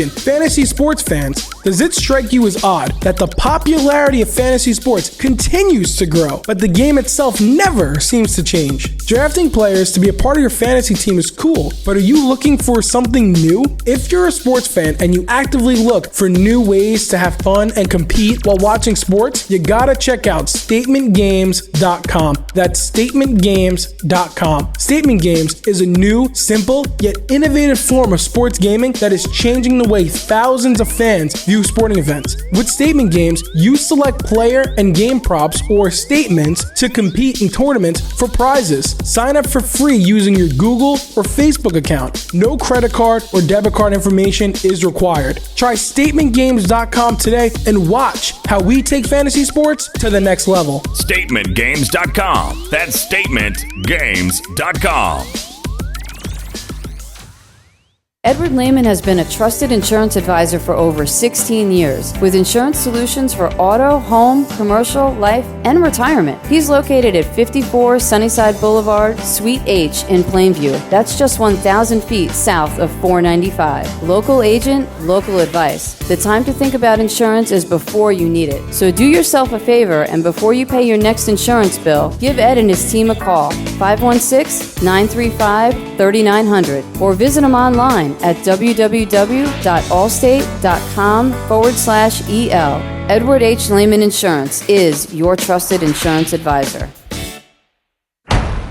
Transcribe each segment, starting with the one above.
Question, fantasy sports fans, does it strike you as odd that the popularity of fantasy sports continues to grow, but the game itself never seems to change? Drafting players to be a part of your fantasy team is cool, but are you looking for something new? If you're a sports fan and you actively look for new ways to have fun and compete while watching sports, you gotta check out StatementGames.com. That's StatementGames.com. Statement Games is a new, simple, yet innovative form of sports gaming that is changing the way thousands of fans view sporting events. With Statement Games, you select player and game props or statements to compete in tournaments for prizes. Sign up for free using your Google or Facebook account. No credit card or debit card information is required. Try StatementGames.com today and watch how we take fantasy sports to the next level. StatementGames.com. That's StatementGames.com. Edward Lehman has been a trusted insurance advisor for over 16 years with insurance solutions for auto, home, commercial, life, and retirement. He's located at 54 Sunnyside Boulevard, Suite H in Plainview. That's just 1,000 feet south of 495. Local agent, local advice. The time to think about insurance is before you need it. So do yourself a favor and before you pay your next insurance bill, give Ed and his team a call, 516-935-3900, or visit him online at www.allstate.com/EL. Edward H. Lehman Insurance is your trusted insurance advisor.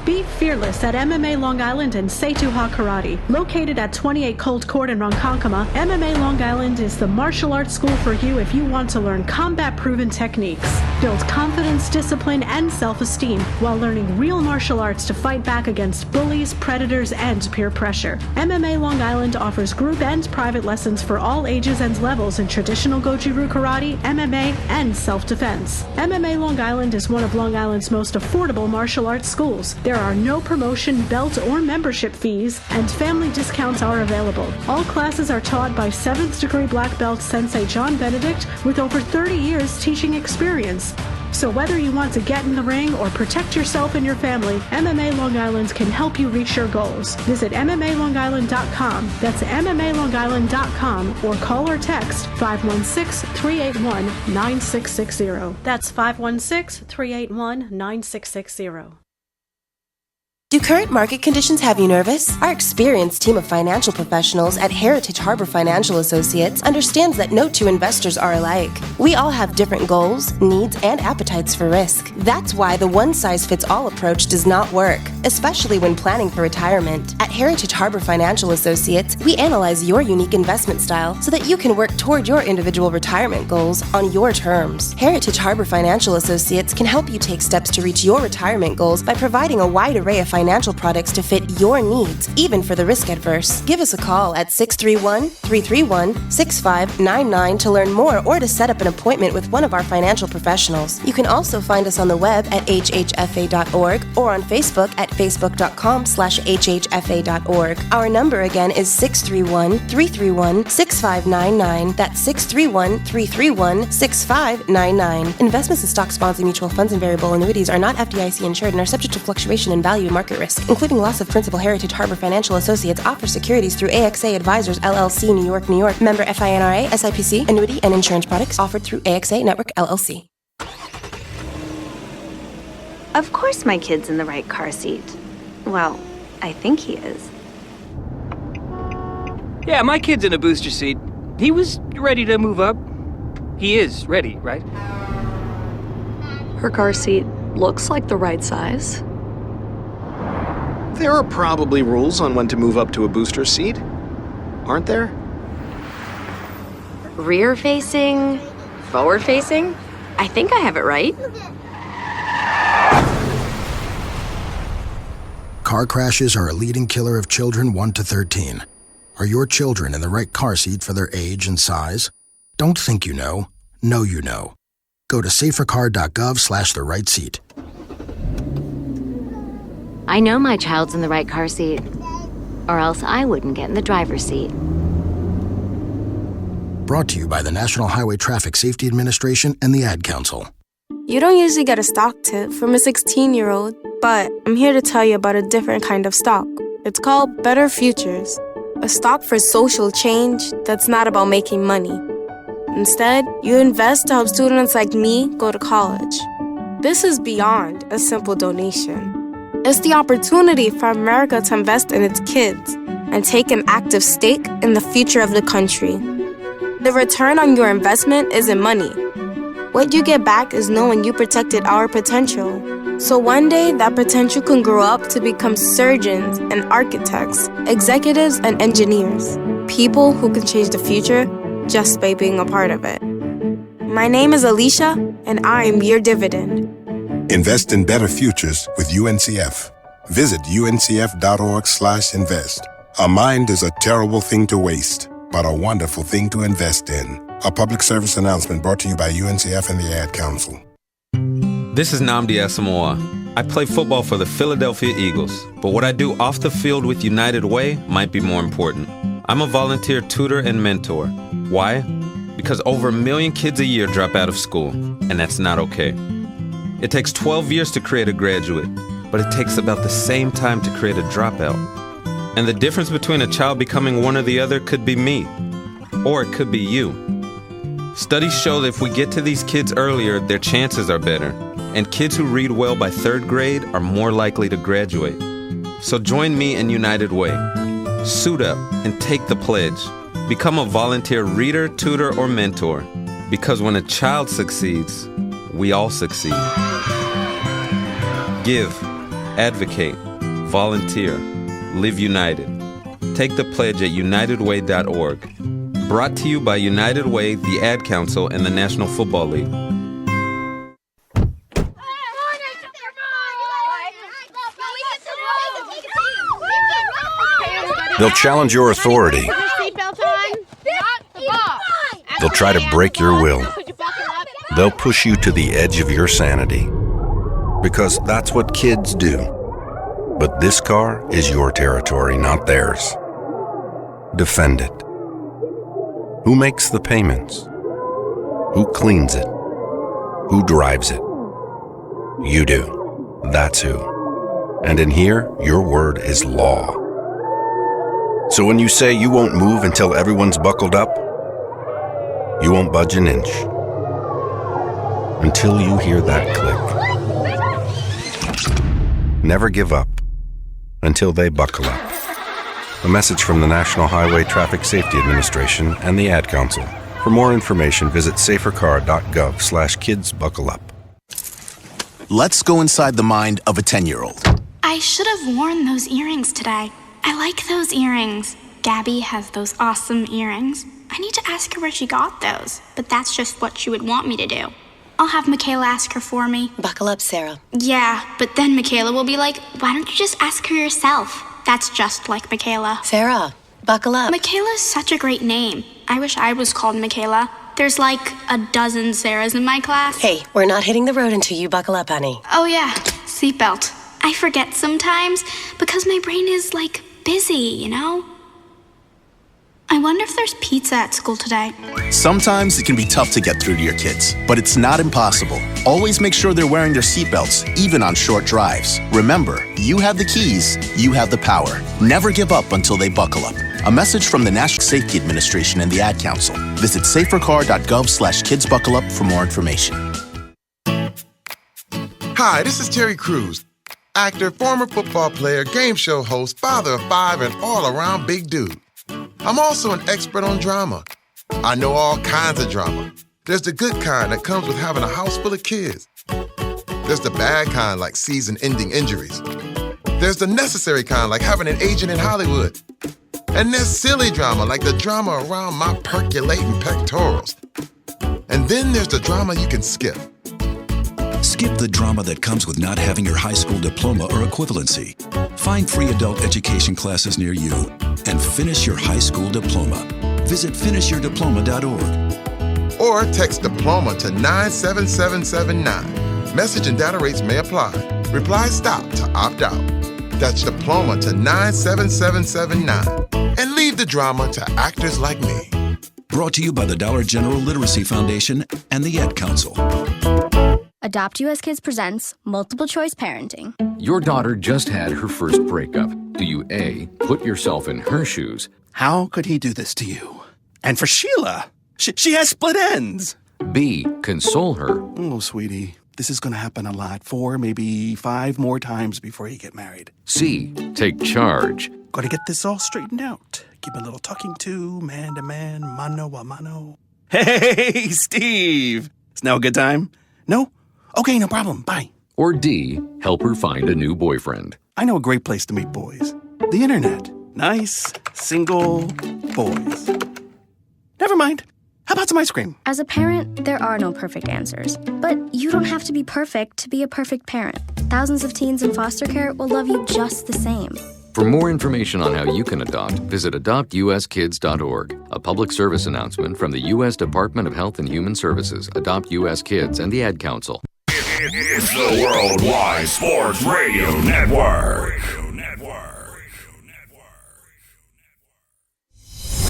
Be fearless at MMA Long Island and Seituha Karate. Located at 28 Colt Court in Ronkonkoma, MMA Long Island is the martial arts school for you if you want to learn combat-proven techniques, build confidence, discipline, and self-esteem while learning real martial arts to fight back against bullies, predators, and peer pressure. MMA Long Island offers group and private lessons for all ages and levels in traditional Goju-Ryu Karate, MMA, and self-defense. MMA Long Island is one of Long Island's most affordable martial arts schools. There are no promotion, belt, or membership fees, and family discounts are available. All classes are taught by 7th degree black belt Sensei John Benedict with over 30 years teaching experience. So whether you want to get in the ring or protect yourself and your family, MMA Long Island can help you reach your goals. Visit MMALongIsland.com. That's MMALongIsland.com or call or text 516-381-9660. That's 516-381-9660. Do current market conditions have you nervous? Our experienced team of financial professionals at Heritage Harbor Financial Associates understands that no two investors are alike. We all have different goals, needs, and appetites for risk. That's why the one-size-fits-all approach does not work, especially when planning for retirement. At Heritage Harbor Financial Associates, we analyze your unique investment style so that you can work toward your individual retirement goals on your terms. Heritage Harbor Financial Associates can help you take steps to reach your retirement goals by providing a wide array of financial products to fit your needs, even for the risk adverse. Give us a call at 631-331-6599 to learn more or to set up an appointment with one of our financial professionals. You can also find us on the web at hhfa.org or on Facebook at facebook.com/hhfa.org. Our number again is 631-331-6599. That's 631-331-6599. Investments in stock, bonds, and mutual funds and variable annuities are not FDIC insured and are subject to fluctuation in value and market risk, including loss of principal. Heritage Harbor Financial Associates offers securities through AXA Advisors LLC, New York, New York. Member FINRA, SIPC. Annuity and insurance products offered through AXA Network LLC. Of course my kid's in the right car seat. Well, I think he is. Yeah, my kid's in a booster seat. He was ready to move up. He is ready, right? Her car seat looks like the right size. There are probably rules on when to move up to a booster seat, aren't there? Rear facing, forward facing. I think I have it right. Car crashes are a leading killer of children 1 to 13. Are your children in the right car seat for their age and size? Don't think you know you know. Go to safercar.gov/the right seat. I know my child's in the right car seat, or else I wouldn't get in the driver's seat. Brought to you by the National Highway Traffic Safety Administration and the Ad Council. You don't usually get a stock tip from a 16-year-old, but I'm here to tell you about a different kind of stock. It's called Better Futures. A stock for social change that's not about making money. Instead, you invest to help students like me go to college. This is beyond a simple donation. It's the opportunity for America to invest in its kids and take an active stake in the future of the country. The return on your investment isn't money. What you get back is knowing you protected our potential. So one day, that potential can grow up to become surgeons and architects, executives and engineers, people who can change the future just by being a part of it. My name is Alicia, and I am your dividend. Invest in better futures with UNCF. Visit uncf.org/invest. A mind is a terrible thing to waste, but a wonderful thing to invest in. A public service announcement brought to you by UNCF and the Ad Council. This is Nnamdi Asamoah. I play football for the Philadelphia Eagles, but what I do off the field with United Way might be more important. I'm a volunteer tutor and mentor. Why? Because over 1 million kids a year drop out of school, and that's not okay. It takes 12 years to create a graduate, but it takes about the same time to create a dropout. And the difference between a child becoming one or the other could be me, or it could be you. Studies show that if we get to these kids earlier, their chances are better, and kids who read well by 3rd grade are more likely to graduate. So join me in United Way. Suit up and take the pledge. Become a volunteer reader, tutor, or mentor, because when a child succeeds, we all succeed. Give, advocate, volunteer, live united. Take the pledge at unitedway.org. Brought to you by United Way, the Ad Council, and the National Football League. They'll challenge your authority. They'll try to break your will. They'll push you to the edge of your sanity. Because that's what kids do. But this car is your territory, not theirs. Defend it. Who makes the payments? Who cleans it? Who drives it? You do. That's who. And in here, your word is law. So when you say you won't move until everyone's buckled up, you won't budge an inch. Until you hear that click. Never give up until they buckle up. A message from the National Highway Traffic Safety Administration and the Ad Council. For more information, visit safercar.gov/kidsbuckleup. Let's go inside the mind of a 10-year-old. I should have worn those earrings today. I like those earrings. Gabby has those awesome earrings. I need to ask her where she got those, but that's just what she would want me to do. I'll have Michaela ask her for me. Buckle up, Sarah. Yeah, but then Michaela will be like, why don't you just ask her yourself? That's just like Michaela. Sarah, buckle up. Michaela's such a great name. I wish I was called Michaela. There's like a dozen Sarahs in my class. Hey, we're not hitting the road until you buckle up, honey. Oh yeah, seatbelt. I forget sometimes because my brain is like busy, you know? I wonder if there's pizza at school today. Sometimes it can be tough to get through to your kids, but it's not impossible. Always make sure they're wearing their seatbelts, even on short drives. Remember, you have the keys, you have the power. Never give up until they buckle up. A message from the National Safety Administration and the Ad Council. Visit safercar.gov/kidsbuckleup for more information. Hi, this is Terry Crews, actor, former football player, game show host, father of 5, and all-around big dude. I'm also an expert on drama. I know all kinds of drama. There's the good kind that comes with having a house full of kids. There's the bad kind like season-ending injuries. There's the necessary kind like having an agent in Hollywood. And there's silly drama like the drama around my percolating pectorals. And then there's the drama you can skip. Skip the drama that comes with not having your high school diploma or equivalency. Find free adult education classes near you and finish your high school diploma. Visit finishyourdiploma.org. Or text diploma to 97779. Message and data rates may apply. Reply STOP to opt out. That's diploma to 97779. And leave the drama to actors like me. Brought to you by the Dollar General Literacy Foundation and the Ad Council. Adopt US Kids presents Multiple Choice Parenting. Your daughter just had her first breakup. Do you A, put yourself in her shoes, How could he do this to you? And for Sheila, she has split ends. B, console her. Oh, sweetie, this is going to happen a lot. 4, maybe 5 more times before you get married. C, take charge. Got to get this all straightened out. Give a little talking to, man to man, mano a mano. Hey, Steve! Is now a good time? No? Okay, no problem. Bye. Or D, help her find a new boyfriend. I know a great place to meet boys. The internet. Nice, single boys. Never mind. How about some ice cream? As a parent, there are no perfect answers. But you don't have to be perfect to be a perfect parent. Thousands of teens in foster care will love you just the same. For more information on how you can adopt, visit adoptuskids.org. A public service announcement from the U.S. Department of Health and Human Services, Adopt U.S. Kids, and the Ad Council. It's the Worldwide Sports Radio Network.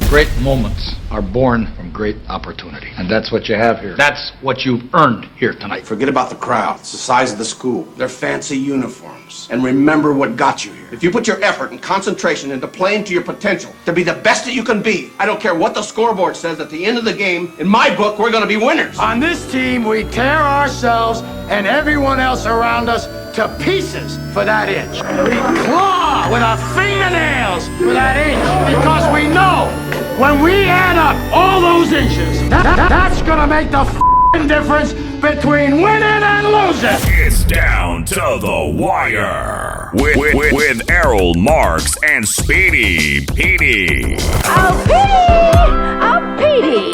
Great moments are born from great opportunity. And that's what you have here. That's what you've earned here tonight. Forget about the crowds, the size of the school, their fancy uniforms, and remember what got you here. If you put your effort and concentration into playing to your potential, to be the best that you can be, I don't care what the scoreboard says at the end of the game, in my book, we're going to be winners. On this team, we tear ourselves and everyone else around us to pieces for that inch. We claw with our fingernails for that inch because we know when we add up all those inches, that's gonna make the difference between winning and losing. It's down to the wire with Errol Marks and Speedy Petey. Oh, Petey!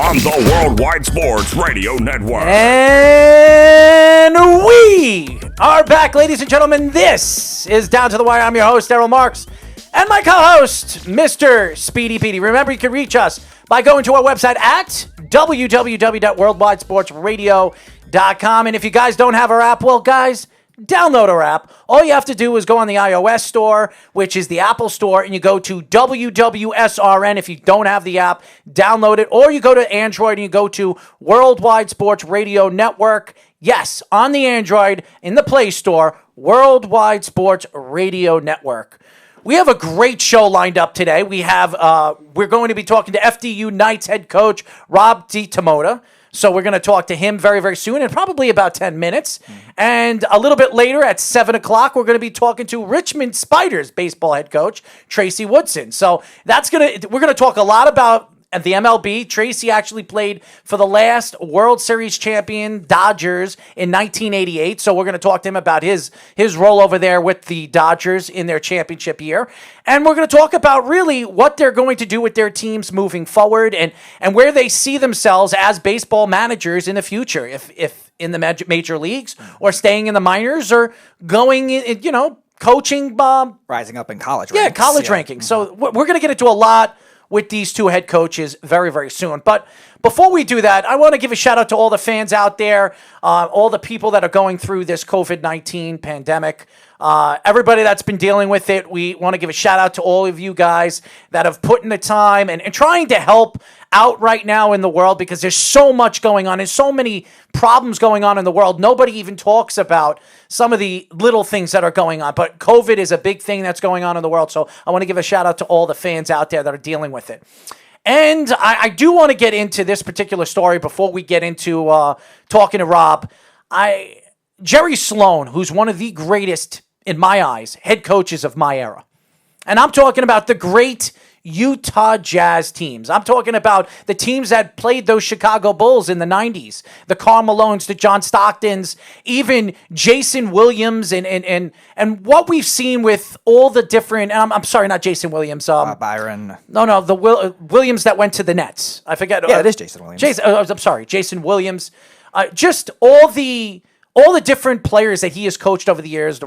On the Worldwide Sports Radio Network. And we are back, ladies and gentlemen. This is Down to the Wire. I'm your host, Errol Marks, and my co-host, Mr. Speedy Petey. Remember, you can reach us by going to our website at www.worldwidesportsradio.com. And if you guys don't have our app, well, guys, download our app. All you have to do is go on the iOS store, which is the Apple store, and you go to WWSRN. If you don't have the app, download it. Or you go to Android and you go to Worldwide Sports Radio Network. Yes, on the Android, in the Play Store, Worldwide Sports Radio Network. We have a great show lined up today. We're going to be talking to FDU Knights head coach Rob DiToma. So we're going to talk to him very, very soon, in probably about 10 minutes. And a little bit later at 7 o'clock, we're going to be talking to Richmond Spiders baseball head coach Tracy Woodson. So we're going to talk a lot about the MLB. Tracy actually played for the last World Series champion Dodgers in 1988. So we're going to talk to him about his role over there with the Dodgers in their championship year. And we're going to talk about really what they're going to do with their teams moving forward and where they see themselves as baseball managers in the future. If in the major leagues or staying in the minors or going in, coaching. Rising up in college rankings. Yeah, college rankings. So we're going to get into a lot with these two head coaches very, very soon. But before we do that, I want to give a shout out to all the fans out there, all the people that are going through this COVID-19 pandemic, everybody that's been dealing with it. We want to give a shout out to all of you guys that have put in the time and trying to help out right now in the world, because there's so much going on and so many problems going on in the world. Nobody even talks about some of the little things that are going on, but COVID is a big thing that's going on in the world. So I want to give a shout out to all the fans out there that are dealing with it. And I do want to get into this particular story before we get into talking to Rob. Jerry Sloan, who's one of the greatest, in my eyes, head coaches of my era. And I'm talking about the great Utah Jazz teams. I'm talking about the teams that played those Chicago Bulls in the 90s, the Karl Malones, the John Stocktons, even Jason Williams, and what we've seen with all the different, I'm sorry, not Jason Williams. Byron. No, the Williams that went to the Nets. I forget. Yeah, it is Jason Williams. I'm sorry, Jason Williams. Just all the different players that he has coached over the years,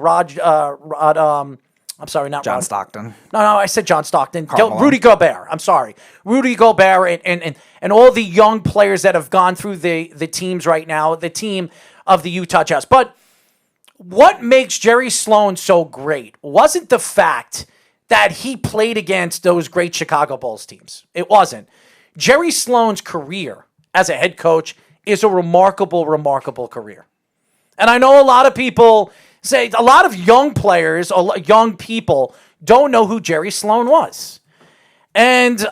I'm sorry, not John Rod. Stockton. No, I said John Stockton. Carl Rudy Gobert. I'm sorry. Rudy Gobert and all the young players that have gone through the teams right now, the team of the Utah Jazz. But what makes Jerry Sloan so great wasn't the fact that he played against those great Chicago Bulls teams. It wasn't. Jerry Sloan's career as a head coach is a remarkable, remarkable career. And I know a lot of people say, a lot of young players, or young people don't know who Jerry Sloan was. And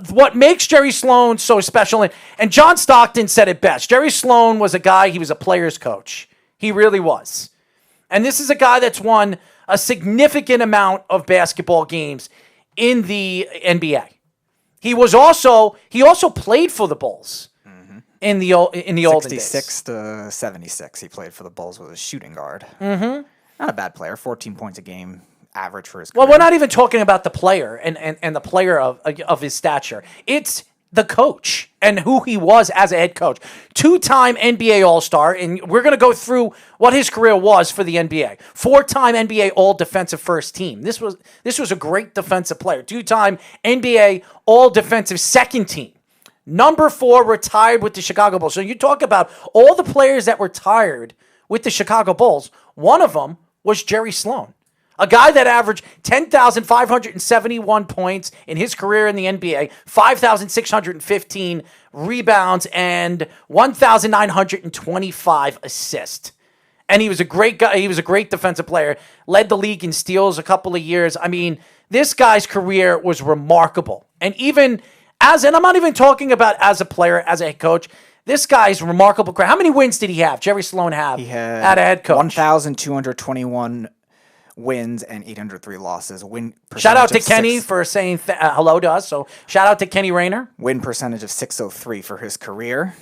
what makes Jerry Sloan so special, and John Stockton said it best. Jerry Sloan was a guy, he was a player's coach. He really was. And this is a guy that's won a significant amount of basketball games in the NBA. He also played for the Bulls in the olden days. 66 to 76, he played for the Bulls with a shooting guard. Mm-hmm. Not a bad player, 14 points a game average for his career. Well, we're not even talking about the player and the player of his stature. It's the coach and who he was as a head coach. 2-time NBA All-Star, and we're going to go through what his career was for the NBA. 4-time NBA All-Defensive First Team. This was a great defensive player. 2-time NBA All-Defensive Second Team. Number 4, retired with the Chicago Bulls. So you talk about all the players that retired with the Chicago Bulls. One of them was Jerry Sloan. A guy that averaged 10,571 points in his career in the NBA, 5,615 rebounds, and 1,925 assists. And he was a great guy. He was a great defensive player. Led the league in steals a couple of years. I mean, this guy's career was remarkable. And even and I'm not even talking about as a player, as a head coach, this guy's remarkable career. How many wins did he have? Jerry Sloan have at a head coach? 1,221 wins and 803 losses. Shout out to Kenny for saying hello to us. So shout out to Kenny Rayner. Win percentage of 603 for his career.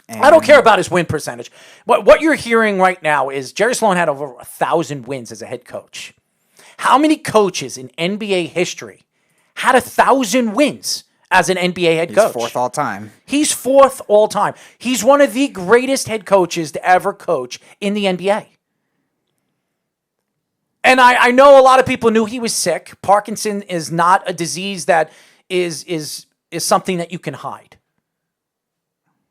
I don't care about his win percentage. What you're hearing right now is Jerry Sloan had over 1,000 wins as a head coach. How many coaches in NBA history had 1,000 wins as an NBA head coach? He's 4th all time. He's 4th all time. He's one of the greatest head coaches to ever coach in the NBA. And I know a lot of people knew he was sick. Parkinson is not a disease that is something that you can hide.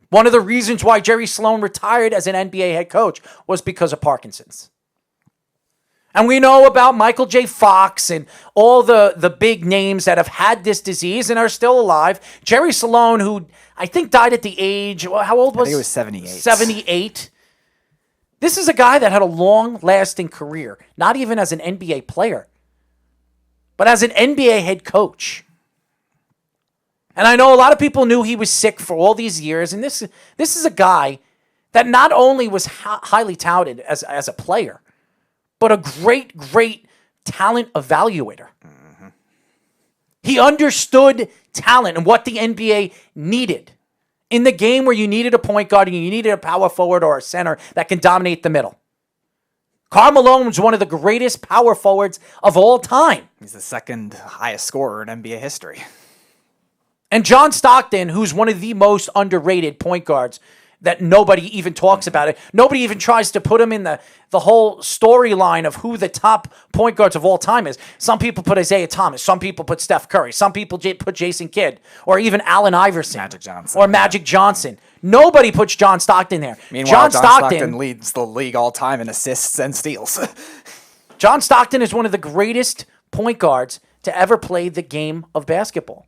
One of the reasons why Jerry Sloan retired as an NBA head coach was because of Parkinson's. And we know about Michael J. Fox and all the big names that have had this disease and are still alive. Jerry Sloan, who I think died at the age, how old was he? I think he was 78. 78. This is a guy that had a long-lasting career, not even as an NBA player, but as an NBA head coach. And I know a lot of people knew he was sick for all these years, and this is a guy that not only was highly touted as a player, but a great, great talent evaluator. Mm-hmm. He understood talent and what the NBA needed. In the game where you needed a point guard and you needed a power forward or a center that can dominate the middle. Karl Malone was one of the greatest power forwards of all time. He's the 2nd highest scorer in NBA history. And John Stockton, who's one of the most underrated point guards that nobody even talks about it. Nobody even tries to put him in the whole storyline of who the top point guards of all time is. Some people put Isaiah Thomas. Some people put Steph Curry. Some people put Jason Kidd. Or even Allen Iverson. Magic Johnson. Nobody puts John Stockton there. Meanwhile, John Stockton leads the league all time in assists and steals. John Stockton is one of the greatest point guards to ever play the game of basketball,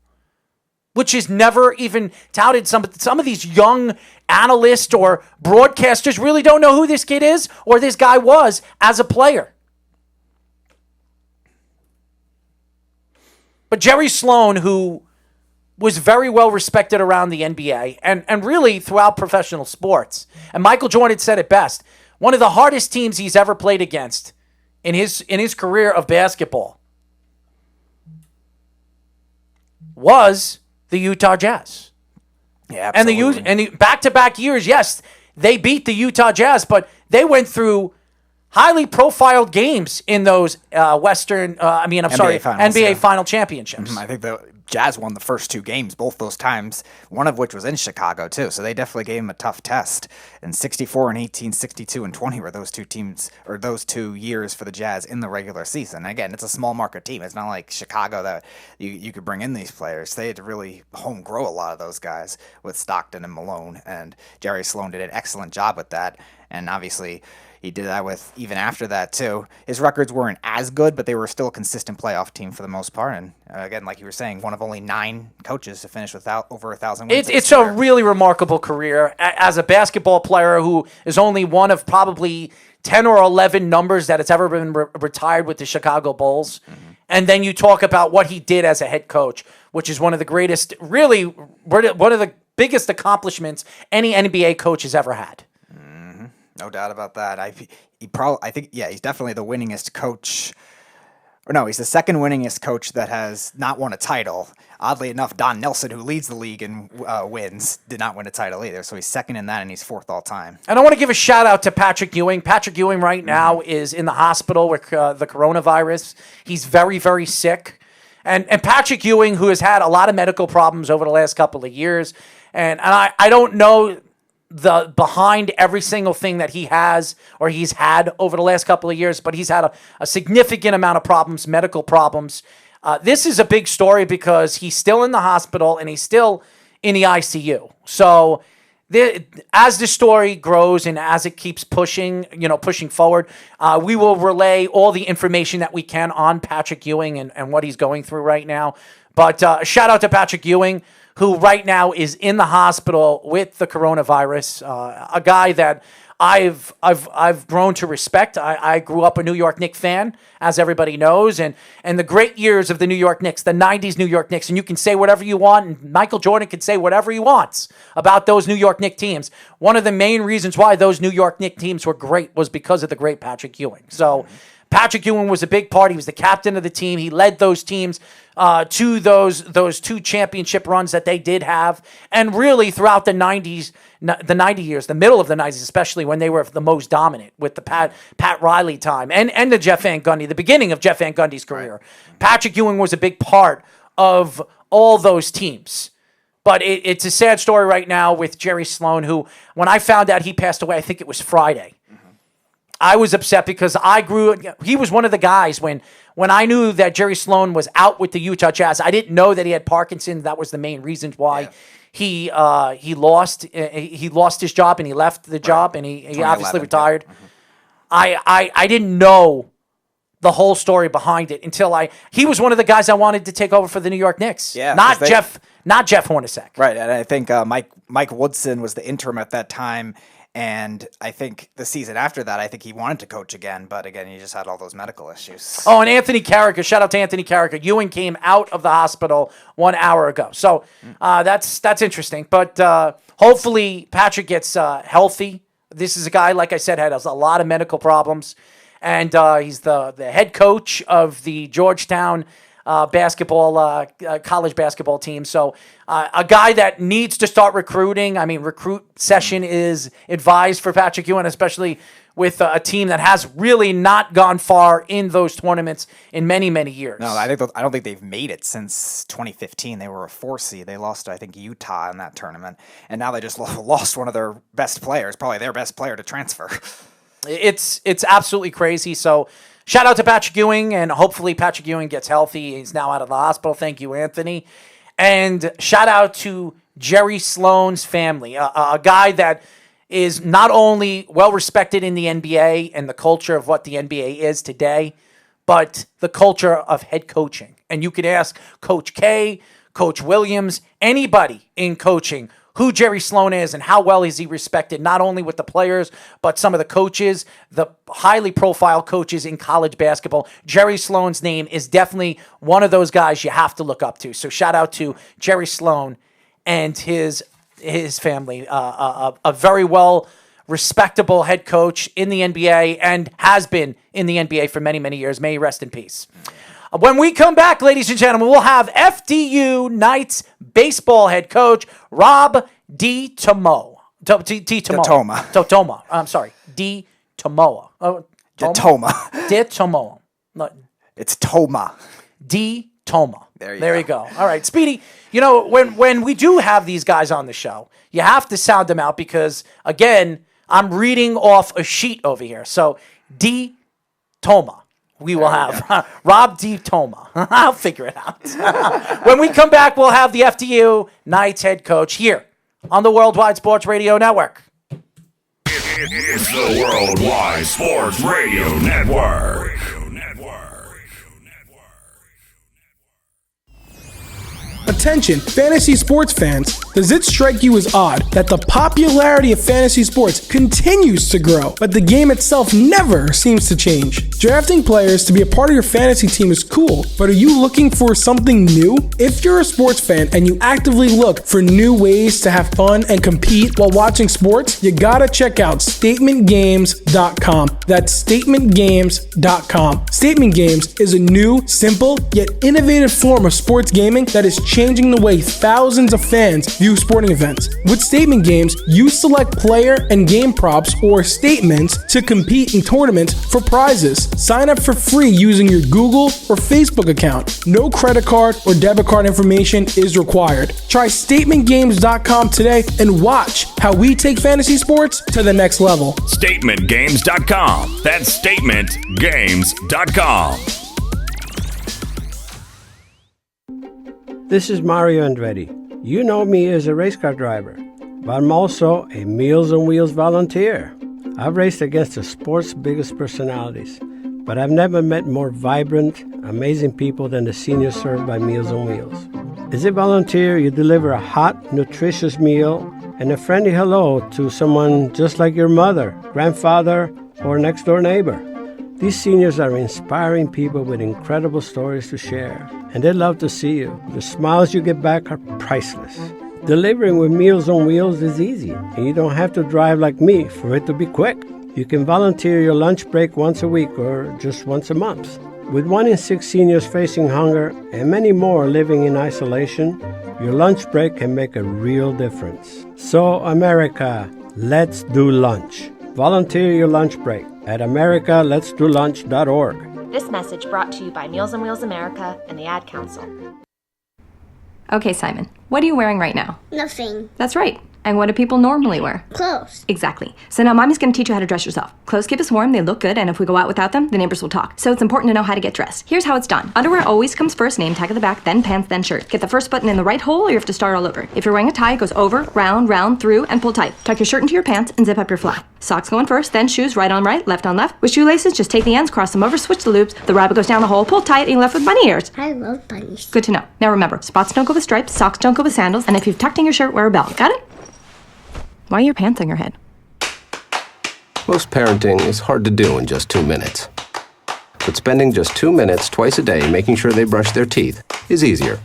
which is never even touted. Some of these young analysts or broadcasters really don't know who this kid is or this guy was as a player. But Jerry Sloan, who was very well respected around the NBA and really throughout professional sports, and Michael Jordan said it best, one of the hardest teams he's ever played against in his career of basketball was the Utah Jazz. Yeah, absolutely. And the back-to-back years, yes, they beat the Utah Jazz, but they went through highly profiled games in those NBA Final Championships. I think the Jazz won the first 2 games, both those times, one of which was in Chicago, too. So they definitely gave him a tough test. And 64 and 18, 62 and 20 were those 2 teams, or those 2 years for the Jazz in the regular season. Again, it's a small market team. It's not like Chicago that you could bring in these players. They had to really home grow a lot of those guys with Stockton and Malone. And Jerry Sloan did an excellent job with that. And obviously, he did that with even after that, too. His records weren't as good, but they were still a consistent playoff team for the most part. And again, like you were saying, one of only 9 coaches to finish without over 1,000 wins. It's a really remarkable career as a basketball player who is only one of probably 10 or 11 numbers that has ever been retired with the Chicago Bulls. Mm-hmm. And then you talk about what he did as a head coach, which is one of the greatest, really, one of the biggest accomplishments any NBA coach has ever had. Mm-hmm. No doubt about that. I think he's definitely the winningest coach. Or no, he's the second winningest coach that has not won a title. Oddly enough, Don Nelson, who leads the league in wins, did not win a title either. So he's second in that, and he's fourth all time. And I want to give a shout out to Patrick Ewing. Patrick Ewing right now is in the hospital with the coronavirus. He's very, very sick. And Patrick Ewing, who has had a lot of medical problems over the last couple of years, and I don't know the behind every single thing that he has or he's had over the last couple of years, but he's had a significant amount of problems, medical problems. This is a big story because he's still in the hospital and he's still in the ICU. So as the story grows and as it keeps pushing forward, we will relay all the information that we can on Patrick Ewing and what he's going through right now. But shout out to Patrick Ewing, who right now is in the hospital with the coronavirus. A guy that I've grown to respect. I grew up a New York Knicks fan, as everybody knows, and the great years of the New York Knicks, the 90s New York Knicks, and you can say whatever you want, and Michael Jordan can say whatever he wants about those New York Knicks teams. One of the main reasons why those New York Knicks teams were great was because of the great Patrick Ewing. So Patrick Ewing was a big part. He was the captain of the team. He led those teams to those two championship runs that they did have. And really throughout the 90s, the 90 years, the middle of the 90s, especially when they were the most dominant with the Pat Riley time and the Jeff Van Gundy, the beginning of Jeff Van Gundy's career. Right. Patrick Ewing was a big part of all those teams. But it's a sad story right now with Jerry Sloan, who, when I found out he passed away, I think it was Friday. I was upset because he was one of the guys when I knew that Jerry Sloan was out with the Utah Jazz. I didn't know that he had Parkinson's. That was the main reason why he lost his job and he left the job and he obviously retired. I didn't know the whole story behind it until he was one of the guys I wanted to take over for the New York Knicks. Yeah, not Jeff Hornacek. Right, and I think Mike Woodson was the interim at that time. And I think the season after that, I think he wanted to coach again, but again, he just had all those medical issues. Oh, and Anthony Carricker, shout out to Anthony Carricker. Ewing came out of the hospital 1 hour ago. So that's interesting. But hopefully Patrick gets healthy. This is a guy, like I said, has a lot of medical problems. And he's the head coach of the Georgetown college basketball team. So a guy that needs to start recruiting. I mean, recruit session is advised for Patrick Ewing, especially with a team that has really not gone far in those tournaments in many, many years. No, I don't think they've made it since 2015. They were a 4 seed. They lost, I think, Utah in that tournament. And now they just lost one of their best players, probably their best player to transfer. It's absolutely crazy. So shout out to Patrick Ewing, and hopefully Patrick Ewing gets healthy. He's now out of the hospital. Thank you, Anthony. And shout out to Jerry Sloan's family, a guy that is not only well-respected in the NBA and the culture of what the NBA is today, but the culture of head coaching. And you could ask Coach K, Coach Williams, anybody in coaching who Jerry Sloan is and how well is he respected, not only with the players, but some of the coaches, the highly profile coaches in college basketball. Jerry Sloan's name is definitely one of those guys you have to look up to. So shout out to Jerry Sloan and his family. A very well respectable head coach in the NBA and has been in the NBA for many, many years. May he rest in peace. When we come back, ladies and gentlemen, we'll have FDU Knights baseball head coach Rob DiToma. I'm sorry, DiToma. DiToma. It's Toma. DiToma. There you go. All right, Speedy. You know, when we do have these guys on the show, you have to sound them out because, again, I'm reading off a sheet over here. So, DiToma. We will have Rob DiToma. I'll figure it out. When we come back, we'll have the FDU Knights head coach here on the Worldwide Sports Radio Network. It's the Worldwide Sports Radio Network. Attention, fantasy sports fans. Does it strike you as odd that the popularity of fantasy sports continues to grow, but the game itself never seems to change? Drafting players to be a part of your fantasy team is cool, but are you looking for something new? If you're a sports fan and you actively look for new ways to have fun and compete while watching sports, you gotta check out StatementGames.com. That's StatementGames.com. Statement Games is a new, simple, yet innovative form of sports gaming that is changing the way thousands of fans view sporting events. With Statement Games, you select player and game props or statements to compete in tournaments for prizes. Sign up for free using your Google or Facebook account. No credit card or debit card information is required. Try StatementGames.com today and watch how we take fantasy sports to the next level. StatementGames.com. That's StatementGames.com. This is Mario Andretti. You know me as a race car driver, but I'm also a Meals on Wheels volunteer. I've raced against the sport's biggest personalities, but I've never met more vibrant, amazing people than the seniors served by Meals on Wheels. As a volunteer, you deliver a hot, nutritious meal and a friendly hello to someone just like your mother, grandfather, or next-door neighbor. These seniors are inspiring people with incredible stories to share, and they love to see you. The smiles you get back are priceless. Delivering with Meals on Wheels is easy, and you don't have to drive like me for it to be quick. You can volunteer your lunch break once a week or just once a month. With 1 in 6 seniors facing hunger and many more living in isolation, your lunch break can make a real difference. So, America, let's do lunch. Volunteer your lunch break at americaletsdolunch.org. This message brought to you by Meals on Wheels America and the Ad Council. Okay, Simon, what are you wearing right now? Nothing. That's right. And what do people normally wear? Clothes. Exactly. So now Mommy's going to teach you how to dress yourself. Clothes keep us warm, they look good, and if we go out without them, the neighbors will talk. So it's important to know how to get dressed. Here's how it's done. Underwear always comes first, name tag at the back, then pants, then shirt. Get the first button in the right hole or you have to start all over. If you're wearing a tie, it goes over, round, through, and pull tight. Tuck your shirt into your pants and zip up your fly. Socks going first, then shoes right on right, left on left. With shoelaces, just take the ends, cross them over, switch the loops. The rabbit goes down the hole, pull tight, and you're left with bunny ears. I love bunnies. Good to know. Now remember, spots don't go with stripes, socks don't go with sandals, and if you've tucked in your shirt, wear a belt. Got it? Why are your pants on your head? Most parenting is hard to do in just 2 minutes. But spending just 2 minutes twice a day making sure they brush their teeth is easier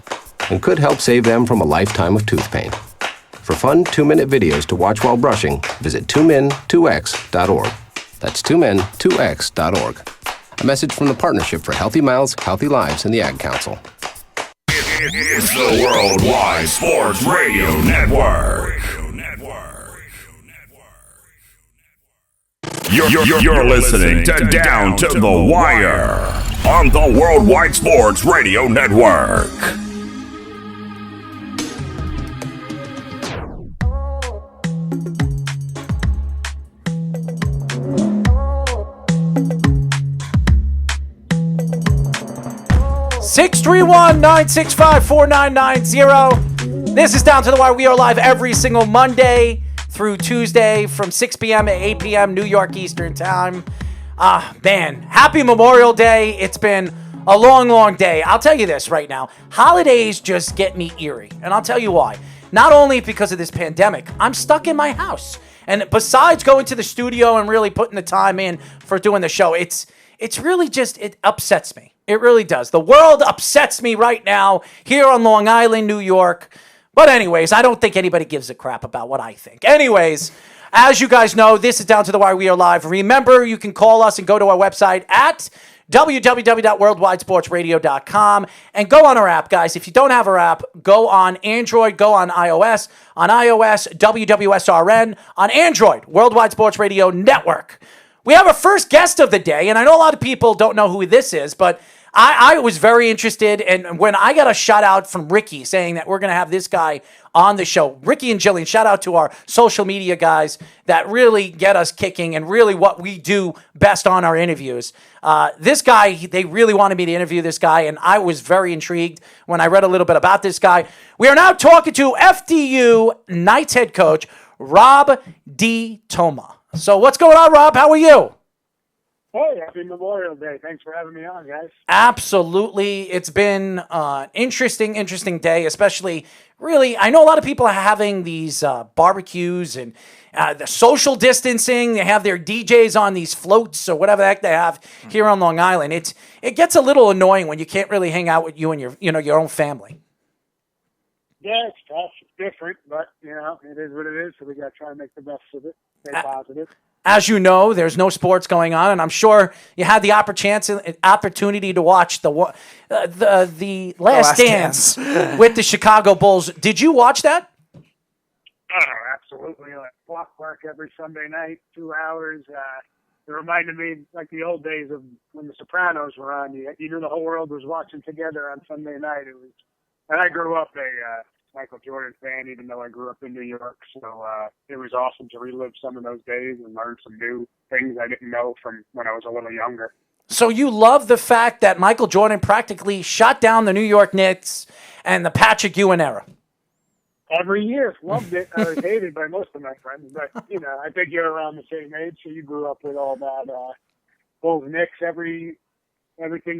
and could help save them from a lifetime of tooth pain. For fun 2-minute videos to watch while brushing, visit 2min2x.org. That's 2min2x.org. A message from the Partnership for Healthy Mouths, Healthy Lives, and the Ad Council. It's the Worldwide Sports Radio Network. You're listening to Down to the Wire on the Worldwide Sports Radio Network. Six 631-965-4990. This is Down to the Wire. We are live every single Monday through Tuesday from 6 p.m. to 8 p.m. New York Eastern Time. Man, happy Memorial Day. It's been a long, long day. I'll tell you this right now. Holidays just get me eerie, and I'll tell you why. Not only because of this pandemic, I'm stuck in my house. And besides going to the studio and really putting the time in for doing the show, it's really just, it upsets me. It really does. The world upsets me right now here on Long Island, New York. But anyways, I don't think anybody gives a crap about what I think. Anyways, as you guys know, this is Down to the Wire. We are live. Remember, you can call us and go to our website at www.worldwidesportsradio.com and go on our app, guys. If you don't have our app, go on Android, go on iOS. On iOS, WWSRN. On Android, Worldwide Sports Radio Network. We have our first guest of the day, and I know a lot of people don't know who this is, but I was very interested, and when I got a shout out from Ricky saying that we're going to have this guy on the show, Ricky and Jillian, shout out to our social media guys that really get us kicking and really what we do best on our interviews. This guy, they really wanted me to interview this guy, and I was very intrigued when I read a little bit about this guy. We are now talking to FDU Knights head coach, Rob DiToma. So what's going on, Rob? How are you? Hey, happy Memorial Day. Thanks for having me on, guys. Absolutely. It's been an interesting day, especially really. I know a lot of people are having these barbecues and the social distancing. They have their DJs on these floats or whatever the heck they have here on Long Island. It gets a little annoying when you can't really hang out with you and your own family. Yeah, it's tough. It's different, but, it is what it is, so we got to try and make the best of it. Stay positive. As you know, there's no sports going on, and I'm sure you had the opportunity to watch the Last Dance with the Chicago Bulls. Did you watch that? Oh, absolutely. Like clockwork every Sunday night, 2 hours. It reminded me like the old days of when the Sopranos were on. You knew the whole world was watching together on Sunday night. And I grew up a Michael Jordan fan, even though I grew up in New York. So it was awesome to relive some of those days and learn some new things I didn't know from when I was a little younger. So you love the fact that Michael Jordan practically shot down the New York Knicks and the Patrick Ewing era. Every year. Loved it. I was hated by most of my friends. But, I think you're around the same age, so you grew up with all that. Bulls, Knicks, everything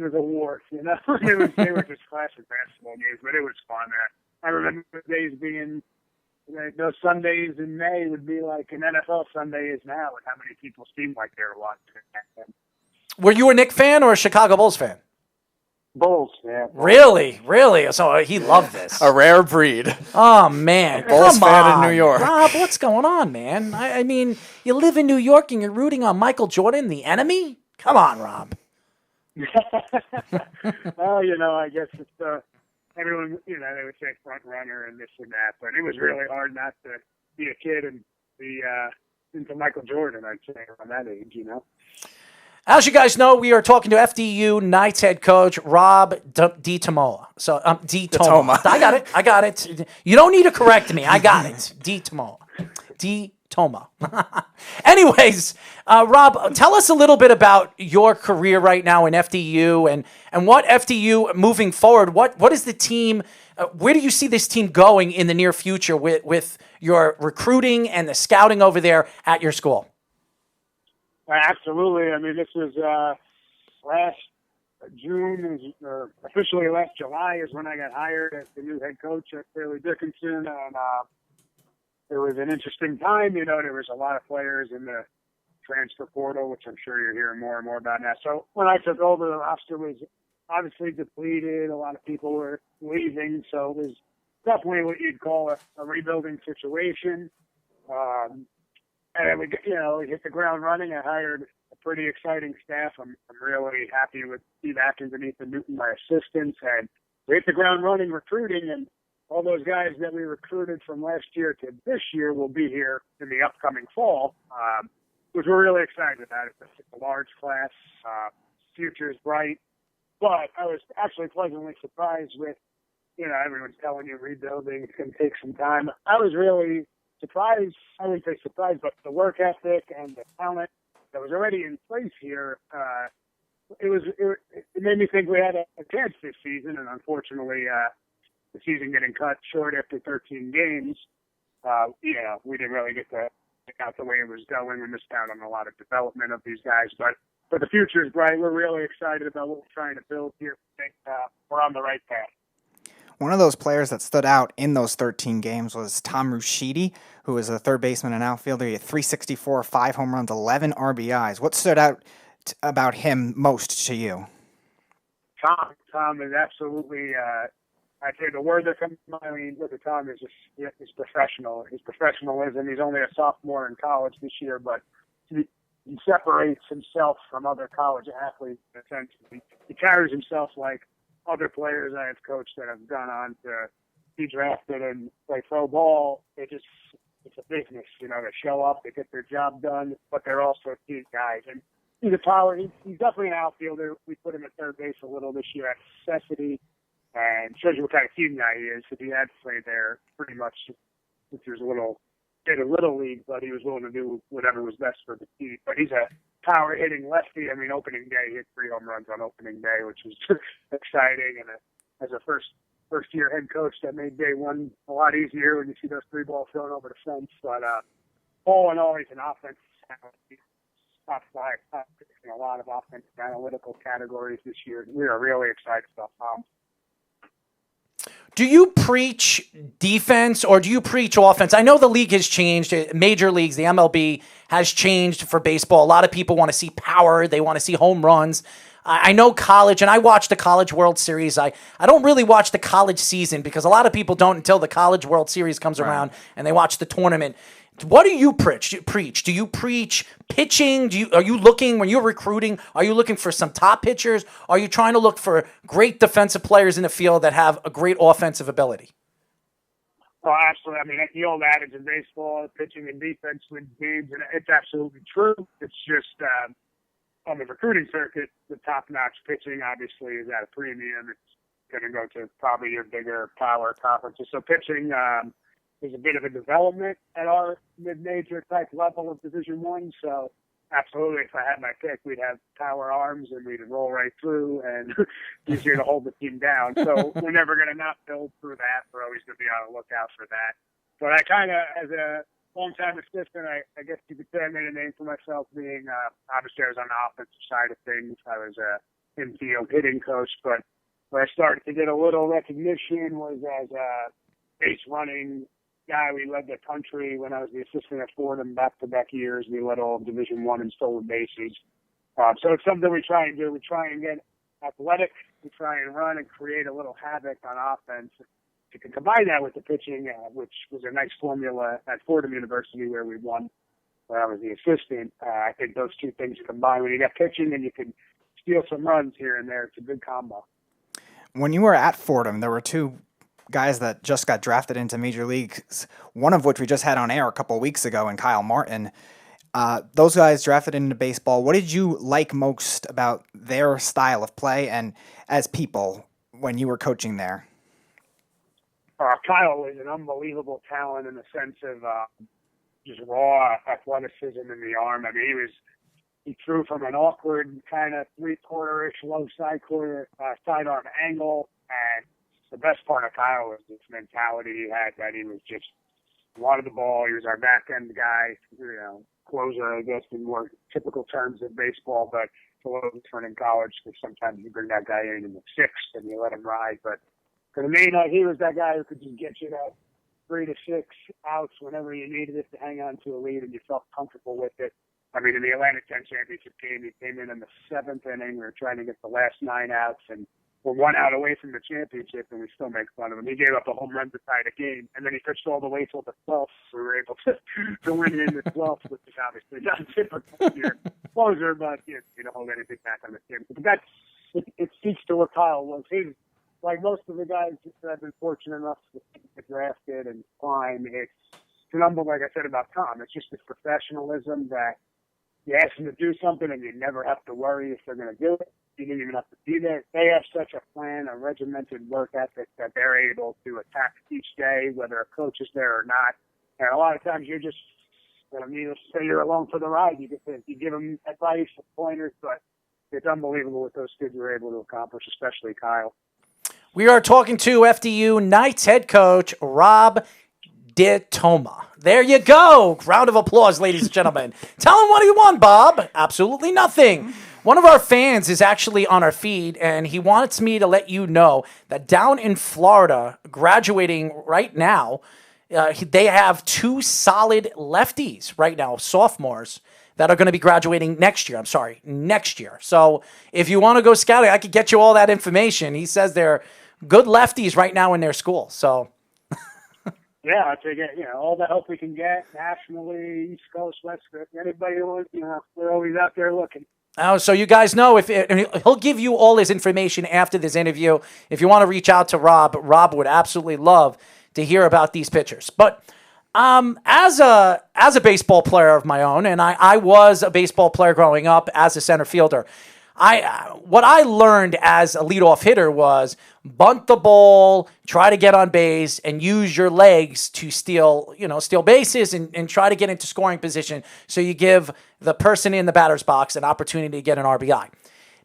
was a war, They were just classic basketball games, but it was fun. I remember the days being, those Sundays in May would be like an NFL Sunday is now, and how many people seemed like they were watching it back then. Were you a Knicks fan or a Chicago Bulls fan? Bulls, yeah. Really? So he loved this. A rare breed. Oh, man. Bulls Come fan on, in New York. Rob, what's going on, man? I mean, you live in New York and you're rooting on Michael Jordan, the enemy? Come on, Rob. Well, I guess it's everyone, they would say front runner and this and that, but it was really hard not to be a kid and be into Michael Jordan, I'd say, around that age, As you guys know, we are talking to FDU Knights head coach Rob DiToma. So, DiToma. I got it. You don't need to correct me. I got it. DiToma. Anyways, Rob, tell us a little bit about your career right now in FDU and what FDU moving forward. What is the team? Where do you see this team going in the near future with your recruiting and the scouting over there at your school? Absolutely. I mean, this was last June, or officially last July is when I got hired as the new head coach at Fairleigh Dickinson, and it was an interesting time. There was a lot of players in the transfer portal, which I'm sure you're hearing more and more about now. So when I took over, the roster was obviously depleted. A lot of people were leaving, so it was definitely what you'd call a rebuilding situation. And we hit the ground running. I hired a pretty exciting staff. I'm really happy with Steve Atkins and Ethan Newton, my assistants, and we hit the ground running recruiting, and all those guys that we recruited from last year to this year will be here in the upcoming fall, which we're really excited about. It's a large class. Future is bright. But I was actually pleasantly surprised with, everyone's telling you rebuilding, it's going to take some time. I was really surprised. I wouldn't say surprised, but the work ethic and the talent that was already in place here, it made me think we had a chance this season, and unfortunately, the season getting cut short after 13 games, we didn't really get to pick out the way it was going. We missed out on a lot of development of these guys, but the future is bright. We're really excited about what we're trying to build here. I think we're on the right path. One of those players that stood out in those 13 games was Tom Rushidi, who was a third baseman and outfielder. He had 364, 5 home runs, 11 RBIs. What stood out about him most to you? Tom is absolutely, I'd say the word that comes to mind with Tom is just his professional. His professionalism. He's only a sophomore in college this year, but he separates himself from other college athletes in a sense. He carries himself like other players I have coached that have gone on to be drafted and play pro ball. It's a business, they show up, they get their job done, but they're also team guys. And he's a power. He's definitely an outfielder. We put him at third base a little this year at necessity, and shows you what kind of team guy he is. Because he had played there pretty much since he was did a little league, but he was willing to do whatever was best for the team. But he's a power hitting lefty. I mean, opening day, he hit 3 home runs on opening day, which was exciting. And as a first year head coach, that made day one a lot easier when you see those 3 balls thrown over the fence. But all in all, he's an offensive talent. top 5, top 6 in a lot of offensive analytical categories this year. We are really excited about Tom. Do you preach defense or do you preach offense? I know the league has changed. Major leagues, the MLB has changed for baseball. A lot of people want to see power. They want to see home runs. I know college, and I watch the College World Series. I don't really watch the college season because a lot of people don't until the College World Series comes around and they watch the tournament. What do you preach? Do you preach pitching? Are you looking, when you're recruiting, are you looking for some top pitchers? Are you trying to look for great defensive players in the field that have a great offensive ability? Oh, absolutely. I mean, the old adage in baseball, pitching and defense wins games, and it's absolutely true. It's just on the recruiting circuit, the top-notch pitching obviously is at a premium. It's going to go to probably your bigger power conferences. So pitching is a bit of a development at our mid-major type level of Division I. So absolutely, if I had my pick, we'd have power arms and we'd roll right through and easier to hold the team down. So we're never going to not build through that. We're always going to be on the lookout for that. But I kind of, as a long-time assistant, I guess you could say I made a name for myself being, obviously I was on the offensive side of things. I was a infield hitting coach, but where I started to get a little recognition was as a base running guy. We led the country when I was the assistant at Fordham back-to-back years. We led all of Division I in stolen bases. So it's something we try and do. We try and get athletic. We try and run and create a little havoc on offense. You can combine that with the pitching, which was a nice formula at Fordham University where we won when I was the assistant. I think those two things combined, when you got pitching and you can steal some runs here and there, it's a good combo. When you were at Fordham, there were two guys that just got drafted into major leagues, one of which we just had on air a couple of weeks ago, and Kyle Martin. Those guys drafted into baseball. What did you like most about their style of play and as people when you were coaching there? Kyle is an unbelievable talent in the sense of just raw athleticism in the arm. I mean, he threw from an awkward kind of 3/4-ish low sidearm angle, and the best part of Kyle was this mentality he had that he was just wanted the ball. He was our back end guy, closer, I guess, in more typical terms of baseball, but it's a little different in college because sometimes you bring that guy in the sixth and you let him ride, but for the main night, he was that guy who could just get you that 3 to 6 outs whenever you needed it to hang on to a lead and you felt comfortable with it. I mean, in the Atlantic 10 championship game, he came in the 7th inning. We were trying to get the last 9 outs, and we're 1 out away from the championship, and we still make fun of him. He gave up a home run to tie the game, and then he pitched all the way till the 12th. We were able to win in the 12th, which is obviously not typical here. Closer, but you don't hold anything back on the team. But it speaks to what Kyle was. Like most of the guys that I've been fortunate enough to get drafted and climb, it's an unbelievable, like I said about Tom, it's just this professionalism that you ask them to do something and you never have to worry if they're going to do it. You didn't even have to be there. They have such a plan, a regimented work ethic that they're able to attack each day, whether a coach is there or not. And a lot of times you're just, needless to say, you're along for the ride. You give them advice, pointers, but it's unbelievable what those kids were able to accomplish, especially Kyle. We are talking to FDU Knights head coach Rob DiToma. There you go. Round of applause, ladies and gentlemen. Tell him what he won, Bob. Absolutely nothing. One of our fans is actually on our feed, and he wants me to let you know that down in Florida, graduating right now, they have 2 solid lefties right now, sophomores, that are going to be graduating next year. So if you want to go scouting, I could get you all that information. He says they're good lefties right now in their school. So, yeah, I think all the help we can get nationally, East Coast, West Coast, anybody who we're always out there looking. Oh, so you guys know he'll give you all his information after this interview. If you want to reach out to Rob would absolutely love to hear about these pitchers. But as a baseball player of my own, and I was a baseball player growing up as a center fielder, what I learned as a leadoff hitter was bunt the ball, try to get on base, and use your legs to steal bases and try to get into scoring position so you give the person in the batter's box an opportunity to get an RBI.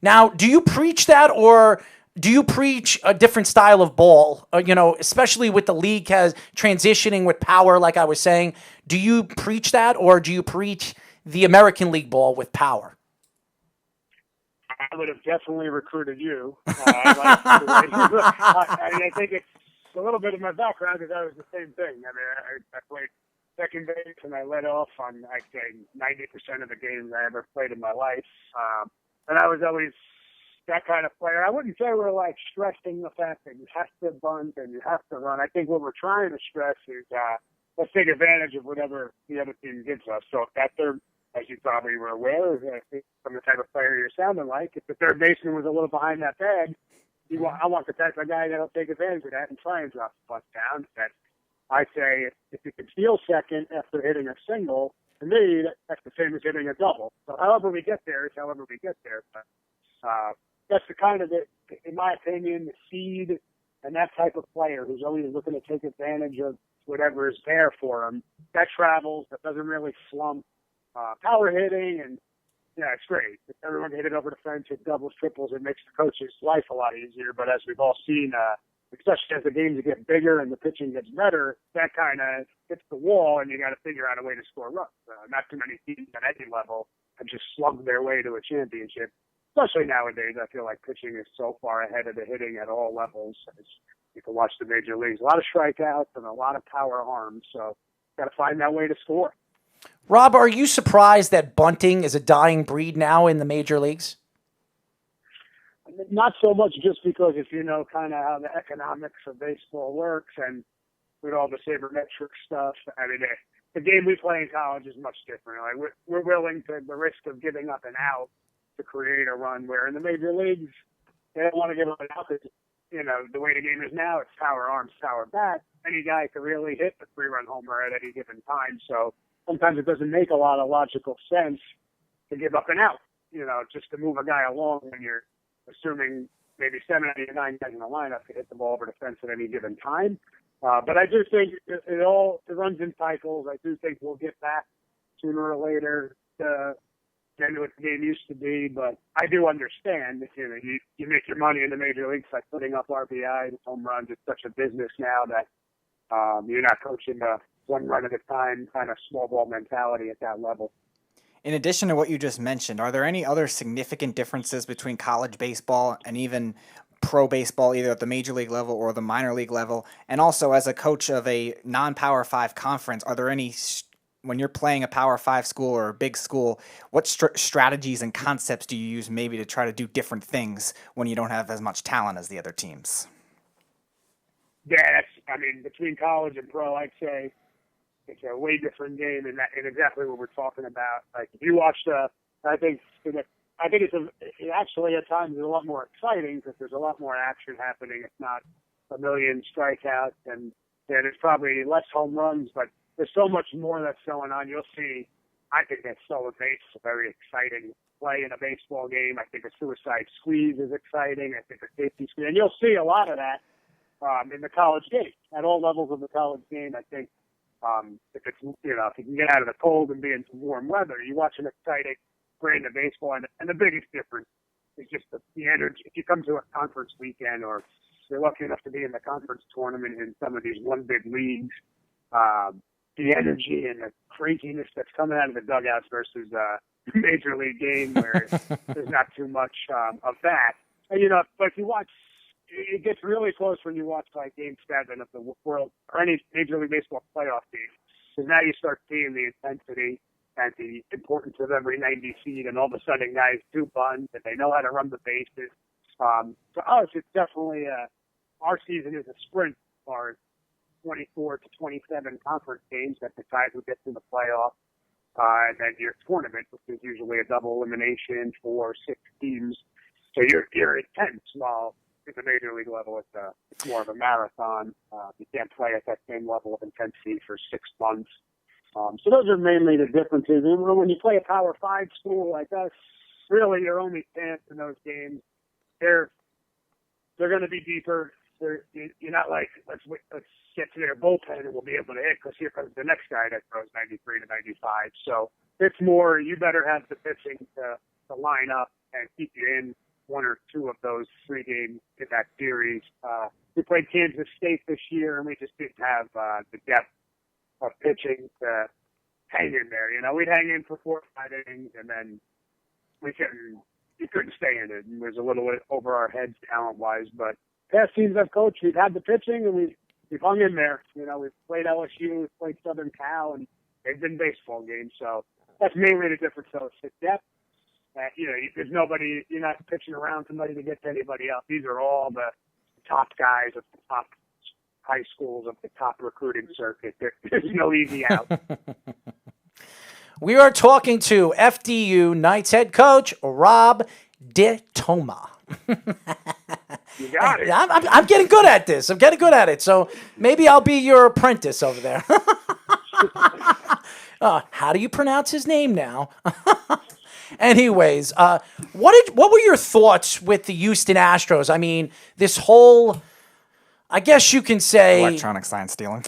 Now, do you preach that, or do you preach a different style of ball? Especially with the league has transitioning with power, like I was saying. Do you preach that, or do you preach the American League ball with power? I would have definitely recruited you. I think it's a little bit of my background because I was the same thing. I mean, I played second base and I led off on, I'd say, 90% of the games I ever played in my life. And I was always that kind of player. I wouldn't say we're like stressing the fact that you have to bunt and you have to run. I think what we're trying to stress is let's take advantage of whatever the other team gives us. So if that third, as you probably were aware, from the type of player you're sounding like, if the third baseman was a little behind that bag, I want the type of guy that'll take advantage of that and try and drop the bunt down. That I say if you can steal second after hitting a single, to me, that's the same as hitting a double. So however we get there is however we get there. But that's the kind of, in my opinion, the seed and that type of player who's always looking to take advantage of whatever is there for him. That travels, that doesn't really slump. Power hitting, and yeah, it's great. If everyone can hit it over the fence, hit doubles, triples, it makes the coach's life a lot easier. But as we've all seen, especially as the games get bigger and the pitching gets better, that kind of hits the wall, and you got to figure out a way to score runs. Not too many teams at any level have just slugged their way to a championship. Especially nowadays, I feel like pitching is so far ahead of the hitting at all levels. As you can watch the major leagues, a lot of strikeouts and a lot of power arms. So, got to find that way to score. Rob, are you surprised that bunting is a dying breed now in the major leagues? Not so much just because if you know kind of how the economics of baseball works and with all the sabermetric stuff. I mean, the game we play in college is much different. Like we're willing to the risk of giving up an out to create a run, where in the major leagues, they don't want to give up an out because, the way the game is now, it's power arms, power bat. Any guy can really hit the 3-run homer at any given time. So sometimes it doesn't make a lot of logical sense to give up an out, just to move a guy along when you're assuming maybe 7 out of 9 guys in the lineup can hit the ball over the fence at any given time. But I do think it runs in cycles. I do think we'll get back sooner or later to what the game used to be. But I do understand that, you make your money in the major leagues by putting up RBIs, home runs. It's such a business now that you're not coaching the one run at a time kind of small ball mentality at that level. In addition to what you just mentioned, are there any other significant differences between college baseball and even pro baseball, either at the major league level or the minor league level? And also, as a coach of a non-Power 5 conference, are there any, when you're playing a Power 5 school or a big school, what strategies and concepts do you use maybe to try to do different things when you don't have as much talent as the other teams? Yeah, between college and pro, I'd say it's a way different game in exactly what we're talking about. Like if you watch I think it's actually at times a lot more exciting because there's a lot more action happening. It's not a million strikeouts and there's probably less home runs, but there's so much more that's going on. You'll see. I think that stolen base is a very exciting play in a baseball game. I think a suicide squeeze is exciting. I think a safety squeeze, and you'll see a lot of that in the college game at all levels of the college game. I think. If you can get out of the cold and be in some warm weather, you watch an exciting brand of baseball, and the biggest difference is just the energy. If you come to a conference weekend or you're lucky enough to be in the conference tournament in some of these one big leagues, the energy and the craziness that's coming out of the dugouts versus a major league game where there's not too much of that. And, but if you watch, it gets really close when you watch like Game 7 of the World or any Major League Baseball playoff game. Because now you start seeing the intensity and the importance of every 90 feet, and all of a sudden guys do bunt and they know how to run the bases. For us, it's definitely our season is a sprint as far as 24 to 27 conference games that decide who gets in the playoff. And then your tournament, which is usually a double elimination for 6 teams. So you're intense while at the major league level, it's more of a marathon. You can't play at that same level of intensity for 6 months. So those are mainly the differences. And when you play a Power 5 school like us, really your only chance in those games, they're going to be deeper. You're not like, let's get to their bullpen and we'll be able to hit because here comes the next guy that throws 93 to 95. So it's more, you better have the pitching to line up and keep you in 1 or 2 of those 3 games in that series. We played Kansas State this year, and we just didn't have the depth of pitching to hang in there. We'd hang in for 4 or 5 innings, and then you couldn't stay in it. And it was a little bit over our heads talent-wise. But past teams I've coached, we've had the pitching, and we've hung in there. We've played LSU, we've played Southern Cal, and they've been baseball games. So that's mainly the difference. So it's depth. There's nobody, you're not pitching around somebody to get to anybody else. These are all the top guys at the top high schools of the top recruiting circuit. There's no easy out. We are talking to FDU Knights head coach Rob DiToma. You got it. I'm getting good at this. I'm getting good at it. So maybe I'll be your apprentice over there. How do you pronounce his name now? Anyways, what were your thoughts with the Houston Astros? I mean, this whole, I guess you can say, electronic sign stealing.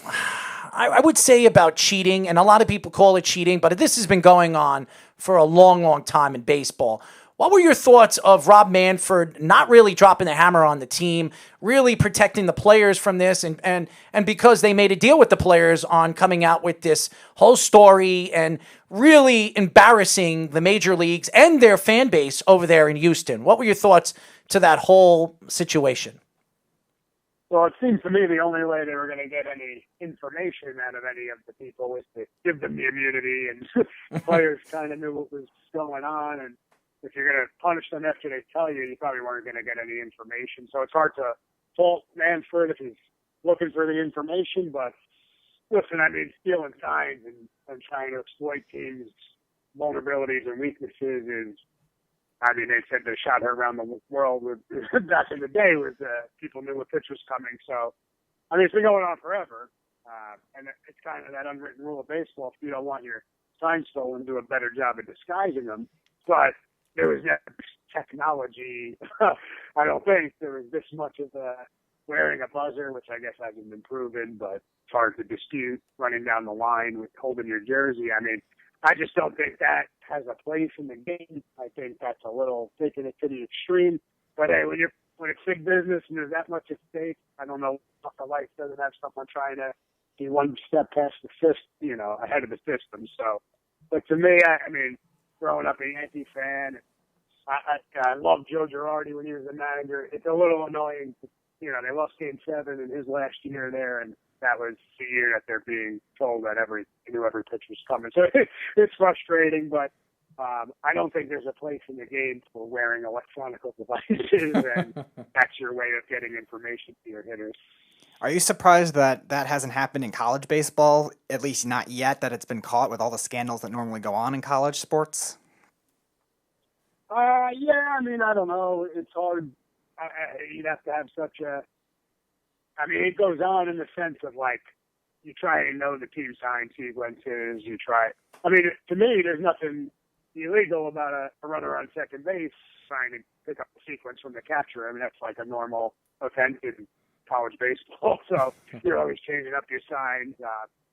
I would say about cheating, and a lot of people call it cheating, but this has been going on for a long, long time in baseball. What were your thoughts of Rob Manfred not really dropping the hammer on the team, really protecting the players from this, and because they made a deal with the players on coming out with this whole story and really embarrassing the major leagues and their fan base over there in Houston? What were your thoughts to that whole situation? Well, it seems to me the only way they were going to get any information out of any of the people was to give them the immunity, and the players kind of knew what was going on, and if you're going to punish them after they tell you, you probably weren't going to get any information. So it's hard to fault Manfred if he's looking for the information. But listen, I mean, stealing signs and trying to exploit teams' vulnerabilities and weaknesses is, I mean, they said they shot her around the world back in the day with people knew what pitch was coming. So, I mean, it's been going on forever. And it's kind of that unwritten rule of baseball. If you don't want your signs stolen, do a better job of disguising them. But there was that technology. I don't think there was this much of wearing a buzzer, which I guess hasn't been proven, but it's hard to dispute, running down the line with holding your jersey. I mean, I just don't think that has a place in the game. I think that's a little taking it to the extreme. But hey, when it's big business and there's that much at stake, I don't know if the life doesn't have someone trying to be one step past the system, ahead of the system. So, but to me, I mean, growing up a Yankee fan, I loved Joe Girardi when he was the manager. It's a little annoying. They lost Game 7 in his last year there, and that was the year that they're being told that every pitch was coming. So it's frustrating, but I don't think there's a place in the game for wearing electronic devices, and that's your way of getting information to your hitters. Are you surprised that hasn't happened in college baseball, at least not yet, that it's been caught with all the scandals that normally go on in college sports? Yeah, I mean, I don't know. It's hard. You'd have to have such a... I mean, it goes on in the sense of, like, you try and know the team sign sequences. You try... I mean, to me, there's nothing illegal about a runner on second base trying to pick up the sequence from the catcher. I mean, that's like a normal offense in college baseball. So you're always changing up your signs.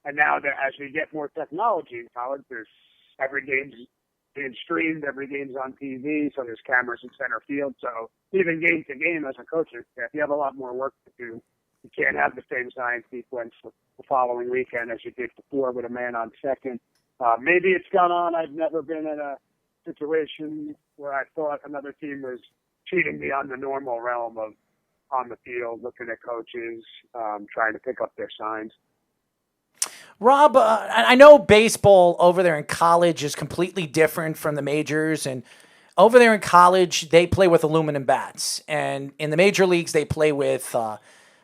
And now that as we get more technology in college, there's every game's being streamed, every game's on TV, so there's cameras in center field. So even game to game as a coaching staff, you have a lot more work to do. You can't have the same sign sequence the following weekend as you did before with a man on second. Maybe it's gone on. I've never been in a situation where I thought another team was cheating beyond the normal realm of on the field, looking at coaches, trying to pick up their signs. Rob, I know baseball over there in college is completely different from the majors, and over there in college, they play with aluminum bats, and in the major leagues, they play with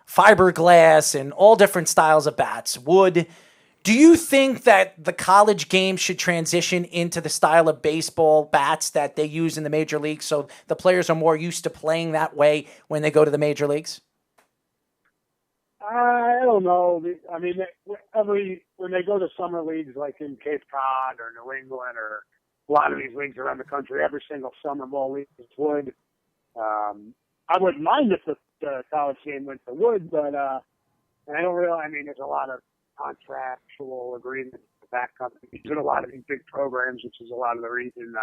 fiberglass and all different styles of bats, wood. Do you think that the college game should transition into the style of baseball bats that they use in the major leagues so the players are more used to playing that way when they go to the major leagues? I don't know. I mean, when they go to summer leagues like in Cape Cod or New England or a lot of these leagues around the country, every single summer ball league is wood. I wouldn't mind if the college game went to wood, but and I don't really. I mean, there's a lot of contractual agreements with back companies and a lot of these big programs, which is a lot of the reason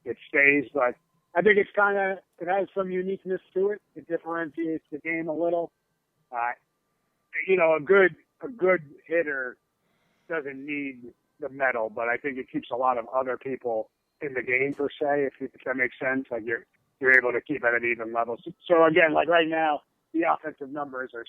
it stays. But I think it has some uniqueness to it. It differentiates the game a little. A good hitter doesn't need the medal, but I think it keeps a lot of other people in the game per se, if that makes sense. Like you're able to keep at an even level. So again, like right now, the offensive numbers are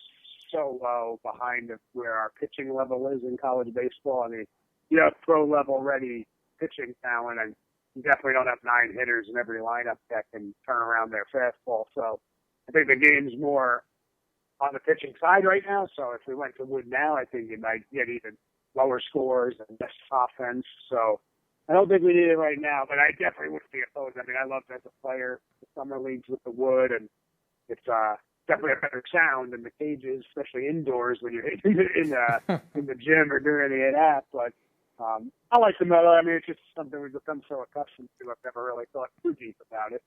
so low behind where our pitching level is in college baseball. I mean, you have pro level ready pitching talent, and you definitely don't have 9 hitters in every lineup that can turn around their fastball. So I think the game's more on the pitching side right now. So if we went to wood now, I think you might get even lower scores and less offense. So I don't think we need it right now, but I definitely wouldn't be opposed. I mean, I loved as a player the summer leagues with the wood, and it's definitely a better sound in the cages, especially indoors when you're in the gym or doing any of that. But I like the metal. I mean, it's just something we've become so accustomed to. I've never really thought too deep about it.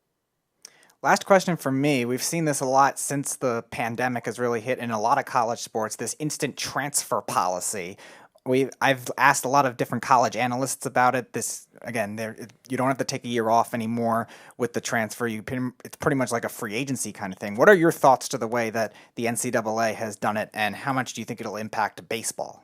Last question for me. We've seen this a lot since the pandemic has really hit in a lot of college sports, this instant transfer policy. I've asked a lot of different college analysts about it. This, again, you don't have to take a year off anymore with the transfer. It's pretty much like a free agency kind of thing. What are your thoughts to the way that the NCAA has done it, and how much do you think it'll impact baseball?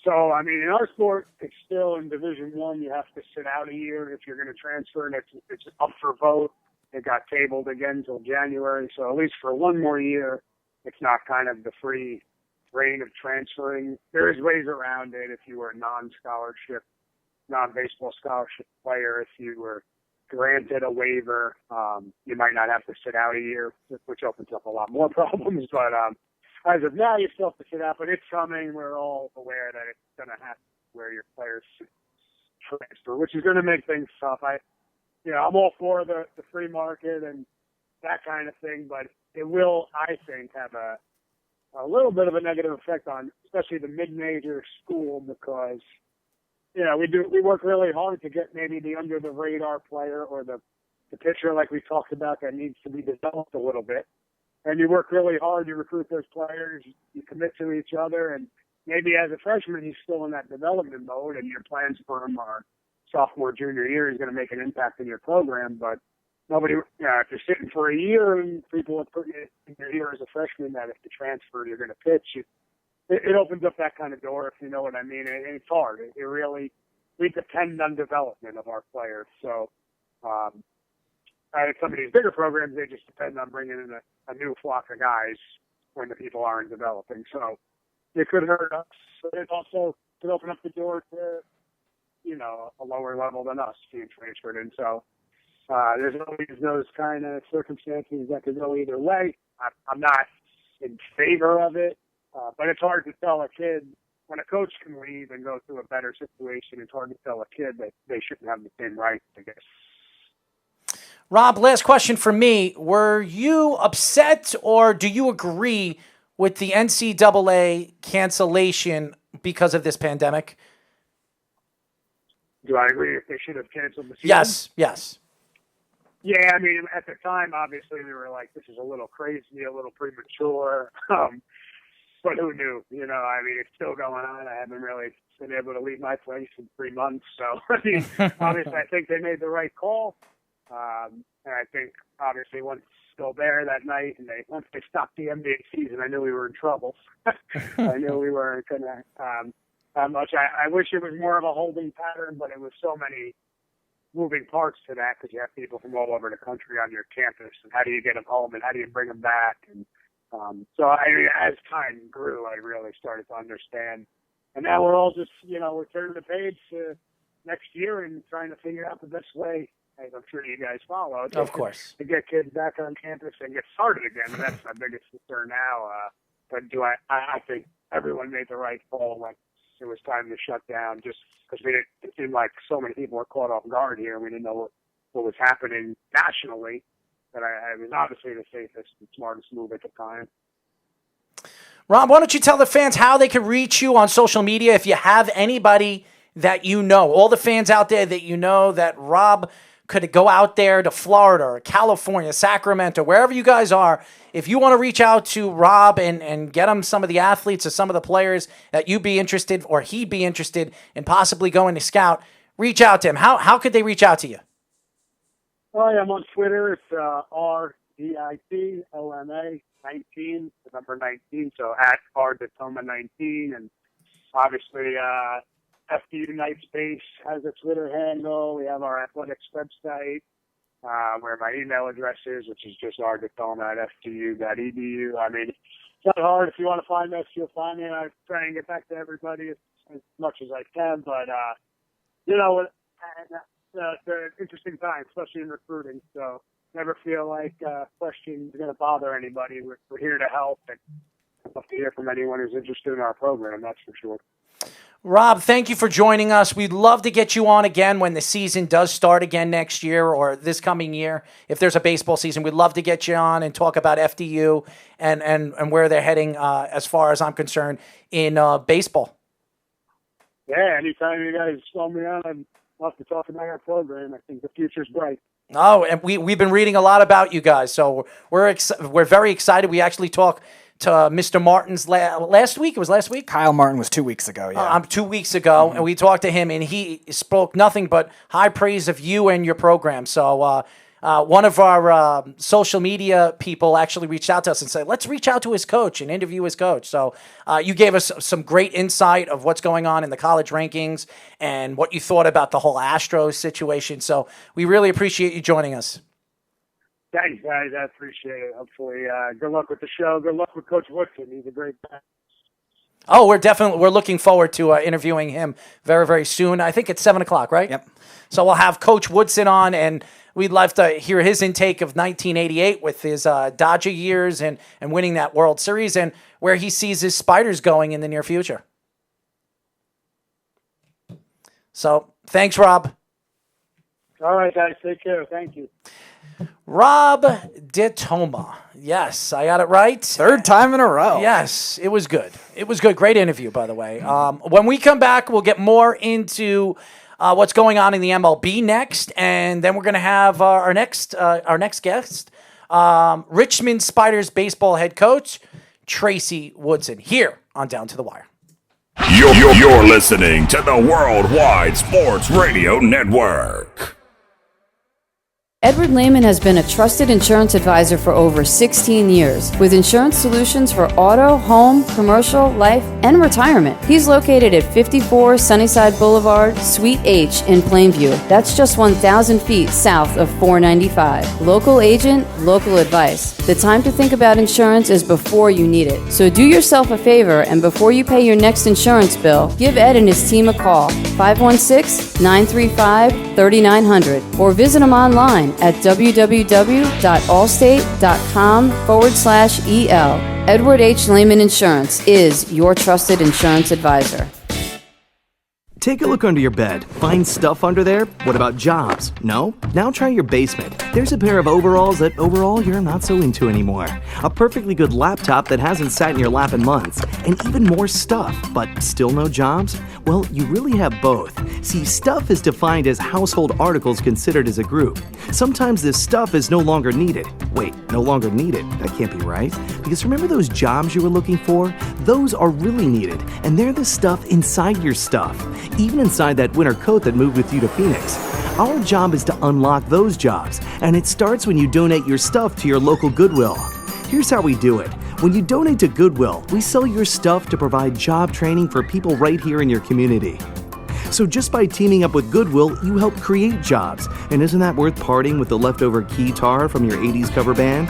So, I mean, in our sport, it's still in Division I. You have to sit out a year if you're going to transfer, and it's up for vote. It got tabled again until January. So at least for one more year, it's not kind of the free reign of transferring. There is ways around it if you were a non-scholarship, non-baseball scholarship player. If you were granted a waiver, you might not have to sit out a year, which opens up a lot more problems. But as of now, you still have to sit out. But it's coming. We're all aware that it's going to happen where your players transfer, which is going to make things tough. I'm all for the free market and that kind of thing, but it will, I think, have a little bit of a negative effect on especially the mid-major school because, we work really hard to get maybe the under-the-radar player or the pitcher like we talked about that needs to be developed a little bit. And you work really hard, you recruit those players, you commit to each other, and maybe as a freshman he's still in that development mode and your plans for him are sophomore, junior year is going to make an impact in your program, but nobody, if you're sitting for a year and people have put you in your year as a freshman that if you transfer, you're going to pitch, it opens up that kind of door, if you know what I mean. And it's hard. We depend on development of our players. So, some of these bigger programs, they just depend on bringing in a new flock of guys when the people aren't developing. So it could hurt us. But it also could open up the door to, a lower level than us being transferred in. So there's always those kind of circumstances that could go either way. I'm not in favor of it, but it's hard to tell a kid when a coach can leave and go to a better situation. It's hard to tell a kid that they shouldn't have the same rights, I guess. Rob, last question for me. Were you upset or do you agree with the NCAA cancellation because of this pandemic? Do I agree if they should have canceled the season? Yes. Yeah, I mean, at the time, obviously, we were like, this is a little crazy, a little premature. But who knew? I mean, it's still going on. I haven't really been able to leave my place in 3 months. So, I mean, obviously, I think they made the right call. And I think, obviously, once Gobert that night, and once they stopped the NBA season, I knew we were in trouble. I knew we weren't going to much. I wish it was more of a holding pattern, but it was so many moving parts to that because you have people from all over the country on your campus, and how do you get them home, and how do you bring them back? And so as time grew, I really started to understand. And now we're all just, we're turning the page to next year and trying to figure out the best way, as I'm sure you guys follow. Of course. To get kids back on campus and get started again. And that's my biggest concern now. But I think everyone made the right call when it was time to shut down, just because it seemed like so many people were caught off guard here. We didn't know what was happening nationally. But I was obviously the safest and smartest move at the time. Rob, why don't you tell the fans how they can reach you on social media if you have anybody that all the fans out there that that Rob could go out there to Florida or California, Sacramento, wherever you guys are. If you want to reach out to Rob and get him some of the athletes or some of the players that you'd be interested or he'd be interested in possibly going to scout, reach out to him. How could they reach out to you? I'm on Twitter. It's RDITOMA 19, the number 19. So at RDiToma 19, and obviously FDU Night Space has a Twitter handle. We have our athletics website, where my email address is, which is just rditoma@fdu.edu. I mean, it's not hard. If you want to find us, you'll find me. I try and get back to everybody as much as I can. But, it's an interesting time, especially in recruiting. So never feel like questions are going to bother anybody. We're here to help, and I'd love to hear from anyone who's interested in our program, that's for sure. Rob, thank you for joining us. We'd love to get you on again when the season does start again next year or this coming year. If there's a baseball season, we'd love to get you on and talk about FDU and where they're heading, as far as I'm concerned, in baseball. Yeah, anytime you guys call me on, I'd love to talk about our program. I think the future's bright. Oh, and we've been reading a lot about you guys, so we're very excited. We actually talked to Mr. Martin's last week. It was last week? Kyle Martin was 2 weeks ago, yeah. 2 weeks ago, and we talked to him, and he spoke nothing but high praise of you and your program. So one of our social media people actually reached out to us and said, let's reach out to his coach and interview his coach. So you gave us some great insight of what's going on in the college rankings and what you thought about the whole Astros situation. So we really appreciate you joining us. Thanks, guys. I appreciate it. Hopefully, good luck with the show. Good luck with Coach Woodson. He's a great guy. Oh, we're looking forward to interviewing him very, very soon. I think it's 7:00, right? Yep. So we'll have Coach Woodson on, and we'd love to hear his intake of 1988 with his Dodger years and winning that World Series and where he sees his Spiders going in the near future. So thanks, Rob. All right, guys. Take care. Thank you. Rob DiToma. Yes, I got it right. Third time in a row. Yes, it was good. It was good. Great interview, by the way. When we come back, we'll get more into what's going on in the MLB next, and then we're going to have our next guest, Richmond Spiders baseball head coach, Tracy Woodson, here on Down to the Wire. You're listening to the Worldwide Sports Radio Network. Edward Lehman has been a trusted insurance advisor for over 16 years with insurance solutions for auto, home, commercial, life, and retirement. He's located at 54 Sunnyside Boulevard, Suite H in Plainview. That's just 1,000 feet south of 495. Local agent, local advice. The time to think about insurance is before you need it. So do yourself a favor and before you pay your next insurance bill, give Ed and his team a call, 516-935-3900, or visit him online at www.allstate.com/EL. Edward H. Lehman Insurance is your trusted insurance advisor. Take a look under your bed. Find stuff under there? What about jobs? No? Now try your basement. There's a pair of overalls that overall you're not so into anymore. A perfectly good laptop that hasn't sat in your lap in months. And even more stuff, but still no jobs? Well, you really have both. See, stuff is defined as household articles considered as a group. Sometimes this stuff is no longer needed. Wait, no longer needed? That can't be right. Because remember those jobs you were looking for? Those are really needed, and they're the stuff inside your stuff. Even inside that winter coat that moved with you to Phoenix. Our job is to unlock those jobs, and it starts when you donate your stuff to your local Goodwill. Here's how we do it. When you donate to Goodwill, we sell your stuff to provide job training for people right here in your community. So just by teaming up with Goodwill, you help create jobs. And isn't that worth parting with the leftover keytar from your 80s cover band?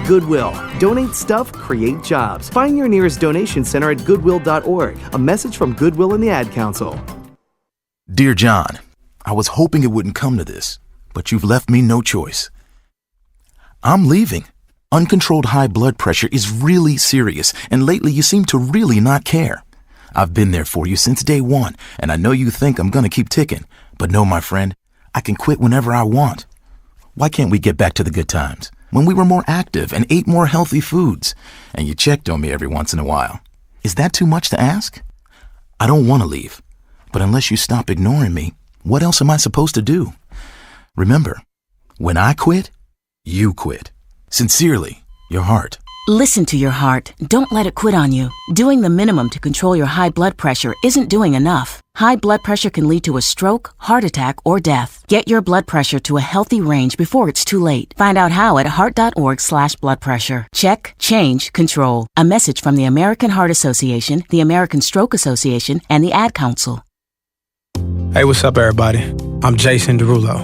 Goodwill. Donate stuff, create jobs. Find your nearest donation center at goodwill.org. A message from Goodwill and the Ad Council. Dear John, I was hoping it wouldn't come to this, but you've left me no choice. I'm leaving. Uncontrolled high blood pressure is really serious, and lately you seem to really not care. I've been there for you since day one, and I know you think I'm gonna keep ticking, but no, my friend, I can quit whenever I want. Why can't we get back to the good times, when we were more active and ate more healthy foods, and you checked on me every once in a while? Is that too much to ask? I don't want to leave. But unless you stop ignoring me, what else am I supposed to do? Remember, when I quit, you quit. Sincerely, your heart. Listen to your heart. Don't let it quit on you. Doing the minimum to control your high blood pressure isn't doing enough. High blood pressure can lead to a stroke, heart attack, or death. Get your blood pressure to a healthy range before it's too late. Find out how at heart.org/bloodpressure. Check, change, control. A message from the American Heart Association, the American Stroke Association, and the Ad Council. Hey, what's up, everybody? I'm Jason Derulo.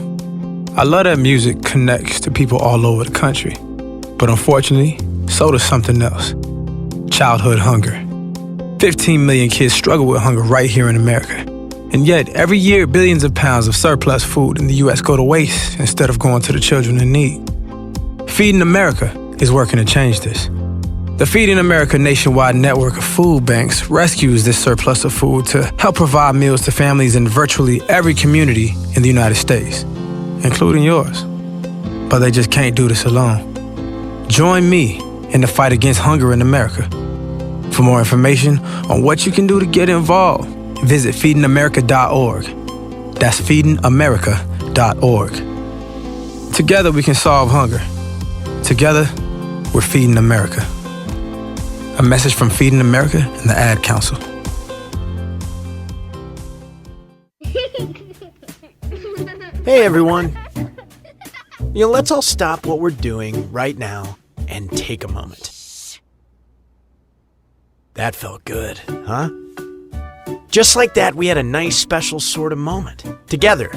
I love that music connects to people all over the country. But unfortunately, so does something else. Childhood hunger. 15 million kids struggle with hunger right here in America. And yet, every year, billions of pounds of surplus food in the U.S. go to waste instead of going to the children in need. Feeding America is working to change this. The Feeding America nationwide network of food banks rescues this surplus of food to help provide meals to families in virtually every community in the United States, including yours. But they just can't do this alone. Join me in the fight against hunger in America. For more information on what you can do to get involved, visit feedingamerica.org. That's feedingamerica.org. Together we can solve hunger. Together, we're feeding America. A message from Feeding America and the Ad Council. Hey everyone. Let's all stop what we're doing right now and take a moment. That felt good, huh? Just like that, we had a nice special sort of moment together.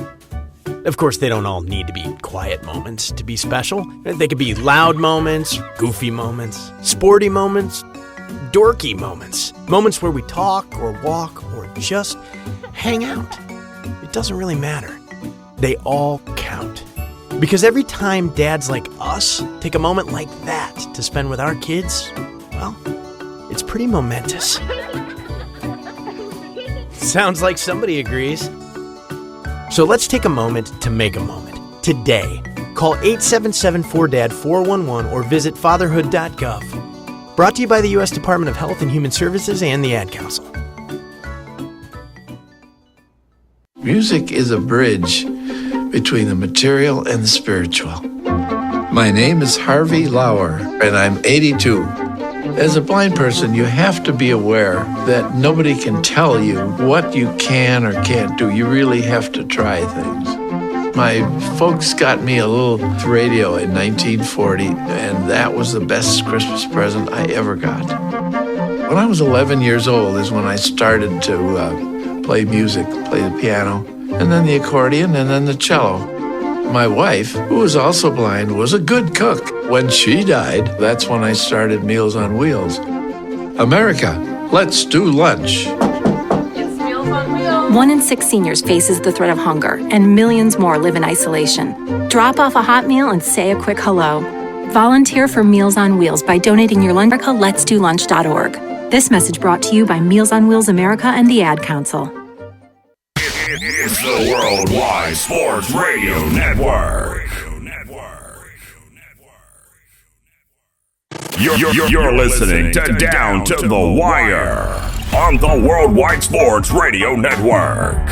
Of course, they don't all need to be quiet moments to be special. They could be loud moments, goofy moments, sporty moments, dorky moments. Moments where we talk or walk or just hang out. It doesn't really matter. They all count. Because every time dads like us take a moment like that to spend with our kids, well, it's pretty momentous. Sounds like somebody agrees. So let's take a moment to make a moment. Today, call 877-4DAD-411 or visit fatherhood.gov. Brought to you by the U.S. Department of Health and Human Services and the Ad Council. Music is a bridge between the material and the spiritual. My name is Harvey Lauer, and I'm 82. As a blind person, you have to be aware that nobody can tell you what you can or can't do. You really have to try things. My folks got me a little radio in 1940, and that was the best Christmas present I ever got. When I was 11 years old is when I started to play music, play the piano, and then the accordion, and then the cello. My wife, who was also blind, was a good cook. When she died, that's when I started Meals on Wheels. America, let's do lunch. 1 in 6 seniors faces the threat of hunger, and millions more live in isolation. Drop off a hot meal and say a quick hello. Volunteer for Meals on Wheels by donating your lunch at letsdolunch.org. This message brought to you by Meals on Wheels America and the Ad Council. It's the Worldwide Sports Radio Network. You're listening to Down to the Wire on the Worldwide Sports Radio Network.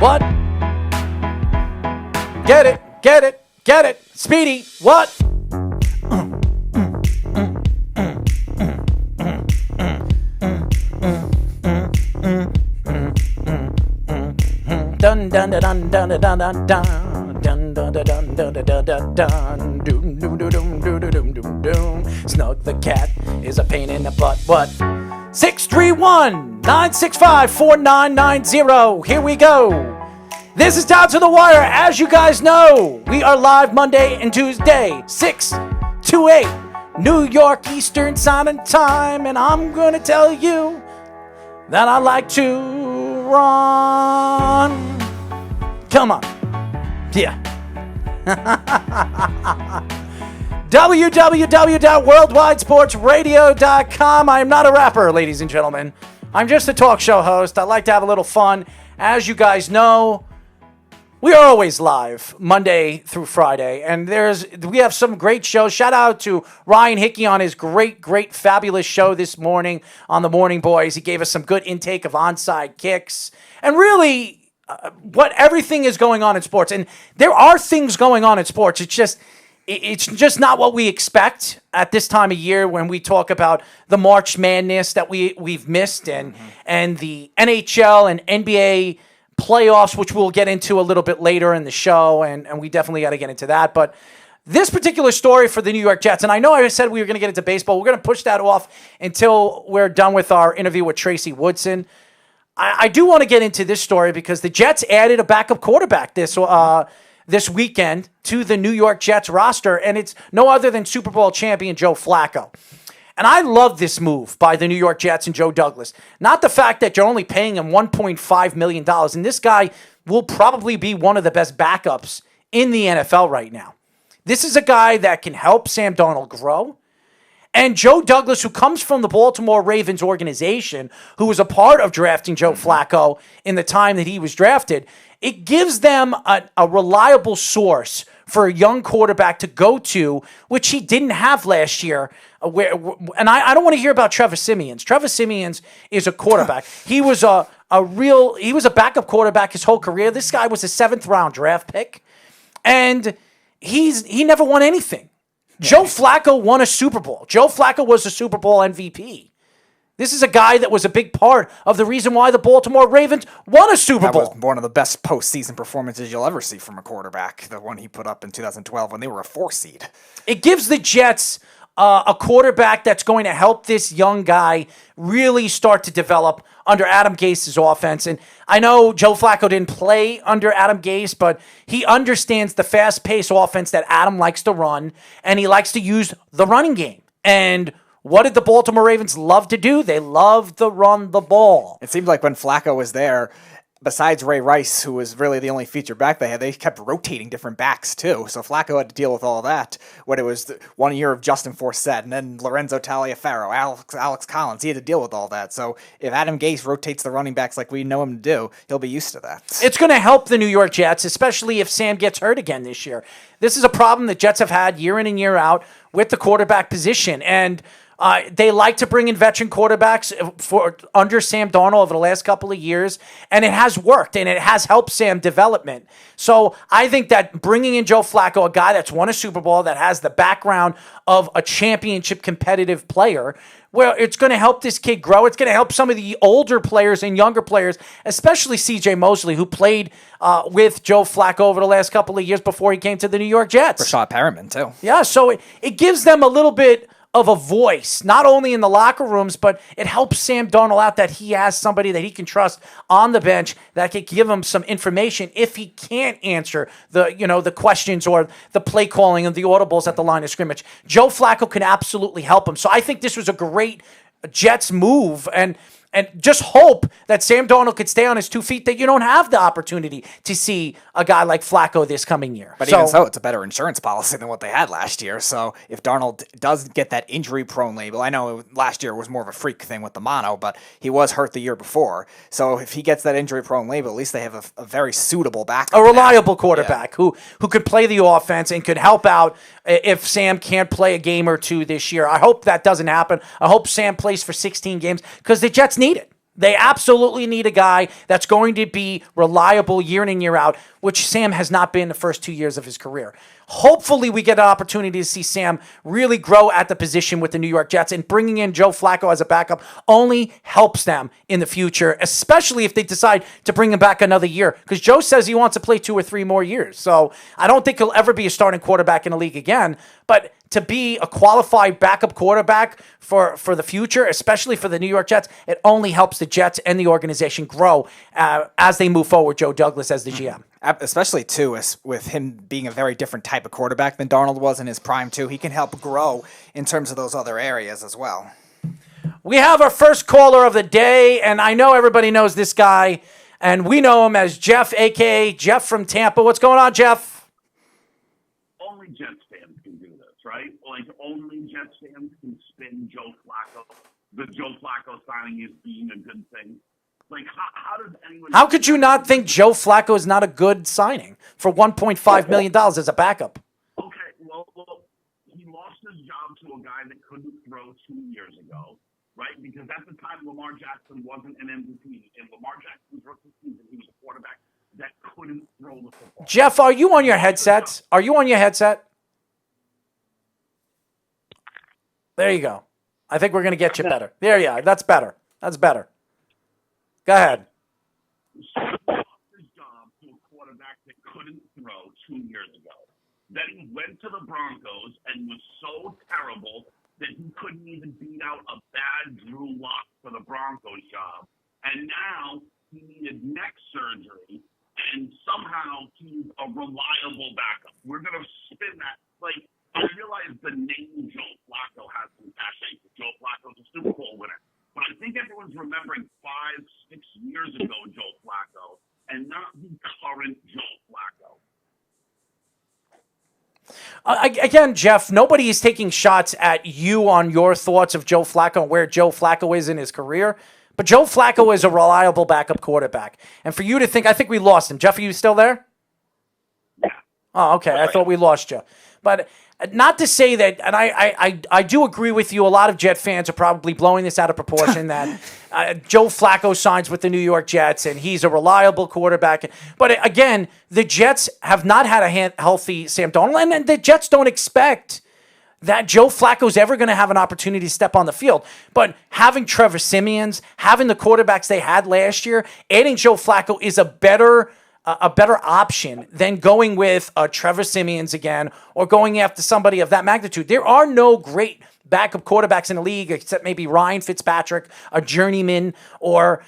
What? Get it, get it, get it. Speedy, what? Dun dun dun dun dun dun dun dun dun dun dun dun dun dun dun dun doom doom doom doom doom doom doom doom. Snug the cat is a pain in the butt. What? 631-965-4990. Here we go. This is Down to the Wire. As you guys know, we are live Monday and Tuesday, 6 to 8, New York Eastern Standard Time, and I'm gonna tell you that I like to run. Come on. Yeah. www.worldwidesportsradio.com. I am not a rapper, ladies and gentlemen. I'm just a talk show host. I like to have a little fun. As you guys know, we are always live Monday through Friday, and we have some great shows. Shout out to Ryan Hickey on his great, fabulous show this morning on the Morning Boys. He gave us some good intake of onside kicks, and really what everything is going on in sports. And there are things going on in sports. It's just not what we expect at this time of year when we talk about the March Madness that we've missed and the NHL and NBA playoffs, which we'll get into a little bit later in the show, and we definitely got to get into that. But this particular story for the New York Jets, and I know I said we were going to get into baseball. We're going to push that off until we're done with our interview with Tracy Woodson. I do want to get into this story because the Jets added a backup quarterback this weekend to the New York Jets roster, and it's no other than Super Bowl champion Joe Flacco. And I love this move by the New York Jets and Joe Douglas. Not the fact that you're only paying him $1.5 million, and this guy will probably be one of the best backups in the NFL right now. This is a guy that can help Sam Darnold grow. And Joe Douglas, who comes from the Baltimore Ravens organization, who was a part of drafting Joe Flacco in the time that he was drafted, it gives them a reliable source for a young quarterback to go to, which he didn't have last year. And I don't want to hear about Trevor Siemian. Trevor Siemian is a quarterback. He was a backup quarterback his whole career. This guy was a 7th round draft pick, and he never won anything. Yeah. Joe Flacco won a Super Bowl. Joe Flacco was a Super Bowl MVP. This is a guy that was a big part of the reason why the Baltimore Ravens won a Super Bowl. That was one of the best postseason performances you'll ever see from a quarterback, the one he put up in 2012 when they were a 4 seed. It gives the Jets a quarterback that's going to help this young guy really start to develop under Adam Gase's offense. And I know Joe Flacco didn't play under Adam Gase, but he understands the fast-paced offense that Adam likes to run, and he likes to use the running game. And what did the Baltimore Ravens love to do? They love to run the ball. It seemed like when Flacco was there, besides Ray Rice, who was really the only feature back they had, they kept rotating different backs too. So Flacco had to deal with all that when it was 1 year of Justin Forsett and then Lorenzo Taliaferro, Alex Collins. He had to deal with all that. So if Adam Gase rotates the running backs like we know him to do, he'll be used to that. It's going to help the New York Jets, especially if Sam gets hurt again this year. This is a problem the Jets have had year in and year out with the quarterback position. And they like to bring in veteran quarterbacks for under Sam Darnold over the last couple of years, and it has worked, and it has helped Sam development. So I think that bringing in Joe Flacco, a guy that's won a Super Bowl, that has the background of a championship competitive player, well, it's going to help this kid grow. It's going to help some of the older players and younger players, especially C.J. Mosley, who played with Joe Flacco over the last couple of years before he came to the New York Jets. Rashad Perriman, too. Yeah, so it gives them a little bit of a voice, not only in the locker rooms, but it helps Sam Darnold out that he has somebody that he can trust on the bench that can give him some information if he can't answer the questions or the play calling and the audibles at the line of scrimmage. Joe Flacco can absolutely help him. So I think this was a great Jets move, and just hope that Sam Darnold could stay on his 2 feet, that you don't have the opportunity to see a guy like Flacco this coming year. But even so, it's a better insurance policy than what they had last year. So if Darnold does get that injury-prone label, I know last year was more of a freak thing with the mono, but he was hurt the year before. So if he gets that injury-prone label, at least they have a very suitable backup. A reliable quarterback who could play the offense and could help out if Sam can't play a game or two this year. I hope that doesn't happen. I hope Sam plays for 16 games because the Jets need it. They absolutely need a guy that's going to be reliable year in and year out, which Sam has not been the first 2 years of his career. Hopefully we get an opportunity to see Sam really grow at the position with the New York Jets, and bringing in Joe Flacco as a backup only helps them in the future, especially if they decide to bring him back another year, because Joe says he wants to play 2 or 3 more years. So I don't think he'll ever be a starting quarterback in the league again, but to be a qualified backup quarterback for the future, especially for the New York Jets, it only helps the Jets and the organization grow as they move forward, Joe Douglas as the GM. Especially, too, with him being a very different type of quarterback than Darnold was in his prime, too. He can help grow in terms of those other areas as well. We have our first caller of the day, and I know everybody knows this guy, and we know him as Jeff, a.k.a. Jeff from Tampa. What's going on, Jeff? Only Jets fans can do this, right? Like, only Jets fans can spin Joe Flacco. The Joe Flacco signing is being a good thing. Like, how does anyone... How could you not think Joe Flacco is not a good signing for $1.5 million as a backup? Okay, well, he lost his job to a guy that couldn't throw 2 years ago, right? Because at the time, Lamar Jackson wasn't an MVP. In Lamar Jackson's rookie season, he was a quarterback that couldn't throw the football. Jeff, are you on your headset? Are you on your headset? There you go. I think we're going to get you better. There you are. That's better. That's better. Go ahead. His couldn't throw 2 years ago. Then he went to the Broncos and was so terrible that he couldn't even beat out a bad Drew Lock for the Broncos job. And now he needed neck surgery, and somehow he's a reliable backup. We're going to spin that. Like, I realize the name Joe Flacco has some cachet. Joe Flacco's a Super Bowl winner. But I think everyone's remembering 5-6 years ago Joe Flacco and not the current Joe Flacco. Again, Jeff, nobody is taking shots at you on your thoughts of Joe Flacco and where Joe Flacco is in his career. But Joe Flacco is a reliable backup quarterback. And for you to think, I think we lost him. Jeff, are you still there? Yeah. Oh, okay. I thought we lost you. But not to say that, and I do agree with you, a lot of Jet fans are probably blowing this out of proportion, that Joe Flacco signs with the New York Jets and he's a reliable quarterback. But again, the Jets have not had a healthy Sam Darnold, and the Jets don't expect that Joe Flacco's ever going to have an opportunity to step on the field. But having Trevor Siemian, having the quarterbacks they had last year, adding Joe Flacco is a better option than going with Trevor Siemian again or going after somebody of that magnitude. There are no great backup quarterbacks in the league except maybe Ryan Fitzpatrick, a journeyman, or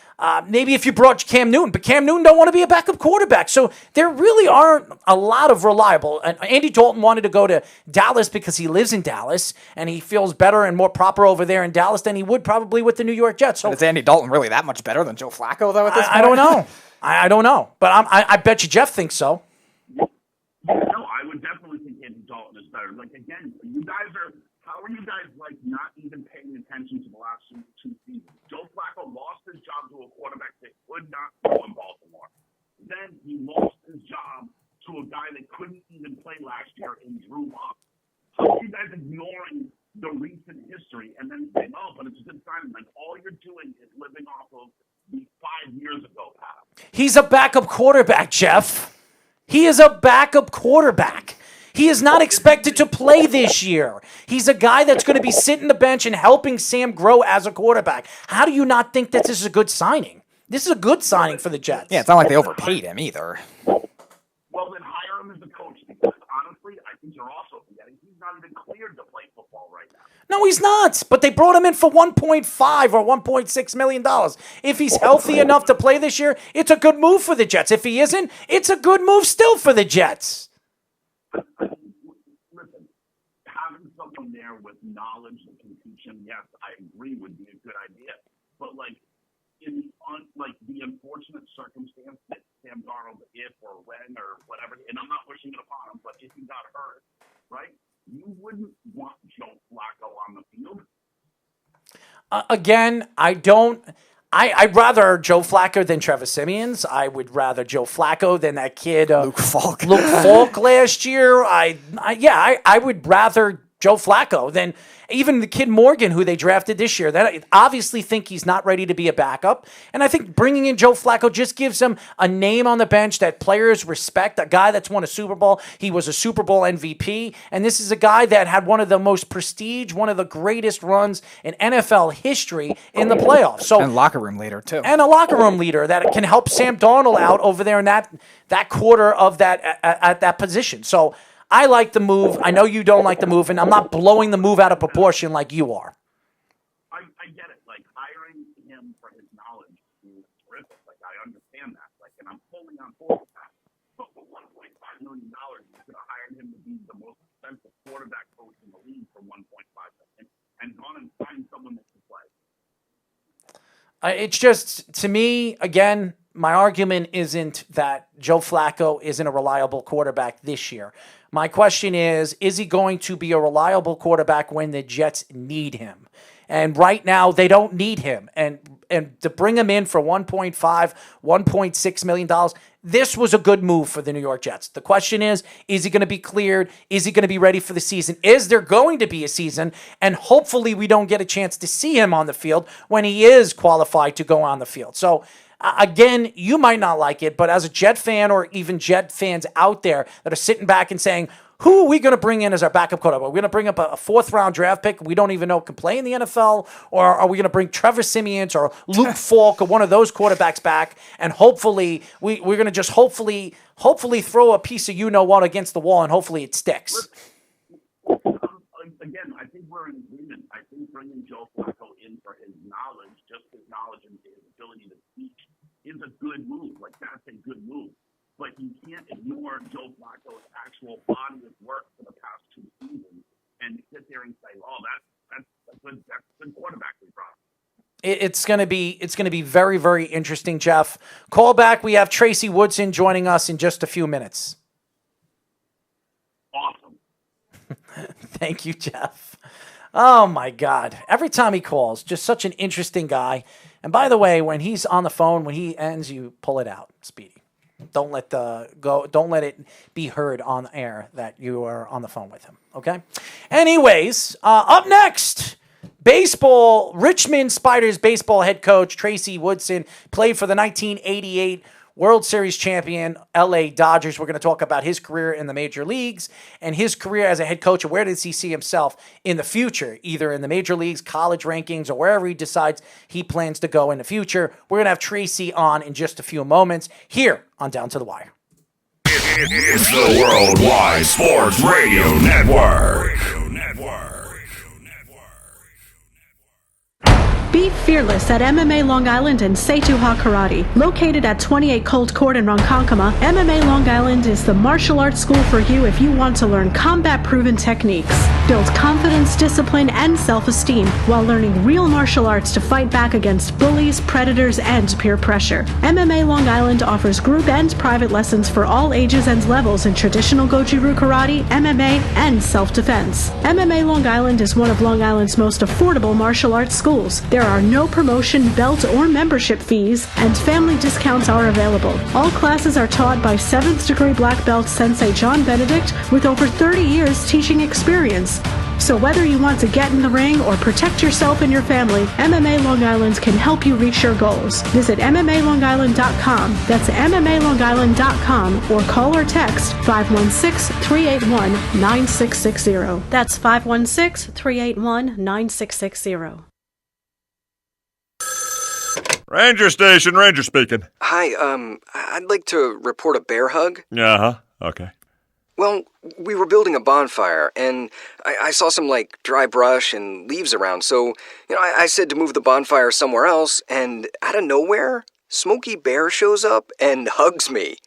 maybe if you brought Cam Newton. But Cam Newton don't want to be a backup quarterback. So there really aren't a lot of reliable. And Andy Dalton wanted to go to Dallas because he lives in Dallas and he feels better and more proper over there in Dallas than he would probably with the New York Jets. So is Andy Dalton really that much better than Joe Flacco, though, at this point? I don't know. I don't know, but I bet you Jeff thinks so. No, I would definitely think Andy Dalton is better. Like, again, how are you guys, like, not even paying attention to the last two seasons? Joe Flacco lost his job to a quarterback that could not throw in Baltimore. Then he lost his job to a guy that couldn't even play last year in Drew Lock. How are you guys ignoring the recent history and then saying, oh, but it's a good sign? Like, all you're doing is living off of the 5 years ago, Pat. He's a backup quarterback, Jeff. He is a backup quarterback. He is not expected to play this year. He's a guy that's going to be sitting the bench and helping Sam grow as a quarterback. How do you not think that this is a good signing? This is a good signing for the Jets. Yeah, it's not like they overpaid him either. Well, then hire him as a coach because, honestly, I think you're also forgetting he's not even cleared to play football right now. No, he's not. But they brought him in for $1.5 or $1.6 million. If he's healthy enough to play this year, it's a good move for the Jets. If he isn't, it's a good move still for the Jets. Listen, having someone there with knowledge that can teach him, yes, I agree, would be a good idea. But, like, in the unfortunate circumstance that Sam Darnold, if or when or whatever, and I'm not wishing it upon him, but if he got hurt, right, you wouldn't want Joe Flacco on the field. Again, I'd rather Joe Flacco than Trevor Siemian. I would rather Joe Flacco than that kid Luke Falk. Luke Falk last year. I would rather Joe Flacco than even the kid Morgan, who they drafted this year. That I obviously think he's not ready to be a backup. And I think bringing in Joe Flacco just gives him a name on the bench that players respect, a guy that's won a Super Bowl. He was a Super Bowl MVP. And this is a guy that had one of the most prestige, one of the greatest runs in NFL history in the playoffs. So, and locker room leader, too. And a locker room leader that can help Sam Darnold out over there in that quarter of that at that position. So I like the move. I know you don't like the move, and I'm not blowing the move out of proportion like you are. I get it. Like, hiring him for his knowledge is terrific. Like, I understand that. Like, and I'm fully on board with that. But for $1.5 million, you could have hired him to be the most expensive quarterback coach in the league for $1.5 million and gone and find someone that can play. It's just, to me, again, my argument isn't that Joe Flacco isn't a reliable quarterback this year. My question is he going to be a reliable quarterback when the Jets need him? And right now, they don't need him. And to bring him in for $1.5, $1.6 million, this was a good move for the New York Jets. The question is he going to be cleared? Is he going to be ready for the season? Is there going to be a season? And hopefully we don't get a chance to see him on the field when he is qualified to go on the field. So, again, you might not like it, but as a Jet fan or even Jet fans out there that are sitting back and saying, Who are we going to bring in as our backup quarterback? Are we going to bring up a 4th-round draft pick we don't even know can play in the NFL? Or are we going to bring Trevor Siemian or Luke Falk or one of those quarterbacks back? And hopefully, we're going to just hopefully throw a piece of you-know-what against the wall, and hopefully it sticks. Again, I think we're in agreement. I think bringing Joe Flacco in for his knowledge, just his knowledge and his ability to teach, is a good move. Like, that's a good move. But you can't ignore Joe Flacco's actual body of work for the past 2 seasons and sit there and say, "Oh, that's good quarterback we brought." It's gonna be very, very interesting, Jeff. Call back. We have Tracy Woodson joining us in just a few minutes. Awesome. Thank you, Jeff. Oh my God! Every time he calls, just such an interesting guy. And by the way, when he's on the phone, when he ends, you pull it out, Speedy. Don't let it be heard on air that you are on the phone with him. Okay. Anyways, up next, baseball. Richmond Spiders baseball head coach Tracy Woodson played for the 1988 World Series champion LA Dodgers. We're going to talk about his career in the major leagues and his career as a head coach. Where does he see himself in the future, either in the major leagues, college rankings, or wherever he decides he plans to go in the future. We're going to have Tracy on in just a few moments here on Down to the Wire. It's the Worldwide Sports Radio Network. Be fearless at MMA Long Island and Setuha Karate. Located at 28 Colt Court in Ronkonkoma, MMA Long Island is the martial arts school for you if you want to learn combat-proven techniques, build confidence, discipline, and self-esteem while learning real martial arts to fight back against bullies, predators, and peer pressure. MMA Long Island offers group and private lessons for all ages and levels in traditional Goju-Ryu Karate, MMA, and self-defense. MMA Long Island is one of Long Island's most affordable martial arts schools. There are no promotion, belt, or membership fees, and family discounts are available. All classes are taught by 7th degree black belt Sensei John Benedict with over 30 years teaching experience. So whether you want to get in the ring or protect yourself and your family, MMA Long Island can help you reach your goals. Visit MMALongIsland.com. That's MMALongIsland.com or call or text 516-381-9660. That's 516-381-9660. Ranger Station, Ranger speaking. Hi, I'd like to report a bear hug. Uh-huh, okay. Well, we were building a bonfire, and I saw some, dry brush and leaves around, so, I said to move the bonfire somewhere else, and out of nowhere, Smokey Bear shows up and hugs me.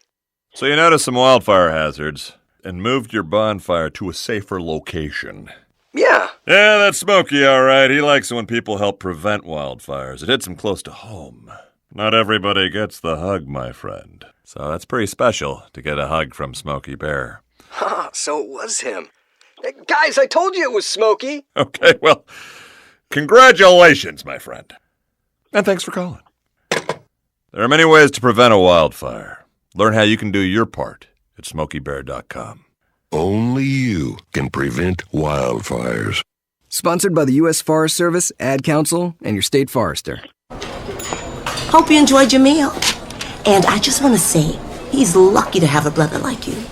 So you noticed some wildfire hazards, and moved your bonfire to a safer location. Yeah. Yeah, that's Smokey, all right. He likes it when people help prevent wildfires. It hits him close to home. Not everybody gets the hug, my friend. So that's pretty special to get a hug from Smokey Bear. So it was him. Hey, guys, I told you it was Smokey. Okay, well, congratulations, my friend. And thanks for calling. There are many ways to prevent a wildfire. Learn how you can do your part at SmokeyBear.com. Only you can prevent wildfires. Sponsored by the U.S. Forest Service, Ad Council, and your state forester. Hope you enjoyed your meal. And I just want to say, he's lucky to have a brother like you.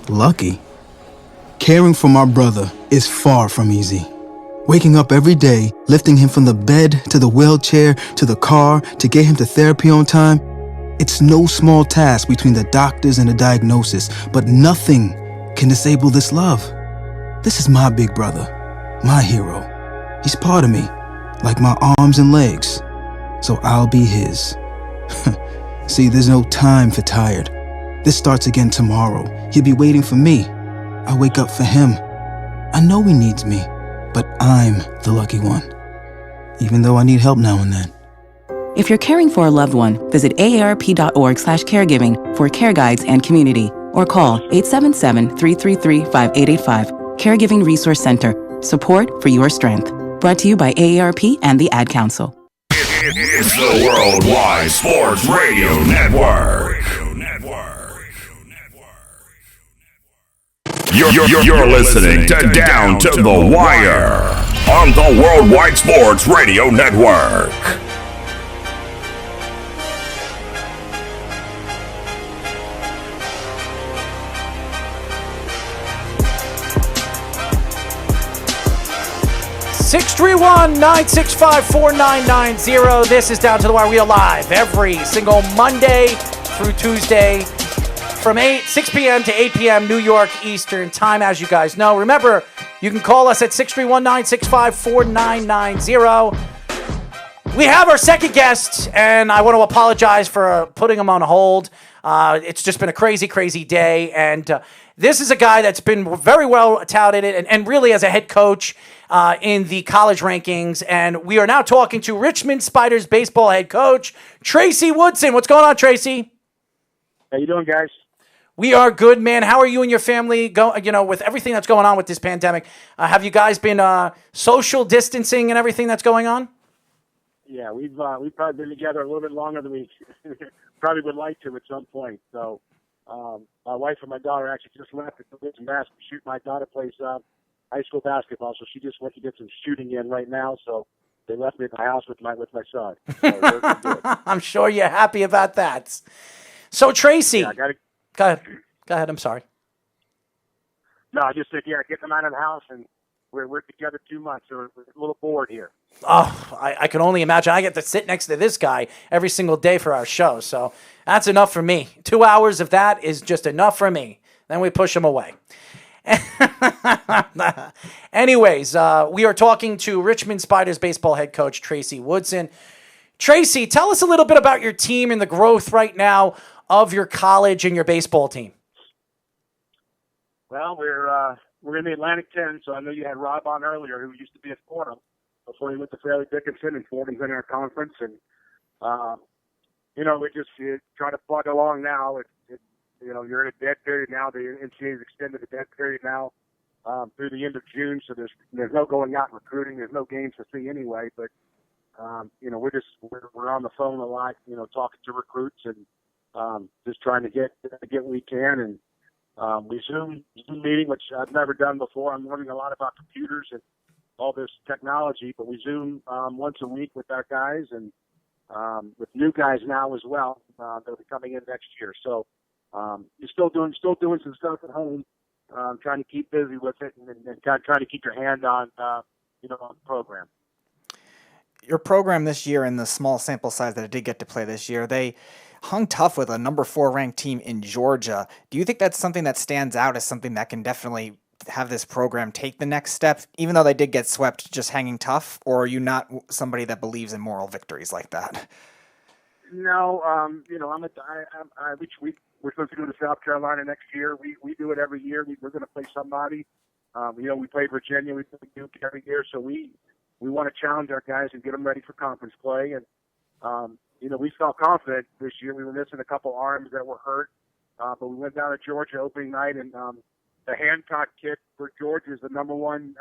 Lucky? Caring for my brother is far from easy. Waking up every day, lifting him from the bed to the wheelchair to the car to get him to therapy on time, it's no small task between the doctors and the diagnosis, but nothing can disable this love. This is my big brother, my hero. He's part of me, like my arms and legs, so I'll be his. See, there's no time for tired. This starts again tomorrow. He'll be waiting for me. I wake up for him. I know he needs me, but I'm the lucky one, even though I need help now and then. If you're caring for a loved one, visit aarp.org/caregiving for care guides and community, or call 877-333-5885. Caregiving Resource Center. Support for your strength. Brought to you by AARP and the Ad Council. It's the Worldwide Sports Radio Network. You're listening to Down to the Wire on the Worldwide Sports Radio Network. 631-965-4990. This is Down to the Wire. We are live every single Monday through Tuesday from 6 p.m. to 8 p.m. New York Eastern Time, as you guys know. Remember, you can call us at 631-965-4990. We have our second guest, and I want to apologize for putting him on hold. It's just been a crazy, crazy day, and this is a guy that's been very well touted and really as a head coach in the college rankings, and we are now talking to Richmond Spiders baseball head coach, Tracy Woodson. What's going on, Tracy? How you doing, guys? We are good, man. How are you and your family with everything that's going on with this pandemic? Have you guys been social distancing and everything that's going on? Yeah, we've probably been together a little bit longer than we probably would like to at some point. So my wife and my daughter actually just left to get some shoot. My daughter plays high school basketball, so she just went to get some shooting in right now. So they left me at my house with my son. So I'm sure you're happy about that. So Tracy, yeah, go ahead. I'm sorry. No, I just said, get them out of the house, and we're together 2 months, so we're a little bored here. Oh, I can only imagine. I get to sit next to this guy every single day for our show, so that's enough for me. 2 hours of that is just enough for me. Then we push him away. Anyways, we are talking to Richmond Spiders baseball head coach Tracy Woodson. Tracy, tell us a little bit about your team and the growth right now of your college and your baseball team. Well, we're in the Atlantic 10, so I know you had Rob on earlier, who used to be at Fordham before he went to Fairleigh Dickinson, and Fordham's in our conference. And we just try to plug along now. You're in a dead period now. The NCAA's extended the dead period now through the end of June, so there's no going out and recruiting. There's no games to see anyway. But we're on the phone a lot, talking to recruits and just trying to get what we can. And we Zoom meeting, which I've never done before. I'm learning a lot about computers and all this technology, but we Zoom once a week with our guys and with new guys now as well. They'll be coming in next year. So you're still doing some stuff at home, trying to keep busy with it and trying to keep your hand on on the program. Your program this year, in the small sample size that it did get to play this year, they hung tough with a number 4 ranked team in Georgia. Do you think that's something that stands out as something that can definitely have this program take the next step, even though they did get swept, just hanging tough? Or are you not somebody that believes in moral victories like that? No, we're supposed to go to South Carolina next year. We do it every year. We're going to play somebody. We play Virginia. We play Duke every year. So we want to challenge our guys and get them ready for conference play. And we felt confident this year. We were missing a couple arms that were hurt, but we went down to Georgia opening night, and the Hancock kid for Georgia is the number 1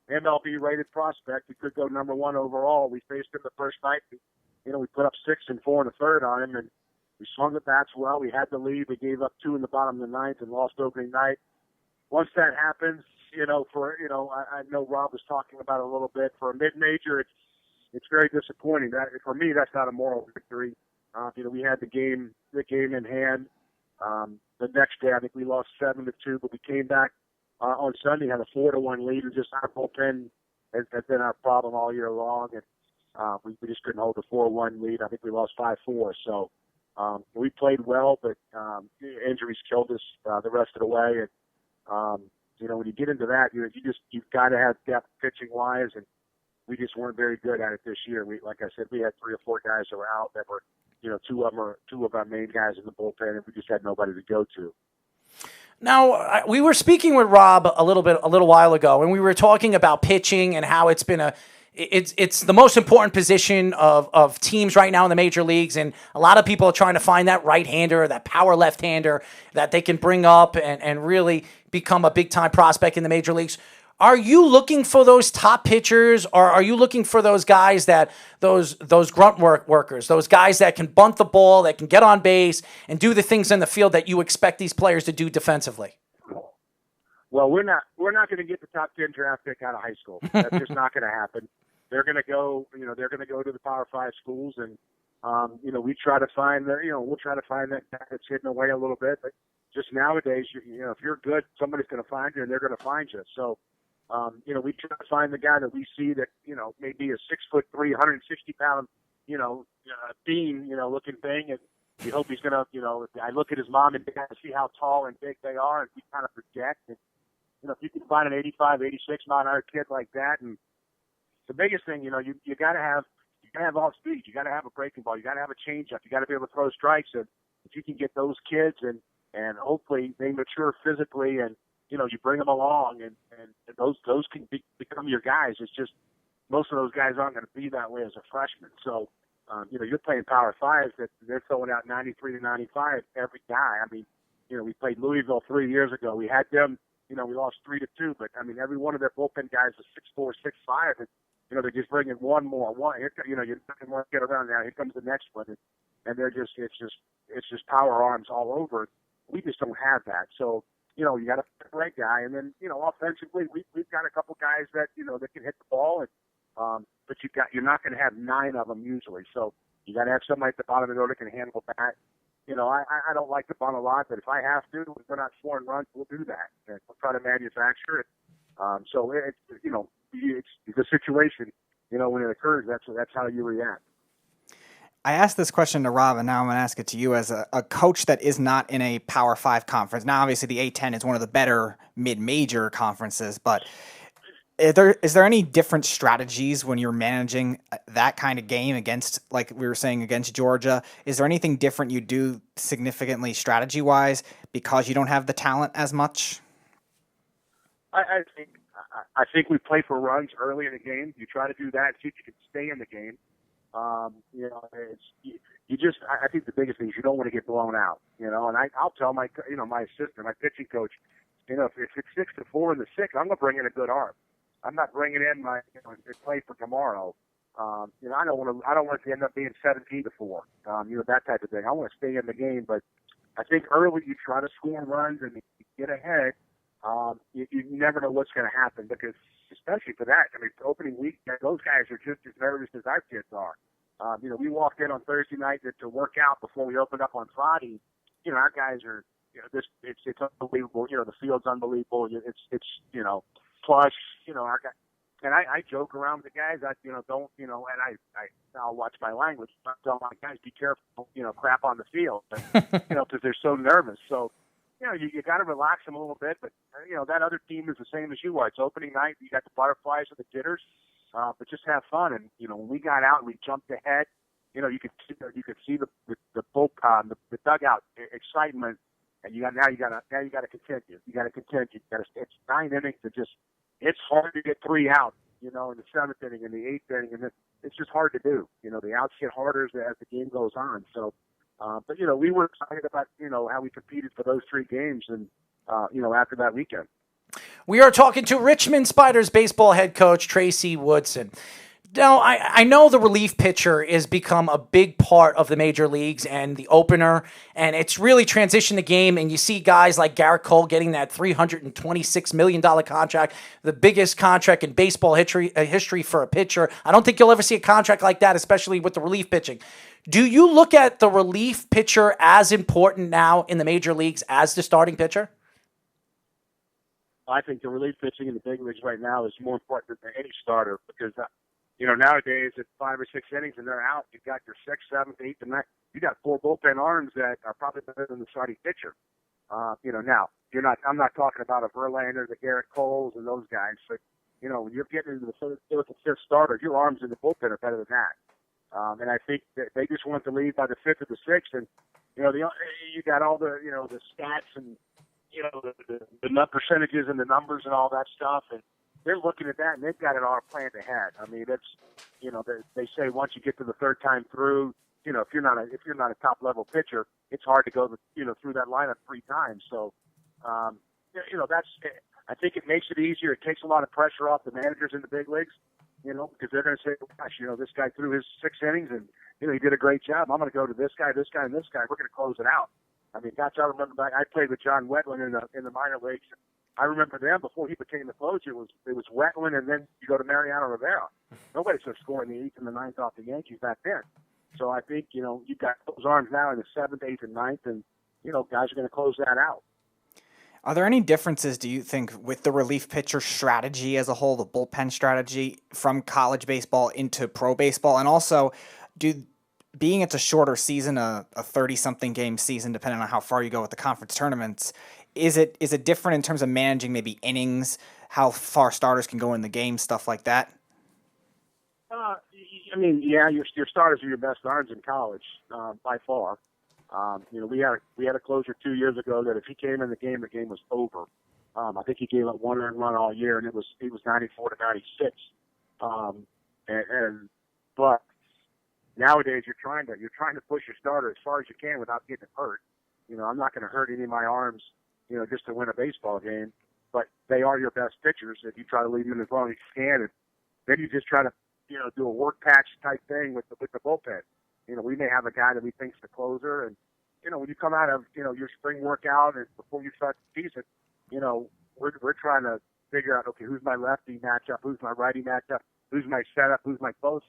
MLB-rated prospect. He could go number 1 overall. We faced him the first night. We put up 6 and 4 in the third on him, and we swung the bats well. We had the lead. We gave up 2 in the bottom of the ninth and lost opening night. Once that happens, I know Rob was talking about it a little bit. For a mid-major, it's very disappointing. That for me, that's not a moral victory. We had the game in hand. The next day, I think we lost 7-2, but we came back on Sunday, had a 4-1 lead, and just our bullpen has been our problem all year long, and we just couldn't hold the 4-1 lead. I think we lost 5-4. So we played well, but injuries killed us the rest of the way. And when you get into that, you've got to have depth pitching wise, and we just weren't very good at it this year. Like I said, we had 3 or 4 guys that were out that were, 2 of our main guys in the bullpen, and we just had nobody to go to. Now, we were speaking with Rob a little while ago, and we were talking about pitching and how it's been it's the most important position of teams right now in the major leagues, and a lot of people are trying to find that right-hander, that power left-hander that they can bring up and really become a big-time prospect in the major leagues. Are you looking for those top pitchers, or are you looking for those guys those grunt workers, those guys that can bunt the ball, that can get on base and do the things in the field that you expect these players to do defensively? Well, we're not going to get the top 10 draft pick out of high school. That's just not going to happen. They're going to go, they're going to go to the Power 5 schools, and we try to find we'll try to find that guy that's hidden away a little bit. But just nowadays, if you're good, somebody's going to find you, and they're going to find you. So We try to find the guy that we see that, maybe a 6'3", 160-pound, bean, looking thing, and we hope he's gonna, I look at his mom and dad to see how tall and big they are, and we kind of project. And if you can find an 85, 86 mile-an-hour kid like that, and the biggest thing, you got to have all speed. You got to have a breaking ball. You got to have a changeup. You got to be able to throw strikes. And if you can get those kids and hopefully they mature physically, and you bring them along, and those can become your guys. It's just most of those guys aren't going to be that way as a freshman. So you're playing Power Fives that they're throwing out 93 to 95 every guy. I mean, we played Louisville 3 years ago. We had them. We lost 3-2, but I mean, every one of their bullpen guys is 6'4", 6'5", and they're just bringing one more. You're not going to get around now. Here comes the next one, and they're just it's just power arms all over. We just don't have that. So you got to pick the right guy, and then offensively, we've got a couple guys that that can hit the ball, and but you're not going to have 9 of them usually. So you got to have somebody at the bottom of the order that can handle that. I don't like to bunt a lot, but if I have to, if we're not scoring runs, we'll do that. And we'll try to manufacture it. So it's the situation. When it occurs, that's how you react. I asked this question to Rob, and now I'm going to ask it to you as a coach that is not in a Power 5 conference. Now, obviously, the A-10 is one of the better mid-major conferences, but is there any different strategies when you're managing that kind of game against, like we were saying, against Georgia? Is there anything different you do significantly strategy-wise because you don't have the talent as much? I think we play for runs early in the game. You try to do that, see if you can stay in the game. I think the biggest thing is you don't want to get blown out. And I'll tell my assistant, my pitching coach, if it's 6-4 in the 6th, I'm going to bring in a good arm. I'm not bringing in my play for tomorrow. I don't want to end up being 17-4. That type of thing. I want to stay in the game, but I think early you try to score runs and you get ahead. You never know what's going to happen because, especially for that, opening week, those guys are just as nervous as our kids are. We walked in on Thursday night to work out before we opened up on Friday. Our guys are, it's unbelievable. The field's unbelievable. It's plush. Our guys, and I joke around with the guys. I'll watch my language. I tell my guys, be careful. Crap on the field, because they're so nervous. So. You got to relax them a little bit, but that other team is the same as you are. It's opening night. You got the butterflies and the jitters, but just have fun. And when we got out and we jumped ahead, you could see the dugout excitement. And now you got to continue. It's 9 innings. It's hard to get 3 out. In the 7th inning and the 8th inning, and it's just hard to do. The outs get harder as the game goes on. So. But we were excited about how we competed for those 3 games, and after that weekend. We are talking to Richmond Spiders baseball head coach Tracy Woodson. Now, I know the relief pitcher has become a big part of the major leagues and the opener, and it's really transitioned the game, and you see guys like Garrett Cole getting that $326 million contract, the biggest contract in baseball history for a pitcher. I don't think you'll ever see a contract like that, especially with the relief pitching. Do you look at the relief pitcher as important now in the major leagues as the starting pitcher? I think the relief pitching in the big leagues right now is more important than any starter because, nowadays it's 5 or 6 innings and they're out. You've got your 6th, 7th, 8th, and 9th. You got 4 bullpen arms that are probably better than the starting pitcher. Now I'm not talking about a Verlander, the Garrett Coles, and those guys. But when you're getting into the 4th and 5th starter, your arms in the bullpen are better than that. And I think that they just want to lead by the 5th or the 6th, and you got all the the stats and the nut percentages and the numbers and all that stuff, and they're looking at that and they've got it all planned ahead. I mean, it's they say once you get to the 3rd time through, if you're not a top level pitcher, it's hard to go through that lineup 3 times. So that's I think it makes it easier. It takes a lot of pressure off the managers in the big leagues. Because they're going to say, gosh, this guy threw his 6 innings and, he did a great job. I'm going to go to this guy, and this guy. We're going to close it out. I mean, gosh, I remember back, I played with John Wetland in the minor leagues. I remember them before he became the closer. It was Wetland, and then you go to Mariano Rivera. Nobody's scoring the 8th and the 9th off the Yankees back then. So I think, you've got those arms now in the 7th, 8th, and 9th, and, guys are going to close that out. Are there any differences, do you think, with the relief pitcher strategy as a whole, the bullpen strategy from college baseball into pro baseball? And also, being it's a shorter season, a 30-something game season, depending on how far you go with the conference tournaments, is it different in terms of managing maybe innings, how far starters can go in the game, stuff like that? I mean, yeah, your starters are your best arms in college by far. We had a closer 2 years ago that if he came in the game was over. I think he gave up one earned run all year, and it was 94 to 96. But nowadays you're trying to push your starter as far as you can without getting hurt. I'm not going to hurt any of my arms, just to win a baseball game. But they are your best pitchers if you try to leave them as long as you can, and then you just try to do a work patch type thing with the bullpen. We may have a guy that we think's the closer, and when you come out of your spring workout and before you start the season, we're trying to figure out, okay, who's my lefty matchup, who's my righty matchup, who's my setup, who's my close.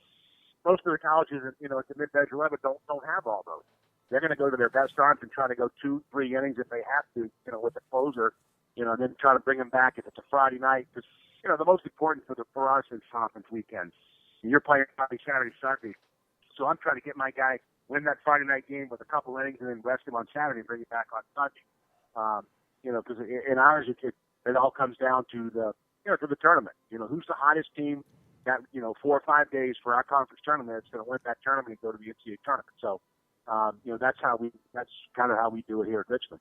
Most of the colleges, at the mid-major level, don't have all those. They're going to go to their best arms and try to go 2-3 innings if they have to, with the closer, and then try to bring them back if it's a Friday night. Because the most important for us is conference weekends. You're playing Friday, Saturday, Sunday. So I'm trying to get my guy win that Friday night game with a couple innings and then rest him on Saturday and bring him back on Sunday. Because in ours, it all comes down to to the tournament. Who's the hottest team that, 4 or 5 days for our conference tournament that's going to win that tournament and go to the NCAA tournament. So, that's kind of how we do it here at Richmond.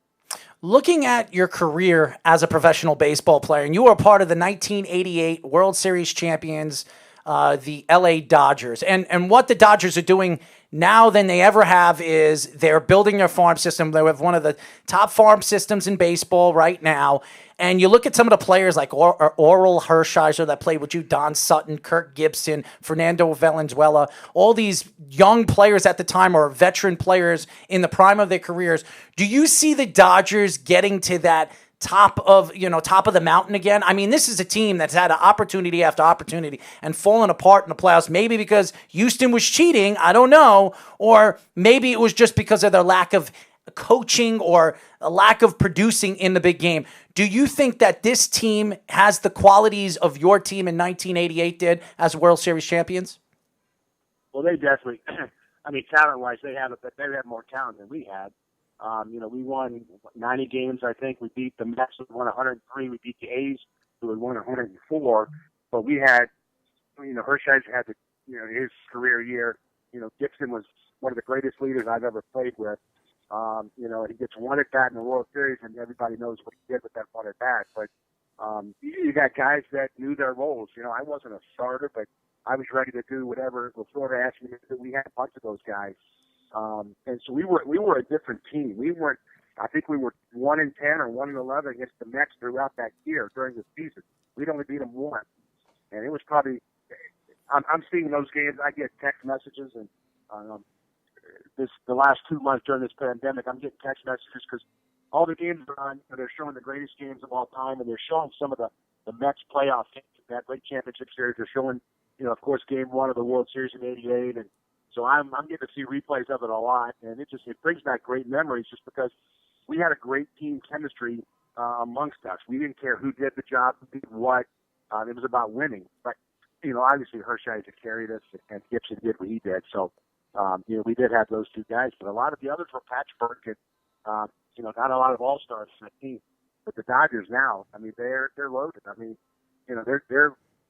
Looking at your career as a professional baseball player, and you were part of the 1988 World Series champions, the LA Dodgers. And what the Dodgers are doing now than they ever have is they're building their farm system. They have one of the top farm systems in baseball right now. And you look at some of the players like Oral Hershiser that played with you, Don Sutton, Kirk Gibson, Fernando Valenzuela, all these young players at the time or veteran players in the prime of their careers. Do you see the Dodgers getting to that top of the mountain again? I mean, this is a team that's had opportunity after opportunity and fallen apart in the playoffs, maybe because Houston was cheating, I don't know, or maybe it was just because of their lack of coaching or a lack of producing in the big game. Do you think that this team has the qualities of your team in 1988 did as World Series champions? Well, they definitely, talent-wise, they have more talent than we had. We won 90 games, I think. We beat the Mets, who won 103. We beat the A's, who had won 104. But we had, Hershiser had his career year. Gibson was one of the greatest leaders I've ever played with. He gets one at bat in the World Series, and everybody knows what he did with that one at bat. But you got guys that knew their roles. I wasn't a starter, but I was ready to do whatever Florida asked me to do. We had a bunch of those guys. And so we were a different team. I think we were 1-10 or 1-11 against the Mets throughout that year during the season. We'd only beat them once. And it was probably, I'm seeing those games. I get text messages and, the last 2 months during this pandemic, I'm getting text messages because all the games are on. They're showing the greatest games of all time, and they're showing some of the Mets playoff games, that great championship series. They're showing, of course, Game 1 of the World Series in '88, and so I'm getting to see replays of it a lot, and it brings back great memories just because we had a great team chemistry amongst us. We didn't care who did the job, who did what. It was about winning. But obviously Hershiser carried us, and Gibson did what he did. So. We did have those two guys, but a lot of the others were patchwork and, not a lot of all-stars in the team. But the Dodgers now, they're loaded.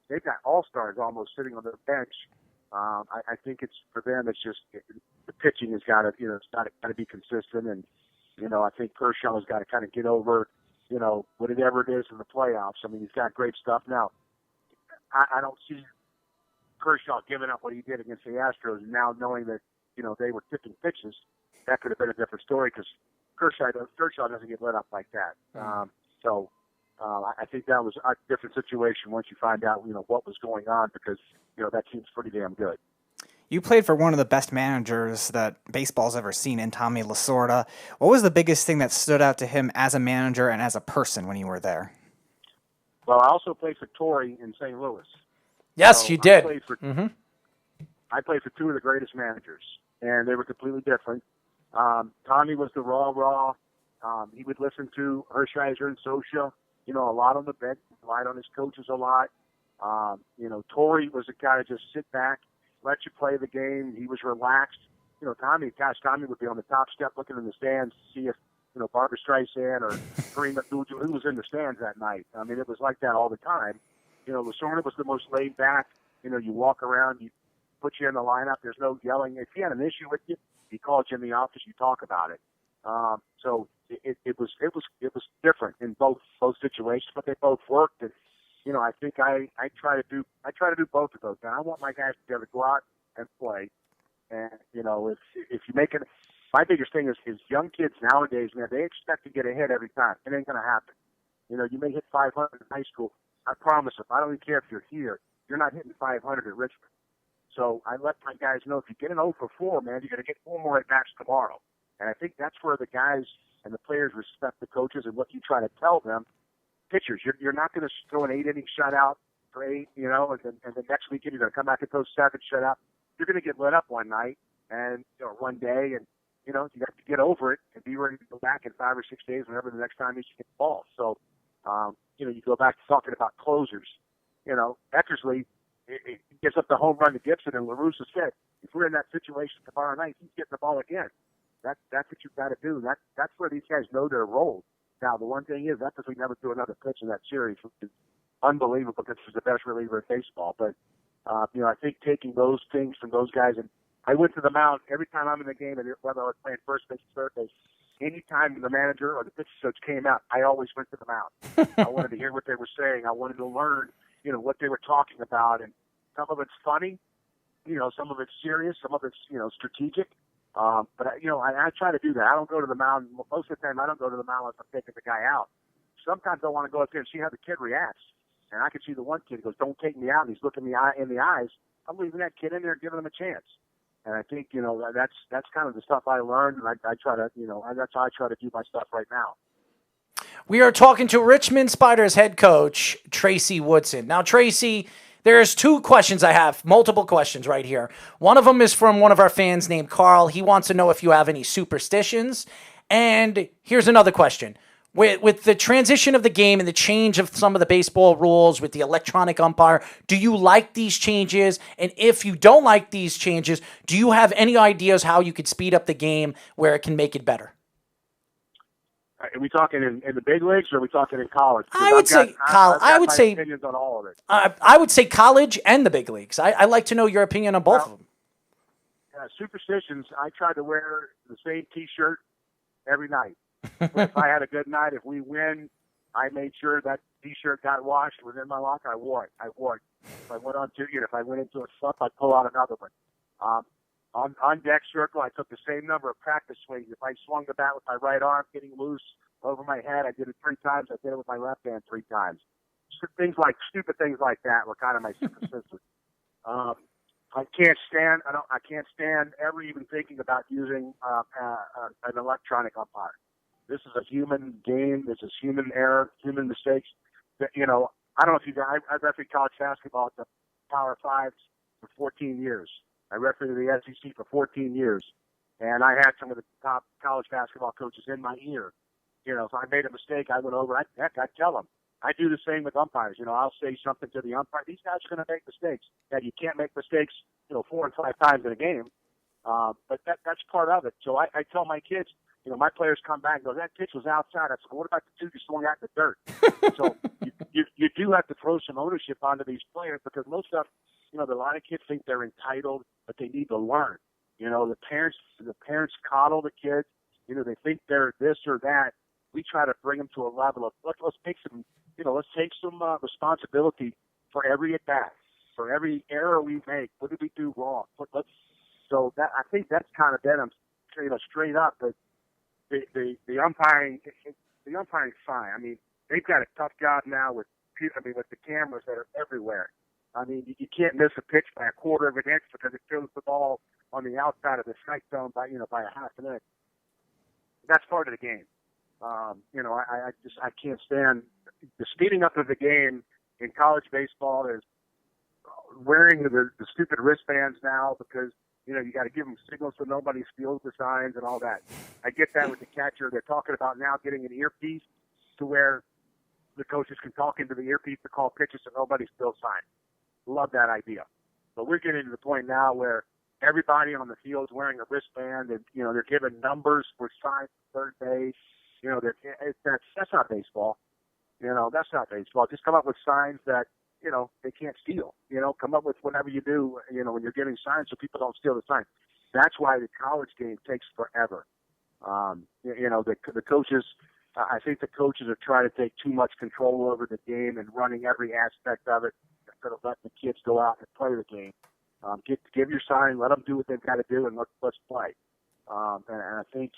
They've got all-stars almost sitting on their bench. I think it's for them. It's just the pitching has got to, it's got to be consistent, and I think Kershaw has got to kind of get over, whatever it is in the playoffs. He's got great stuff now. I don't see Kershaw giving up what he did against the Astros, and now knowing that they were tipping pitches, that could have been a different story because Kershaw doesn't get let up like that. I think that was a different situation once you find out what was going on because that team's pretty damn good. You played for one of the best managers that baseball's ever seen in Tommy Lasorda. What was the biggest thing that stood out to him as a manager and as a person when you were there? Well, I also played for Torrey in St. Louis. Yes, you did. I played for two of the greatest managers, and they were completely different. Tommy was the raw, He would listen to Hershiser and Sosha, a lot on the bench, relied on his coaches a lot. Torrey was a guy to just sit back, let you play the game. He was relaxed. Tommy would be on the top step looking in the stands to see if, Barbra Streisand or Kareem Abdul-Jabbar, who was in the stands that night. I mean, it was like that all the time. Lasorda was the most laid back. You walk around, you put you in the lineup. There's no yelling. If he had an issue with you, he called you in the office. You talk about it. So it was different in both situations, but they both worked. And I think I try to do both of those. Now I want my guys to be able to go out and play. And if you make it, my biggest thing is young kids nowadays, man, they expect to get ahead every time. It ain't gonna happen. You may hit 500 in high school. I promise you, I don't even care if you're here. You're not hitting 500 at Richmond. So I let my guys know if you get an 0 for 4, man, you're going to get 4 more at bats tomorrow. And I think that's where the guys and the players respect the coaches and what you try to tell them. Pitchers, you're not going to throw an 8-inning shutout for 8, and the next weekend you're going to come back and throw 7 shutout. You're going to get lit up one night and one day, and you have to get over it and be ready to go back in 5 or 6 days whenever the next time you get the ball. So, you go back to talking about closers. Eckersley, it gives up the home run to Gibson, and LaRussa said, if we're in that situation tomorrow night, he's getting the ball again. That's what you've got to do. That's where these guys know their role. Now, the one thing is, we never threw another pitch in that series, which is unbelievable because he's the best reliever in baseball. But, I think taking those things from those guys, and I went to the mound every time I'm in the game, and whether I was playing first base or third base, anytime the manager or the pitching coach came out, I always went to the mound. I wanted to hear what they were saying. I wanted to learn, what they were talking about. And some of it's funny, some of it's serious, some of it's, strategic. But I try to do that. I don't go to the mound. Most of the time, I don't go to the mound unless I'm taking the guy out. Sometimes I want to go up there and see how the kid reacts. And I can see the one kid goes, "Don't take me out." And he's looking me in the eyes. I'm leaving that kid in there, giving him a chance. And I think, that's kind of the stuff I learned. And I try to, that's how I try to do my stuff right now. We are talking to Richmond Spiders head coach, Tracy Woodson. Now, Tracy, there's 2 questions I have, multiple questions right here. One of them is from one of our fans named Carl. He wants to know if you have any superstitions. And here's another question. With the transition of the game and the change of some of the baseball rules with the electronic umpire, do you like these changes? And if you don't like these changes, do you have any ideas how you could speed up the game where it can make it better? Are we talking in the big leagues, or are we talking in college? I would say college. I would say opinions on all of it. I would say college and the big leagues. I like to know your opinion on both of them. Superstitions. I tried to wear the same T-shirt every night. If I had a good night, if we win, I made sure that T-shirt got washed. It was in my locker. I wore it. If I went if I went into a slump, I'd pull out another one. On deck circle, I took the same number of practice swings. If I swung the bat with my right arm getting loose over my head, I did it 3 times. I did it with my left hand 3 times. Stupid things like that were kind of my superstitions. I can't stand ever even thinking about using an electronic umpire. This is a human game. This is human error, human mistakes. I don't know if you guys. I refereed college basketball at the Power Fives for 14 years. I refereed the SEC for 14 years, and I had some of the top college basketball coaches in my ear. If I made a mistake, I went over. I'd tell them. I do the same with umpires. I'll say something to the umpire. These guys are going to make mistakes. Now, you can't make mistakes, 4 and 5 times in a game, but that's part of it. So I tell my kids, my players come back and go, "That pitch was outside." I said, "What about the 2 you swung out in the dirt?" So you do have to throw some ownership onto these players, because most stuff, a lot of kids think they're entitled, but they need to learn. The parents coddle the kids. They think they're this or that. We try to bring them to a level of let's take some responsibility for every at bat, for every error we make. What did we do wrong? So that, I think that's kind of been straight up. But the umpiring's fine. I mean, they've got a tough job now with the cameras that are everywhere. I mean, you can't miss a pitch by a quarter of an inch because it throws the ball on the outside of the strike zone by a half an inch. That's part of the game. I can't stand the speeding up of the game in college baseball. Is wearing the stupid wristbands now, because You got to give them signals so nobody steals the signs and all that. I get that with the catcher. They're talking about now getting an earpiece to where the coaches can talk into the earpiece to call pitches so nobody steals signs. Love that idea. But we're getting to the point now where everybody on the field is wearing a wristband, and they're giving numbers for signs third base. That's not baseball. That's not baseball. Just come up with signs that they can't steal. Come up with whatever you do. When you're giving signs so people don't steal the signs. That's why the college game takes forever. The coaches. I think the coaches are trying to take too much control over the game and running every aspect of it instead of letting the kids go out and play the game. Give your sign, let them do what they've got to do, and let's play. And I think,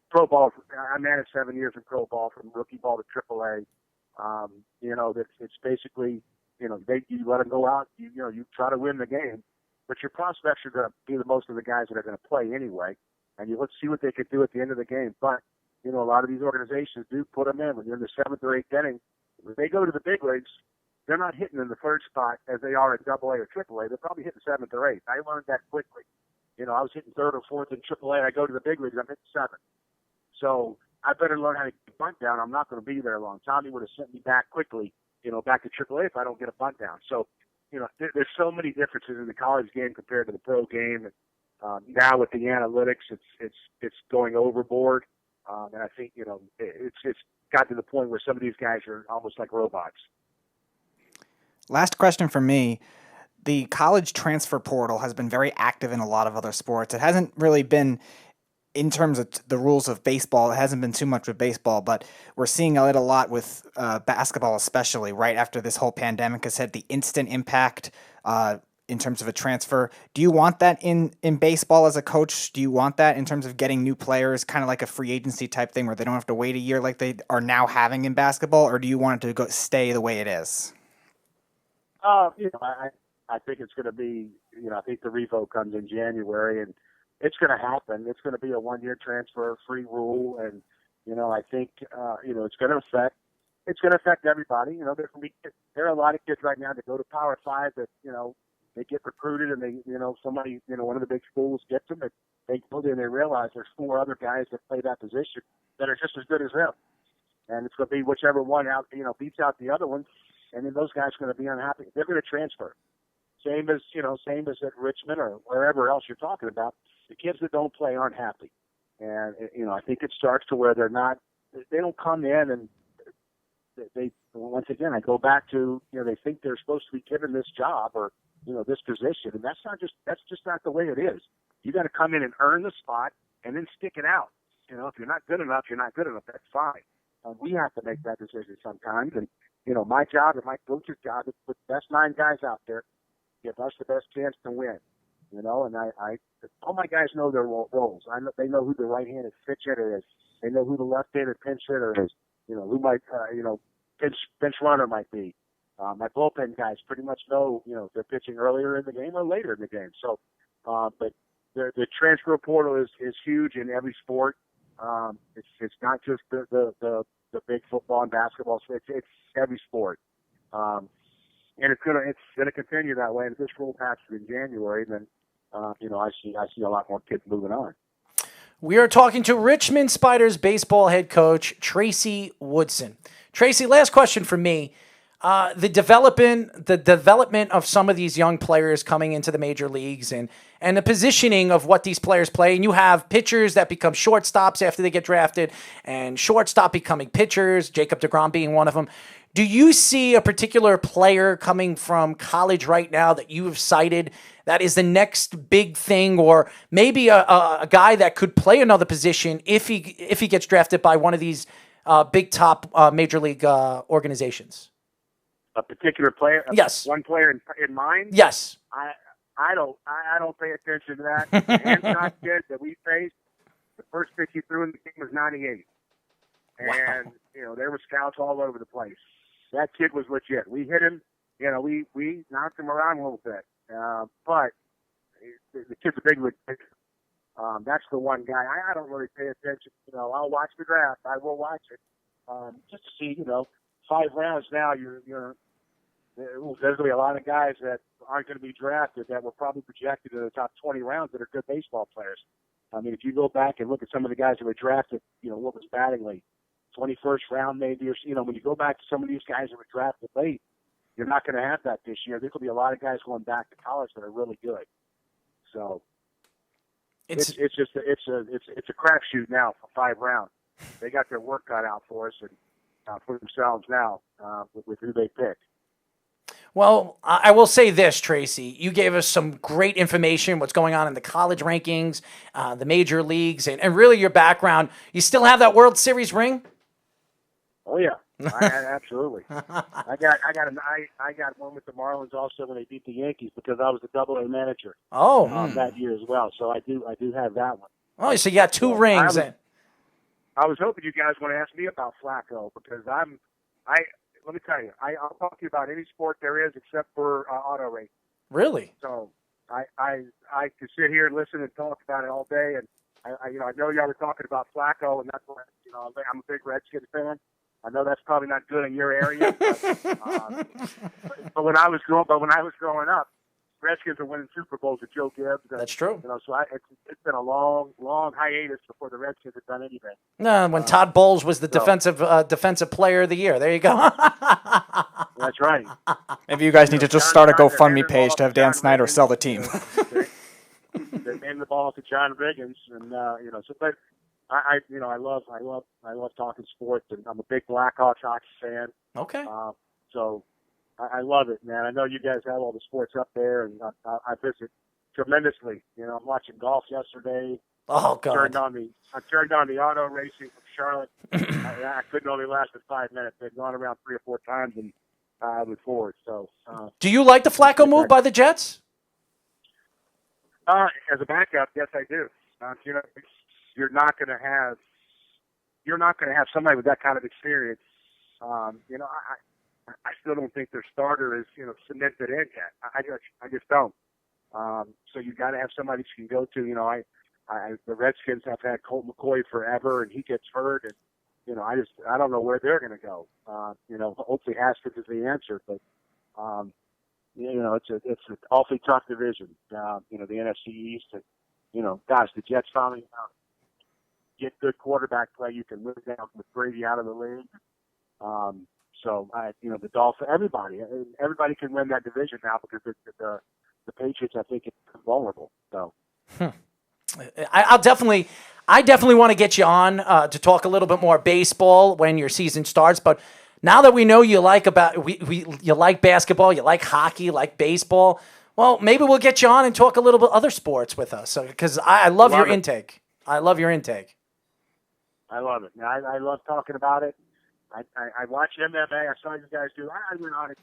pro ball. I managed 7 years in pro ball from rookie ball to AAA. That it's basically, you let them go out. You try to win the game, but your prospects are going to be the most of the guys that are going to play anyway. And let's see what they can do at the end of the game. But a lot of these organizations do put them in when you're in the 7th or 8th inning. When they go to the big leagues, they're not hitting in the third spot as they are at AA or AAA. They're probably hitting 7th or 8th. I learned that quickly. I was hitting 3rd or 4th in AAA. I go to the big leagues, I'm hitting 7th. So I better learn how to get a bunt down. I'm not going to be there long. Tommy would have sent me back quickly, back to AAA if I don't get a bunt down. So, there's so many differences in the college game compared to the pro game. And now with the analytics, it's going overboard. And I think, it's got to the point where some of these guys are almost like robots. Last question for me. The college transfer portal has been very active in a lot of other sports. It hasn't really been, in terms of the rules of baseball, it hasn't been too much with baseball, but we're seeing it a lot with basketball, especially right after this whole pandemic has had the instant impact in terms of a transfer. Do you want that in baseball as a coach? Do you want that in terms of getting new players, kind of like a free agency type thing where they don't have to wait a year like they are now having in basketball, or do you want it to stay the way it is? I think it's going to be, I think the revote comes in January, and it's going to happen. It's going to be a 1-year transfer free rule, and I think it's going to affect everybody. There are a lot of kids right now that go to Power 5 that they get recruited, and they somebody one of the big schools gets them, and they go there and they realize there's 4 other guys that play that position that are just as good as them, and it's going to be whichever one out beats out the other one, and then those guys are going to be unhappy. They're going to transfer. Same as at Richmond or wherever else you're talking about. The kids that don't play aren't happy. And, I think it starts to where they don't come in and once again, I go back to, they think they're supposed to be given this job or, this position. And that's just not the way it is. You got to come in and earn the spot and then stick it out. If you're not good enough, you're not good enough. That's fine. We have to make that decision sometimes. And, my job and my coach's job is to put the best 9 guys out there, give us the best chance to win. And I all my guys know their roles. They know who the right-handed pitch hitter is. They know who the left-handed pinch hitter is. Who might, pinch runner might be. My bullpen guys pretty much know, if they're pitching earlier in the game or later in the game. So, but the transfer portal is huge in every sport. It's not just the big football and basketball. It's every sport. And it's gonna continue that way. And if this rule passes in January, then I see a lot more kids moving on. We are talking to Richmond Spiders baseball head coach Tracy Woodson. Tracy, last question for me. The development of some of these young players coming into the major leagues and the positioning of what these players play. And you have pitchers that become shortstops after they get drafted and shortstop becoming pitchers, Jacob deGrom being one of them. Do you see a particular player coming from college right now that you have cited that is the next big thing, or maybe a guy that could play another position if he gets drafted by one of these big top major league organizations? A particular player? Yes. One player in mind? Yes. I don't pay attention to that. The Hancock kid that we faced, the first pitch he threw in the game was 98. And, there were scouts all over the place. That kid was legit. We hit him, we knocked him around a little bit. But the kid's a big league pitcher. That's the one guy. I don't really pay attention. I'll watch the draft. I will watch it. Just to see, 5 rounds now, you're there's going to be a lot of guys that aren't going to be drafted that were probably projected in the top 20 rounds that are good baseball players. I mean, if you go back and look at some of the guys that were drafted, what was batting league, 21st round maybe, or when you go back to some of these guys that were drafted late, you're not going to have that this year. There could be a lot of guys going back to college that are really good. So it's a crapshoot now for 5 rounds. They got their work cut out for us and for themselves now with who they pick. Well, I will say this, Tracy. You gave us some great information, what's going on in the college rankings, the major leagues, and really your background. You still have that World Series ring? Oh, yeah. Absolutely. I got one with the Marlins also when they beat the Yankees because I was the AA manager that year as well. So I do have that one. Oh, so you got 2 rings. I was hoping you guys want to ask me about Flacco because let me tell you, I'll talk to you about any sport there is except for auto racing. Really? So I could sit here and listen and talk about it all day, and I know y'all were talking about Flacco, and that's why I'm a big Redskins fan. I know that's probably not good in your area, but when I was growing up, Redskins were winning Super Bowls with Joe Gibbs. That's true. So it's been a long hiatus before the Redskins have done anything. No, when Todd Bowles was the defensive player of the year. There you go. That's right. Maybe you guys need to just start a GoFundMe page to have Dan Snyder sell the team. They named the ball to John Riggins, and but I love talking sports, and I'm a big Blackhawks hockey fan. Okay. So I love it, man. I know you guys have all the sports up there, and I visit tremendously. I'm watching golf yesterday. Oh God! I turned on the auto racing from Charlotte. I couldn't only last for 5 minutes. They'd gone around 3 or 4 times, and I was forward. So. Do you like the Flacco move by the Jets? As a backup, yes, I do. You're not going to have somebody with that kind of experience. I still don't think their starter is, cemented in yet. I just don't. So you got to have somebody you can go to. The Redskins have had Colt McCoy forever, and he gets hurt, and I don't know where they're going to go. Hopefully Haskins is the answer, but it's an awfully tough division. The NFC East, and the Jets finally get good quarterback play. You can live down with Brady out of the league. So the Dolphins, everybody can win that division now because the Patriots, I think, are vulnerable. So, I definitely want to get you on to talk a little bit more baseball when your season starts. But now that we know you like you like basketball, you like hockey, you like baseball. Well, maybe we'll get you on and talk a little bit other sports with us because I love your intake. I love your intake. I love it. I love talking about it. I watch MMA. I saw you guys do. I went on it.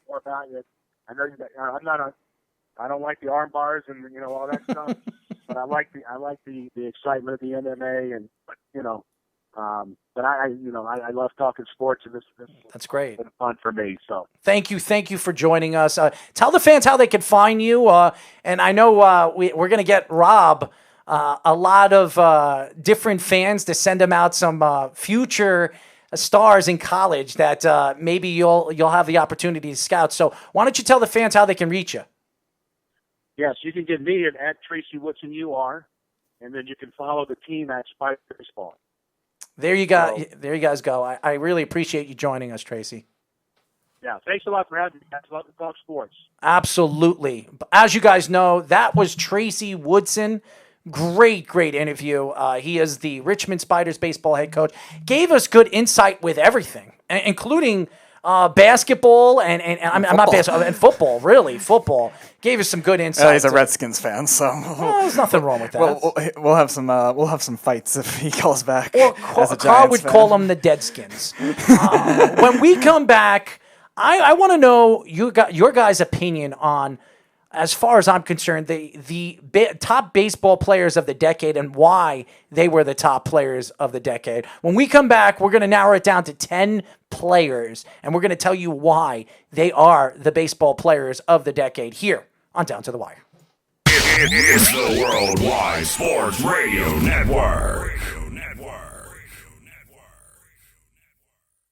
More about it. I know you guys. I don't like the arm bars and all that stuff, but I like the excitement of the MMA and but I love talking sports and this that's great. It's been fun for me. So thank you for joining us. Tell the fans how they can find you. And I know we're gonna get Rob a lot of different fans to send him out some future stars in college that maybe you'll have the opportunity to scout. So why don't you tell the fans how they can reach you? Yes, you can get me at Tracy Woodson UR, and then you can follow the team at Spider Baseball. There you go. So, there you guys go. I really appreciate you joining us, Tracy. Yeah, thanks a lot for having me. I love to talk sports. Absolutely. As you guys know, that was Tracy Woodson. Great interview. He is the Richmond Spiders baseball head coach. Gave us good insight with everything, including basketball and I'm not basketball and football. Really, football. Gave us some good insight. He's a Redskins fan, so there's nothing wrong with that. We'll have some fights if he calls back. Or Carl would call them the Deadskins. When we come back, I want to know your guys' opinion on, as far as I'm concerned, the top baseball players of the decade and why they were the top players of the decade. When we come back, we're going to narrow it down to 10 players, and we're going to tell you why they are the baseball players of the decade here on Down to the Wire. It's the Worldwide Sports Radio Network.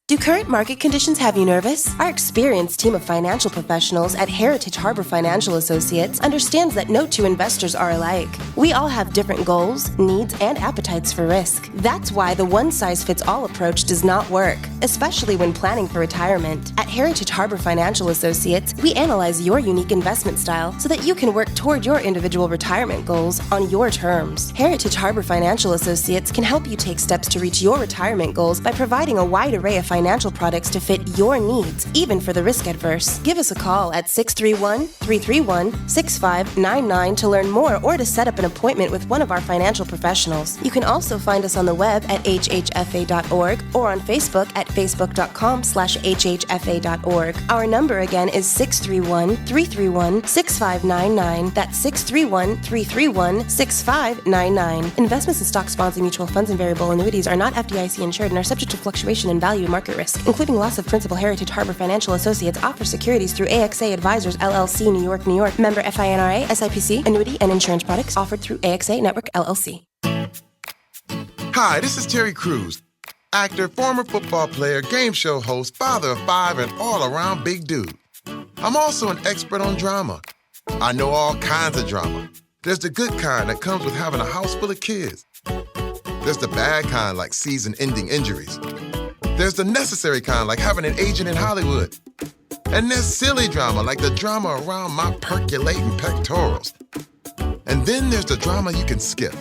Do Do current market conditions have you nervous? Our experienced team of financial professionals at Heritage Harbor Financial Associates understands that no two investors are alike. We all have different goals, needs, and appetites for risk. That's why the one-size-fits-all approach does not work, especially when planning for retirement. At Heritage Harbor Financial Associates, we analyze your unique investment style so that you can work toward your individual retirement goals on your terms. Heritage Harbor Financial Associates can help you take steps to reach your retirement goals by providing a wide array of financial products to fit your needs, even for the risk adverse. Give us a call at 631-331-6599 to learn more or to set up an appointment with one of our financial professionals. You can also find us on the web at hhfa.org or on Facebook at facebook.com/hhfa.org. Our number again is 631-331-6599. That's 631-331-6599. Investments in stock, bonds, and mutual funds and variable annuities are not FDIC insured and are subject to fluctuation in value and market risk, including loss of principal. Heritage Harbor Financial Associates offers securities through AXA Advisors LLC, New York, New York. Member FINRA, SIPC. Annuity and insurance products offered through AXA Network LLC. Hi, this is Terry Crews, actor, former football player, game show host, father of 5, and all-around big dude. I'm also an expert on drama. I know all kinds of drama. There's the good kind that comes with having a house full of kids. There's the bad kind, like season-ending injuries. There's the necessary kind, like having an agent in Hollywood. And there's silly drama, like the drama around my percolating pectorals. And then there's the drama you can skip.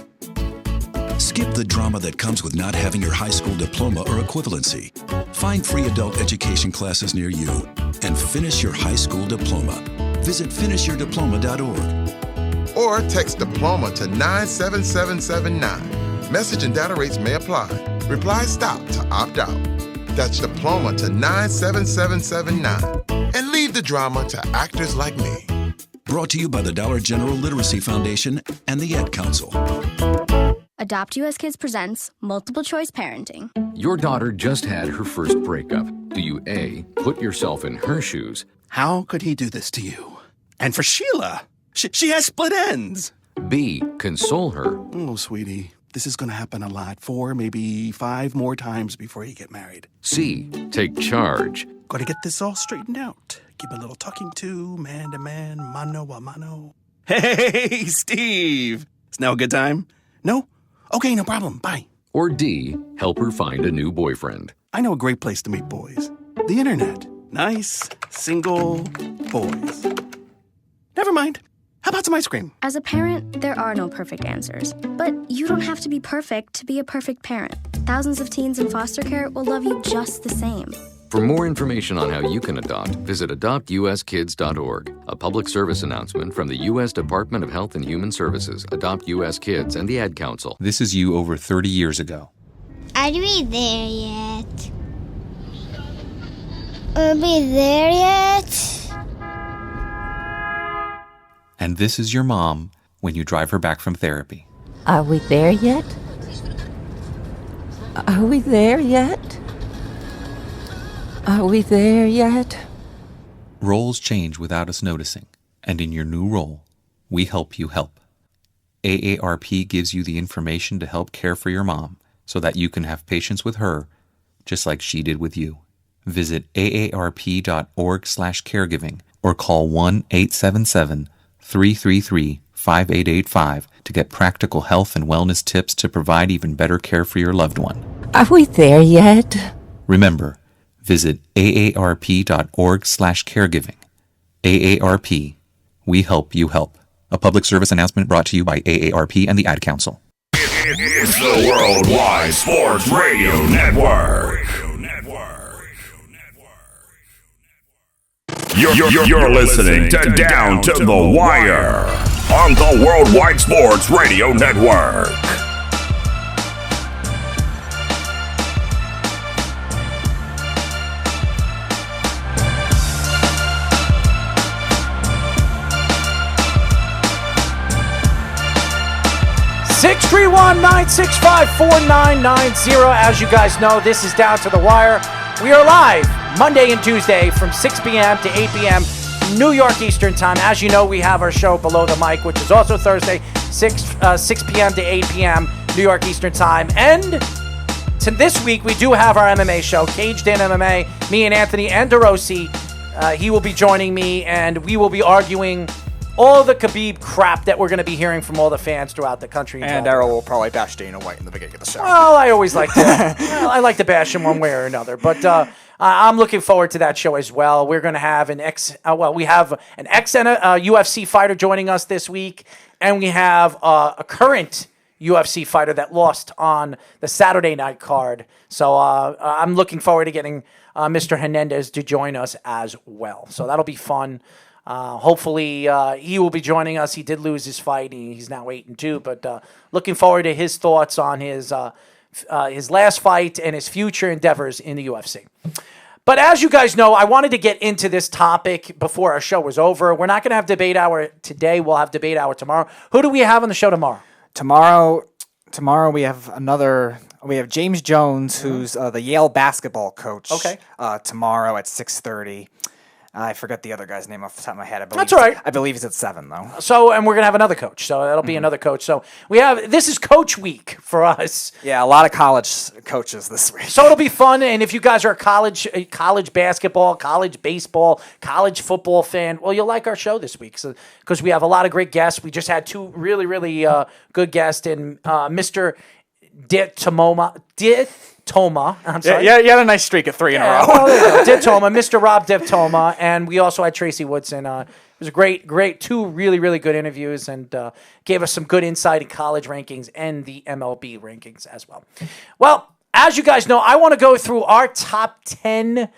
Skip the drama that comes with not having your high school diploma or equivalency. Find free adult education classes near you and finish your high school diploma. Visit finishyourdiploma.org. Or text diploma to 97779. Message and data rates may apply. Reply STOP to opt out. That's diploma to 97779. And leave the drama to actors like me. Brought to you by the Dollar General Literacy Foundation and the Ad Council. Adopt US Kids presents Multiple Choice Parenting. Your daughter just had her first breakup. Do you A, put yourself in her shoes? How could he do this to you? And for Sheila, she has split ends. B, console her. Oh, sweetie, this is going to happen a lot. 4, maybe 5 more times before you get married. C, take charge. Got to get this all straightened out. Give a little talking to, man to man, mano a mano. Hey, Steve. Is now a good time? No? Okay, no problem. Bye. Or D, help her find a new boyfriend. I know a great place to meet boys. The internet. Nice, single boys. Never mind. How about some ice cream? As a parent, there are no perfect answers. But you don't have to be perfect to be a perfect parent. Thousands of teens in foster care will love you just the same. For more information on how you can adopt, visit adoptuskids.org. A public service announcement from the U.S. Department of Health and Human Services, Adopt U.S. Kids, and the Ad Council. This is you over 30 years ago. Are we there yet? Are we there yet? And this is your mom when you drive her back from therapy. Are we there yet? Are we there yet? Are we there yet? Roles change without us noticing, and in your new role, we help you help. AARP gives you the information to help care for your mom so that you can have patience with her, just like she did with you. Visit aarp.org/caregiving or call 1-877-333-5885 to get practical health and wellness tips to provide even better care for your loved one. Are we there yet? Remember, visit aarp.org/caregiving. AARP, we help you help. A public service announcement brought to you by AARP and the Ad Council. It's the Worldwide Sports Radio Network. You're listening to Down to the Wire on the Worldwide Sports Radio Network. Six 631-965-4990. As you guys know, this is Down to the Wire. We are live Monday and Tuesday from 6 p.m. to 8 p.m. New York Eastern Time. As you know, we have our show Below the Mic, which is also Thursday, 6 p.m. to 8 p.m. New York Eastern Time. And this week, we do have our MMA show, Caged in MMA. Me and Anthony and DeRossi, he will be joining me, and we will be arguing all the Khabib crap that we're going to be hearing from all the fans throughout the country. And Errol will probably bash Dana White in the beginning of the show. Well, I always like to. I like to bash him one way or another, but I'm looking forward to that show as well. We're going to have we have an UFC fighter joining us this week, and we have a current UFC fighter that lost on the Saturday night card. So I'm looking forward to getting Mr. Hernandez to join us as well. So that'll be fun. Hopefully he will be joining us. He did lose his fight. He's now 8-2, but looking forward to his thoughts on his last fight and his future endeavors in the UFC. But as you guys know, I wanted to get into this topic before our show was over. We're not going to have debate hour today. We'll have debate hour tomorrow. Who do we have on the show tomorrow? Tomorrow we have James Jones, who's the Yale basketball coach. Okay. Tomorrow at 6:30. I forget the other guy's name off the top of my head. That's all right. I believe he's at 7, though. So, and we're going to have another coach. So that'll be another coach. So this is Coach Week for us. Yeah, a lot of college coaches this week. So it'll be fun. And if you guys are a college basketball, college baseball, college football fan, well, you'll like our show this week. So, because we have a lot of great guests. We just had 2 really, really good guests in Mr. DiToma. I'm sorry. Yeah, you had a nice streak of 3 in a row. DiToma, Mr. Rob DiToma, and we also had Tracy Woodson. It was a great 2 really, really good interviews, and gave us some good insight in college rankings and the MLB rankings as well. Well, as you guys know, I want to go through our top 10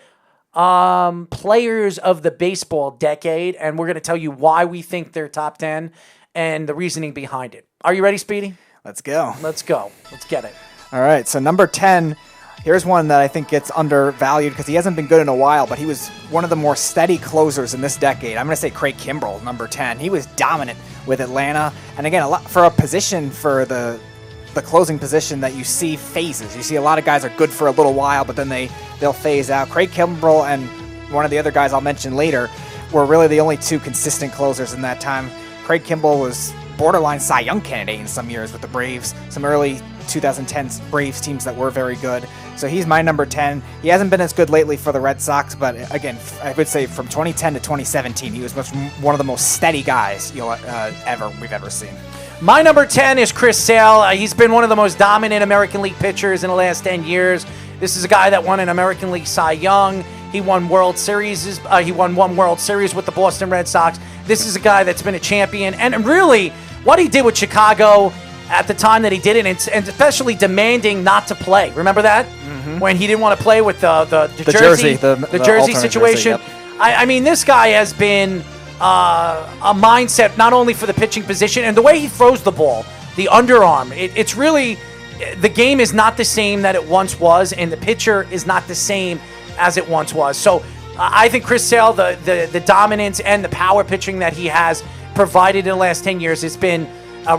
players of the baseball decade, and we're going to tell you why we think they're top 10 and the reasoning behind it. Are you ready, Speedy? Let's go. Let's get it. All right, so number 10, here's one that I think gets undervalued because he hasn't been good in a while, but he was one of the more steady closers in this decade. I'm going to say Craig Kimbrell, number 10. He was dominant with Atlanta, and again, a lot for a position for the closing position that you see phases. You see a lot of guys are good for a little while, but then they'll phase out. Craig Kimbrell and one of the other guys I'll mention later were really the only 2 consistent closers in that time. Craig Kimbrell was borderline Cy Young candidate in some years with the Braves, some early 2010 Braves teams that were very good. So he's my number 10. He hasn't been as good lately for the Red Sox, but again, I would say from 2010 to 2017, he was one of the most steady guys we've ever seen. My number 10 is Chris Sale. He's been one of the most dominant American League pitchers in the last 10 years. This is a guy that won an American League Cy Young. He won World Series. He won 1 World Series with the Boston Red Sox. This is a guy that's been a champion. And really, what he did with Chicago at the time that he did it, and especially demanding not to play. Remember that? Mm-hmm. When he didn't want to play with the jersey situation. Jersey, yep. I mean, this guy has been a mindset not only for the pitching position and the way he throws the ball, the underarm. It's really, the game is not the same that it once was, and the pitcher is not the same as it once was. So I think Chris Sale, the dominance and the power pitching that he has provided in the last 10 years has been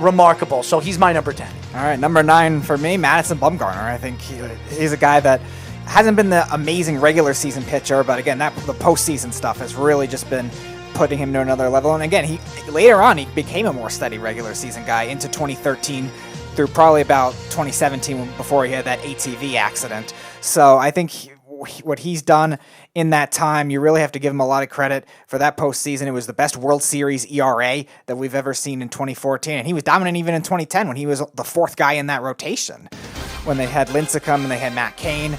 remarkable. So he's my number 10. All right, number 9 for me, Madison Bumgarner. I think he's a guy that hasn't been the amazing regular season pitcher, but again, the postseason stuff has really just been putting him to another level. And again, later on, he became a more steady regular season guy into 2013 through probably about 2017 before he had that ATV accident. So I think what he's done in that time, you really have to give him a lot of credit for that postseason. It was the best World Series ERA that we've ever seen in 2014, and he was dominant even in 2010 when he was the 4th guy in that rotation. When they had Lincecum and they had Matt Cain,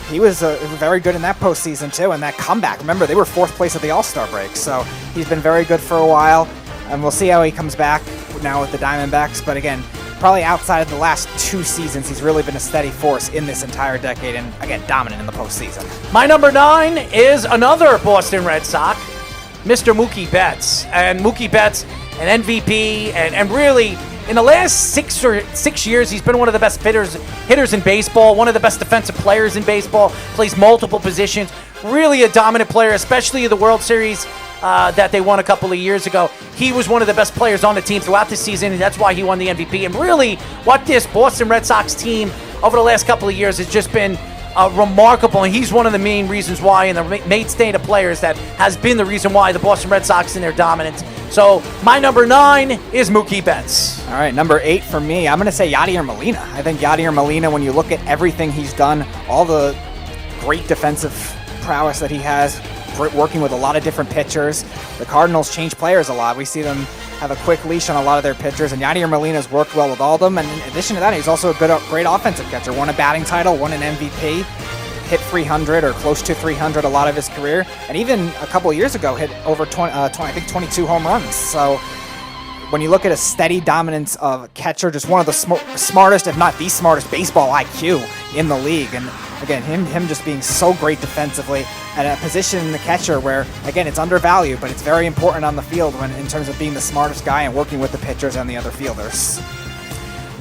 he was very good in that postseason too, and that comeback. Remember, they were 4th place at the All-Star break, so he's been very good for a while, and we'll see how he comes back now with the Diamondbacks. But again, probably outside of the last 2 seasons, he's really been a steady force in this entire decade, and again, dominant in the postseason. My number 9 is another Boston Red Sox, Mr. Mookie Betts. And Mookie Betts, an MVP, and really, in the last 6 years, he's been one of the best hitters in baseball, one of the best defensive players in baseball, plays multiple positions, really a dominant player, especially the World Series that they won a couple of years ago. He was one of the best players on the team throughout the season, and that's why he won the MVP. And really, what this Boston Red Sox team over the last couple of years has just been remarkable, and he's one of the main reasons why, and the mainstay of players that has been the reason why the Boston Red Sox in their dominance. So my number 9 is Mookie Betts. All right, number 8 for me, I'm going to say Yadier Molina. I think Yadier Molina, when you look at everything he's done, all the great defensive prowess that he has, working with a lot of different pitchers. The Cardinals change players a lot. We see them have a quick leash on a lot of their pitchers, and Yadier Molina's worked well with all of them. And in addition to that, he's also a great offensive catcher. Won a batting title, won an MVP, hit 300 or close to 300 a lot of his career, and even a couple of years ago hit over 22 home runs. So when you look at a steady dominance of catcher, just one of the smartest, if not the smartest baseball IQ in the league. And again, him just being so great defensively at a position in the catcher where, again, it's undervalued, but it's very important on the field in terms of being the smartest guy and working with the pitchers and the other fielders.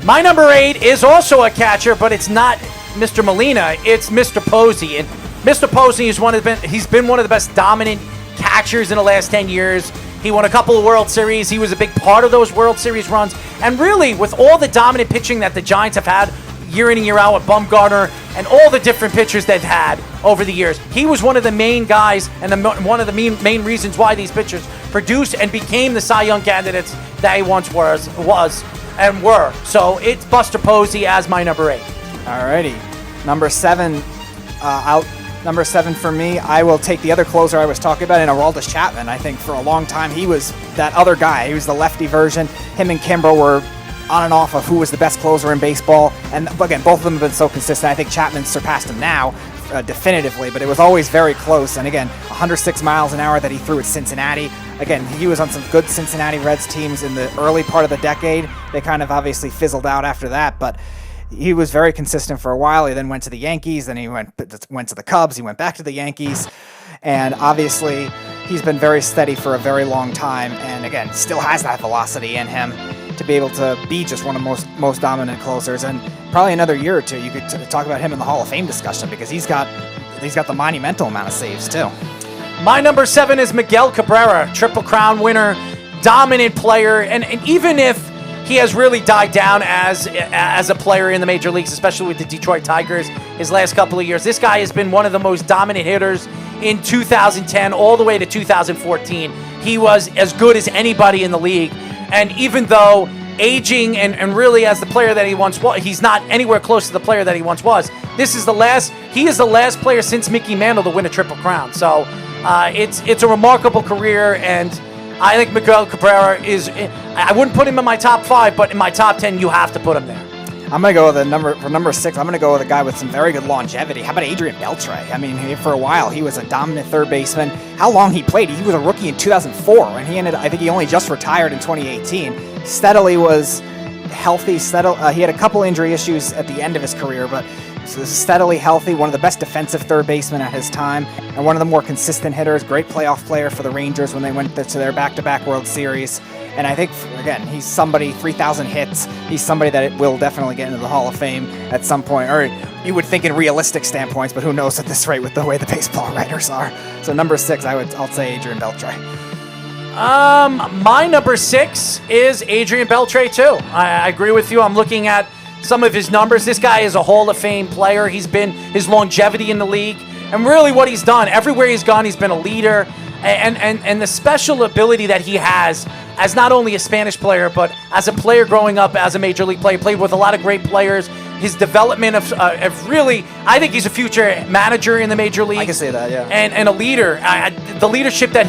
My number 8 is also a catcher, but it's not Mr. Molina, it's Mr. Posey. And Mr. Posey is he's been one of the best dominant catchers in the last 10 years. He won a couple of World Series. He was a big part of those World Series runs. And really, with all the dominant pitching that the Giants have had year in and year out with Bumgarner and all the different pitchers they've had over the years, he was one of the main guys and one of the main reasons why these pitchers produced and became the Cy Young candidates that he once was and were. So it's Buster Posey as my number 8. Alrighty, number 7 Number 7 for me, I will take the other closer I was talking about in Aroldis Chapman. I think for a long time he was that other guy. He was the lefty version. Him and Kimbrel were on and off of who was the best closer in baseball. And again, both of them have been so consistent. I think Chapman surpassed him now definitively, but it was always very close. And again, 106 miles an hour that he threw at Cincinnati. Again, he was on some good Cincinnati Reds teams in the early part of the decade. They kind of obviously fizzled out after that, but he was very consistent for a while. He then went to the Yankees, then he went to the Cubs, he went back to the Yankees, and obviously he's been very steady for a very long time, and again, still has that velocity in him to be able to be just one of the most dominant closers. And probably another year or two, you could talk about him in the Hall of Fame discussion, because he's got the monumental amount of saves too. My number 7 is Miguel Cabrera, Triple Crown winner, dominant player, and even if he has really died down as a player in the major leagues, especially with the Detroit Tigers his last couple of years. This guy has been one of the most dominant hitters in 2010 all the way to 2014. He was as good as anybody in the league. And even though aging and really as the player that he once was, he's not anywhere close to the player that he once was. He is the last player since Mickey Mantle to win a Triple Crown. So it's a remarkable career, and I think Miguel Cabrera I wouldn't put him in my top 5, but in my top 10, you have to put him there. I'm going to go with for number 6, I'm going to go with a guy with some very good longevity. How about Adrian Beltre? I mean, for a while, he was a dominant third baseman. How long he played? He was a rookie in 2004, and I think he only just retired in 2018. Steadily was healthy. He had a couple injury issues at the end of his career, but steadily healthy, one of the best defensive third basemen at his time, and one of the more consistent hitters, great playoff player for the Rangers when they went to their back-to-back World Series. And I think, again, he's somebody, 3,000 hits, he's somebody that will definitely get into the Hall of Fame at some point, or you would think in realistic standpoints, but who knows at this rate with the way the baseball writers are. So number 6, I'll say Adrian Beltre. My number 6 is Adrian Beltre too. I agree with you. I'm looking at some of his numbers. This guy is a Hall of Fame player. His longevity in the league, and really what he's done. Everywhere he's gone, he's been a leader, and the special ability that he has as not only a Spanish player, but as a player growing up as a major league player, played with a lot of great players. His development of really, I think he's a future manager in the major league. I can say that, yeah. And a leader. The leadership that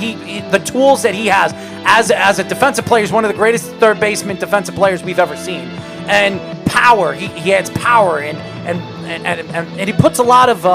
the tools that he has as a defensive player is one of the greatest third baseman defensive players we've ever seen. And power, he adds power, and he puts a lot of.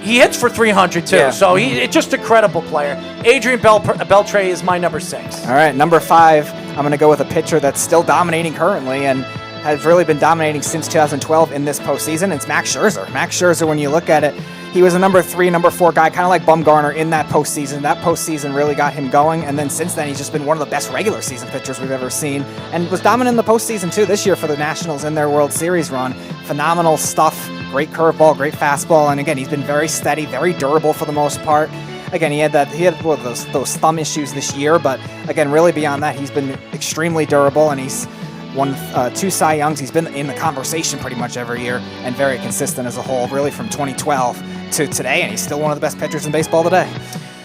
He hits for 300 too, so it's just a credible player. Adrian Beltre is my number 6. All right, number 5. I'm going to go with a pitcher that's still dominating currently and has really been dominating since 2012 in this postseason. It's Max Scherzer. Max Scherzer, when you look at it, he was a number 3, number 4 guy, kind of like Bumgarner in that postseason. That postseason really got him going, and then since then he's just been one of the best regular season pitchers we've ever seen, and was dominant in the postseason too this year for the Nationals in their World Series run. Phenomenal stuff, great curveball, great fastball, and again, he's been very steady, very durable for the most part. Again, he had those thumb issues this year, but again, really beyond that, he's been extremely durable, and he's won 2 Cy Youngs. He's been in the conversation pretty much every year and very consistent as a whole, really from 2012 to today, and he's still one of the best pitchers in baseball today.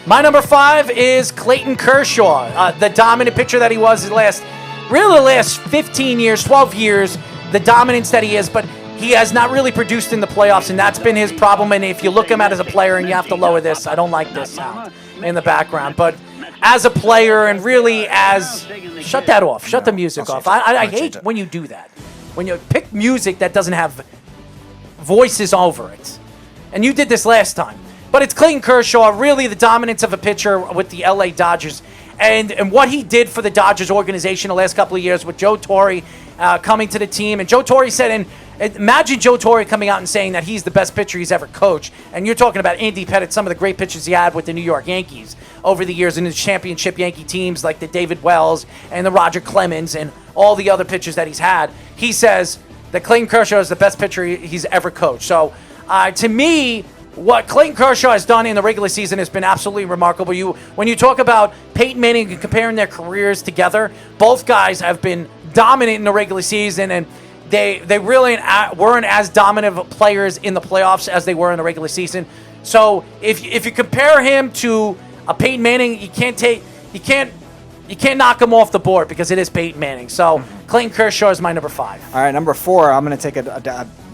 My number 5 is Clayton Kershaw, the dominant pitcher that he was the last 15 years, 12 years, the dominance that he is, but he has not really produced in the playoffs, and that's been his problem. And if you look him at as a player, and you have to lower this, I don't like this sound in the background, but as a player and really as, shut that off, shut the music off. I hate when you do that, when you pick music that doesn't have voices over it. And you did this last time. But it's Clayton Kershaw, really the dominance of a pitcher with the LA Dodgers. And what he did for the Dodgers organization the last couple of years with Joe Torre coming to the team. And Joe Torre said, and imagine Joe Torre coming out and saying that he's the best pitcher he's ever coached. And you're talking about Andy Pettitte, some of the great pitchers he had with the New York Yankees over the years in his championship Yankee teams like the David Wells and the Roger Clemens and all the other pitchers that he's had. He says that Clayton Kershaw is the best pitcher he's ever coached. So to me, what Clayton Kershaw has done in the regular season has been absolutely remarkable. When you talk about Peyton Manning and comparing their careers together, both guys have been dominant in the regular season, and they really weren't as dominant of players in the playoffs as they were in the regular season. So if you compare him to a Peyton Manning, you can't knock him off the board because it is Peyton Manning. So Clayton Kershaw is my number 5. All right, number 4, I'm going to take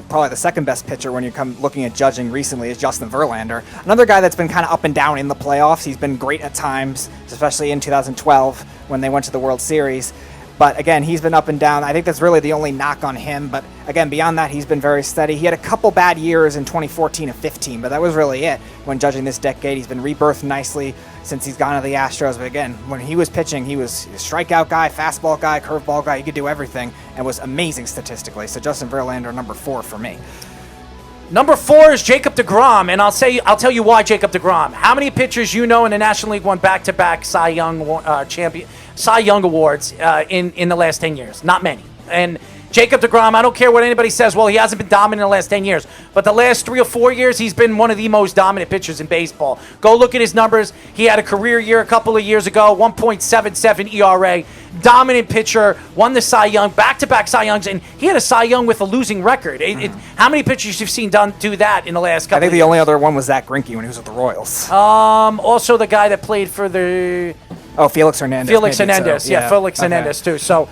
probably the second best pitcher when you come looking at judging recently is Justin Verlander. Another guy that's been kind of up and down in the playoffs. He's been great at times, especially in 2012 when they went to the World Series. But again, he's been up and down. I think that's really the only knock on him. But again, beyond that, he's been very steady. He had a couple bad years in 2014 and 15, but that was really it. When judging this decade, he's been rebirthed nicely since he's gone to the Astros. But again, when he was pitching, he was a strikeout guy, fastball guy, curveball guy. He could do everything and was amazing statistically. So Justin Verlander, number 4 for me. Number 4 is Jacob deGrom, and I'll tell you why Jacob deGrom. How many pitchers you know in the National League won back-to-back Cy Young Awards in the last 10 years? Not many. And Jacob deGrom, I don't care what anybody says, well, he hasn't been dominant in the last 10 years. But the last 3 or 4 years, he's been one of the most dominant pitchers in baseball. Go look at his numbers. He had a career year a couple of years ago, 1.77 ERA. Dominant pitcher, won the Cy Young, back-to-back Cy Youngs, and he had a Cy Young with a losing record. How many pitchers you've seen do that in the last couple of years? I think the only other one was Zach Greinke when he was with the Royals. Also the guy that played for the... Oh, Felix Hernandez. Felix Hernandez, Hernandez too. So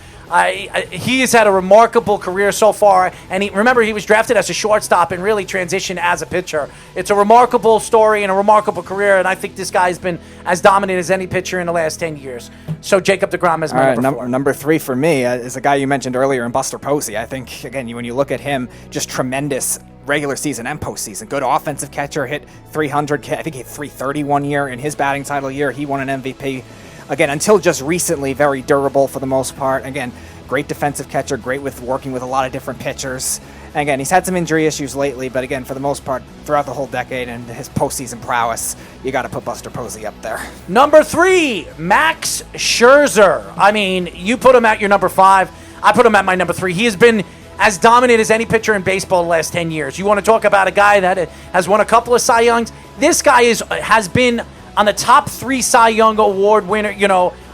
he has had a remarkable career so far, and remember he was drafted as a shortstop and really transitioned as a pitcher. It's a remarkable story and a remarkable career, and I think this guy's been as dominant as any pitcher in the last 10 years. So Jacob deGrom is my number 4. Number 3 for me is a guy you mentioned earlier in Buster Posey. I think, again, when you look at him, just tremendous regular season and postseason. Good offensive catcher, hit 300, I think he hit 330 one year. In his batting title year, he won an MVP. Again, until just recently, very durable for the most part. Again, great defensive catcher, great with working with a lot of different pitchers. And again, he's had some injury issues lately, but again, for the most part, throughout the whole decade and his postseason prowess, you got to put Buster Posey up there. Number 3, Max Scherzer. I mean, you put him at your number 5. I put him at my number 3. He has been as dominant as any pitcher in baseball the last 10 years. You want to talk about a guy that has won a couple of Cy Youngs? This guy has been on the top 3 Cy Young Award winner,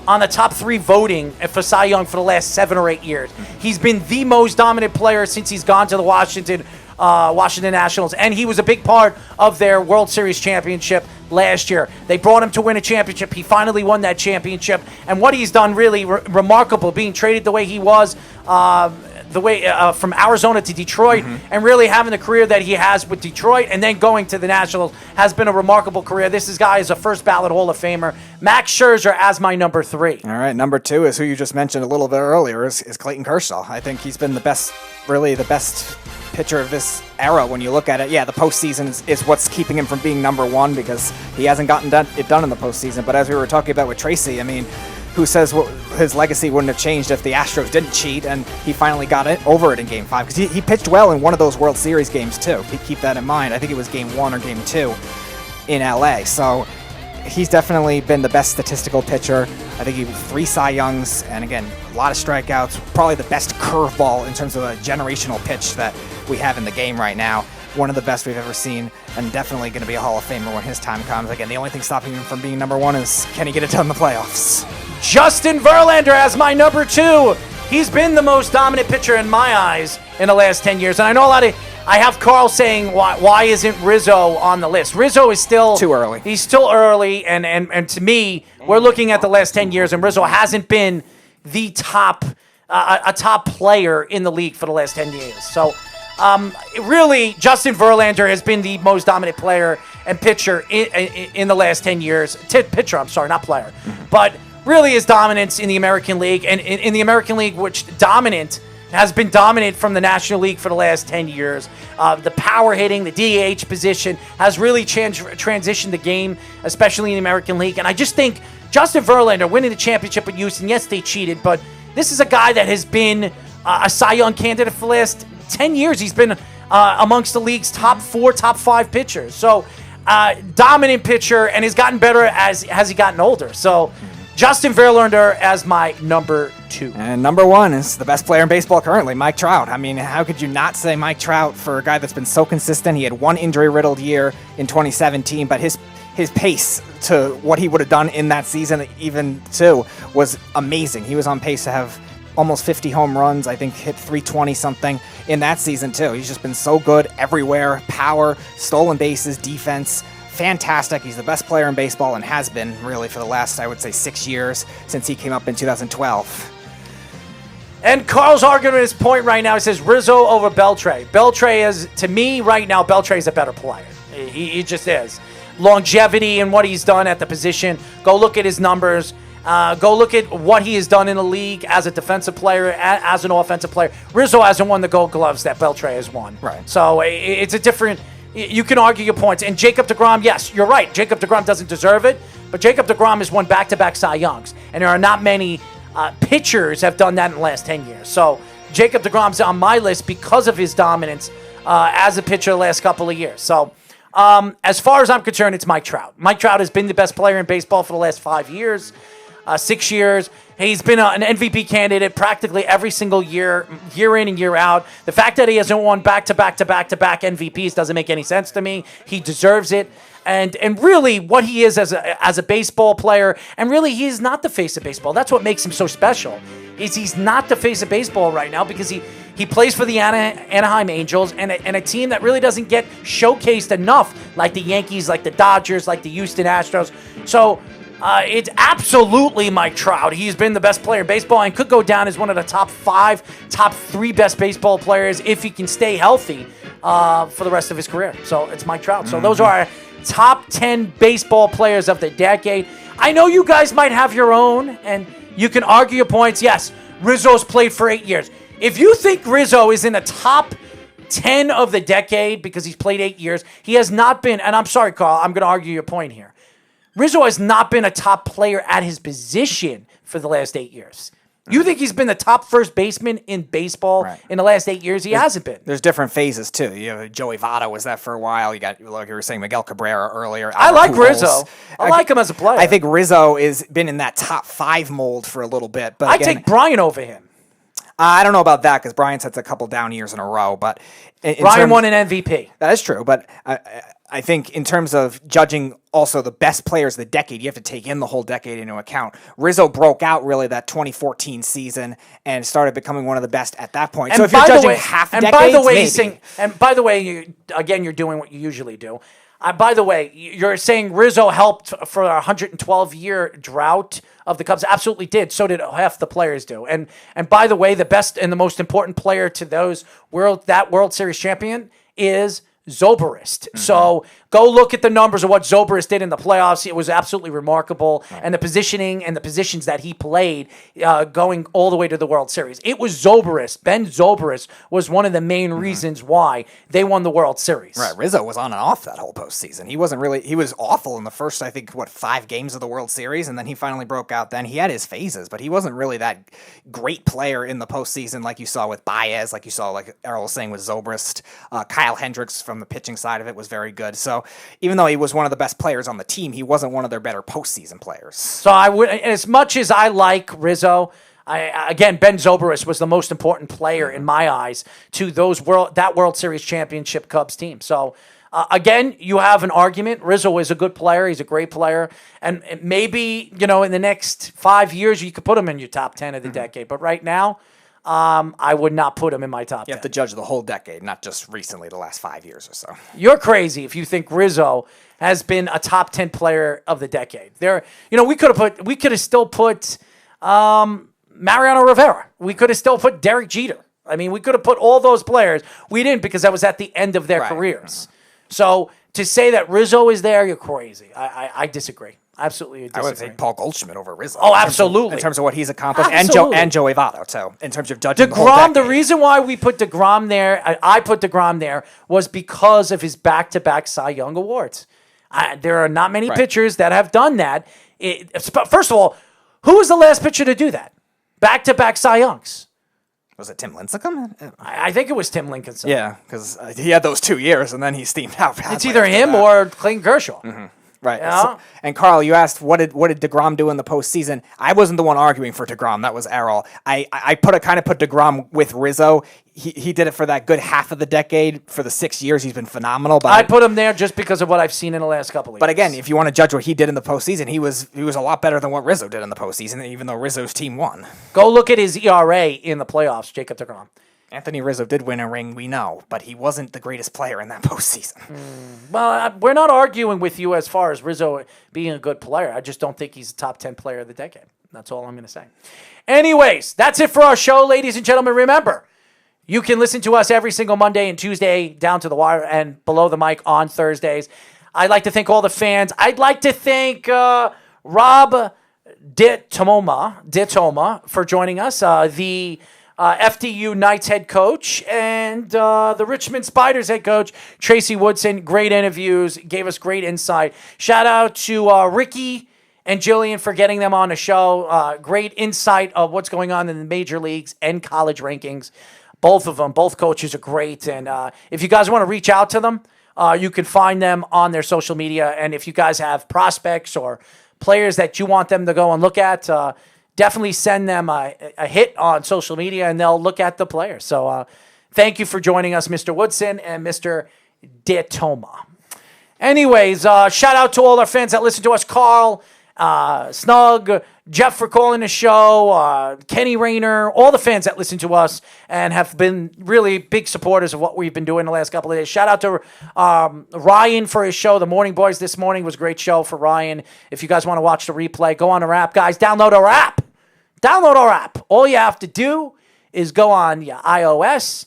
on the top 3 voting for Cy Young for the last 7 or 8 years. He's been the most dominant player since he's gone to the Washington Nationals, and he was a big part of their World Series championship last year. They brought him to win a championship. He finally won that championship, and what he's done really remarkable, being traded the way he was, from Arizona to Detroit, and really having the career that he has with Detroit and then going to the Nationals has been a remarkable career. This guy is a first ballot Hall of Famer. Max Scherzer as my number 3. All right, number 2 is who you just mentioned a little bit earlier, is Clayton Kershaw. I think he's been the best pitcher of this era when you look at it. Yeah, the postseason is what's keeping him from being number 1 because he hasn't gotten it done in the postseason. But as we were talking about with Tracy, I mean, who says his legacy wouldn't have changed if the Astros didn't cheat and he finally got over it in Game 5? Because he pitched well in one of those World Series games too. Keep that in mind. I think it was Game 1 or Game 2 in LA. So he's definitely been the best statistical pitcher. I think he was 3 Cy Youngs, and again, a lot of strikeouts. Probably the best curveball in terms of a generational pitch that we have in the game right now. One of the best we've ever seen, and definitely going to be a Hall of Famer when his time comes. Again, the only thing stopping him from being number 1 is can he get it done in the playoffs? Justin Verlander as my number 2. he's been the most dominant pitcher in my eyes in the last 10 years. And I know I have Carl saying, why isn't Rizzo on the list? Rizzo is still too early. He's still early, and to me, we're looking at the last 10 years, and Rizzo hasn't been the top player in the league for the last 10 years. So, really, Justin Verlander has been the most dominant player and pitcher in the last 10 years. Pitcher, I'm sorry, not player. But really his dominance in the American League, and in the American League, which has been dominant from the National League for the last 10 years. The power hitting, the DH position has really transitioned the game, especially in the American League. And I just think Justin Verlander winning the championship with Houston, yes, they cheated, but this is a guy that has been a Cy Young candidate for the last 10 years. He's been amongst the league's top 4, top 5 pitchers. So, dominant pitcher, and has gotten better as he gotten older. So, Justin Verlander as my number 2. And number 1 is the best player in baseball currently, Mike Trout. I mean, how could you not say Mike Trout for a guy that's been so consistent? He had one injury-riddled year in 2017, but his pace to what he would have done in that season, even too, was amazing. He was on pace to have almost 50 home runs, I think hit 320-something in that season too. He's just been so good everywhere. Power, stolen bases, defense, fantastic. He's the best player in baseball and has been really for the last, I would say, 6 years since he came up in 2012. And Carl's arguing his point right now. He says Rizzo over Beltre. Beltre is, to me right now, Beltre is a better player. He just is. Longevity and what he's done at the position. Go look at his numbers. Go look at what he has done in the league as a defensive player, as an offensive player. Rizzo hasn't won the Gold Gloves that Beltre has won. Right. So it's a different. You can argue your points. And Jacob deGrom, yes, you're right. Jacob deGrom doesn't deserve it, but Jacob deGrom has won back-to-back Cy Youngs, and there are not many pitchers have done that in the last 10 years. So Jacob deGrom's on my list because of his dominance as a pitcher the last couple of years. So as far as I'm concerned, it's Mike Trout. Mike Trout has been the best player in baseball for the last 5 years. 6 years. He's been an MVP candidate practically every single year in and year out. The fact that he hasn't won back-to-back MVPs doesn't make any sense to me. He deserves it. And really what he is as a baseball player, and really he is not the face of baseball. That's what makes him so special. He's not the face of baseball right now because he plays for the Anaheim Angels and a team that really doesn't get showcased enough, like the Yankees, like the Dodgers, like the Houston Astros. So it's absolutely Mike Trout. He's been the best player in baseball and could go down as one of the top 5, top 3 best baseball players if he can stay healthy for the rest of his career. So it's Mike Trout. So those are our top 10 baseball players of the decade. I know you guys might have your own, and you can argue your points. Yes, Rizzo's played for 8 years. If you think Rizzo is in the top 10 of the decade because he's played 8 years, he has not been, and I'm sorry, Carl, I'm going to argue your point here. Rizzo has not been a top player at his position for the last 8 years. You think he's been the top first baseman in baseball in the last 8 years? He hasn't been. There's different phases, too. You know, Joey Votto was that for a while. You got, like you were saying, Miguel Cabrera earlier. I like Rizzo. I like him as a player. I think Rizzo has been in that top 5 mold for a little bit. But I'd take Bryant over him. I don't know about that because Bryant's had a couple down years in a row. But Bryant won an MVP. That is true. But I think in terms of judging also the best players of the decade, you have to take in the whole decade into account. Rizzo broke out really that 2014 season and started becoming one of the best at that point. And so if you're judging half decades, by the way, again, you're doing what you usually do. By the way, you're saying Rizzo helped for a 112-year drought of the Cubs. Absolutely did. So did half the players do. And by the way, the best and the most important player to those World Series champion is Zobrist. So go look at the numbers of what Zobrist did in the playoffs. It was absolutely remarkable. And the positioning and the positions that he played going all the way to the World Series. It was Zobrist. Ben Zobrist was one of the main reasons why they won the World Series. Right. Rizzo was on and off that whole postseason. He was awful in the first, I think, 5 games of the World Series, and then he finally broke out then. He had his phases, but he wasn't really that great player in the postseason like you saw with Baez, like you saw, like Errol was saying, with Zobrist. Kyle Hendricks from the pitching side of it was very good. So even though he was one of the best players on the team, he wasn't one of their better postseason players. So I would, as much as I like Rizzo, again, Ben Zobrist was the most important player in my eyes to that World Series championship Cubs team. So again, you have an argument. Rizzo is a good player. He's a great player. And maybe, in the next 5 years, you could put him in your top 10 of the decade. But right now, I would not put him in my top 10. You have to judge the whole decade, not just recently, the last 5 years or so. You're crazy if you think Rizzo has been a top 10 player of the decade. We could have still put Mariano Rivera. We could have still put Derek Jeter. I mean, we could have put all those players. We didn't because that was at the end of their careers. So to say that Rizzo is there, you're crazy. I disagree. Absolutely disagree. I would say Paul Goldschmidt over Rizzo. Oh, absolutely. In terms of what he's accomplished. Absolutely. And Joey Votto, too, in terms of judging DeGrom, the reason why we put DeGrom there, I put DeGrom there, was because of his back-to-back Cy Young awards. There are not many pitchers that have done that. First of all, who was the last pitcher to do that? Back-to-back Cy Youngs. Was it Tim Lincecum? I think it was Tim Lincecum. Yeah, because he had those 2 years, and then he steamed out. It's either him or Clayton Kershaw. Mm-hmm. Right. Yeah. So, and Carl, you asked what did DeGrom do in the postseason? I wasn't the one arguing for DeGrom. That was Errol. I put DeGrom with Rizzo. He did it for that good half of the decade. For the 6 years, he's been phenomenal. But I put him there just because of what I've seen in the last couple of years. But again, if you want to judge what he did in the postseason, he was a lot better than what Rizzo did in the postseason, even though Rizzo's team won. Go look at his ERA in the playoffs, Jacob DeGrom. Anthony Rizzo did win a ring, we know, but he wasn't the greatest player in that postseason. Well, we're not arguing with you as far as Rizzo being a good player. I just don't think he's a top 10 player of the decade. That's all I'm going to say. Anyways, that's it for our show, ladies and gentlemen. Remember, you can listen to us every single Monday and Tuesday down to the wire and below the mic on Thursdays. I'd like to thank all the fans. I'd like to thank Rob DiToma for joining us, the FDU Knights head coach, and the Richmond Spiders head coach, Tracy Woodson. Great interviews, gave us great insight. Shout out to Ricky and Jillian for getting them on the show. Great insight of what's going on in the major leagues and college rankings. Both of them, both coaches are great. And if you guys want to reach out to them, you can find them on their social media. And if you guys have prospects or players that you want them to go and look at, definitely send them a hit on social media, and they'll look at the players. So thank you for joining us, Mr. Woodson and Mr. DiToma. Anyways, shout out to all our fans that listen to us. Carl, Snug, Jeff for calling the show, Kenny Rayner, all the fans that listen to us and have been really big supporters of what we've been doing the last couple of days. Shout out to Ryan for his show, The Morning Boys this morning was a great show for Ryan. If you guys want to watch the replay, go on our app. Guys, download our app. Download our app. All you have to do is go on your iOS,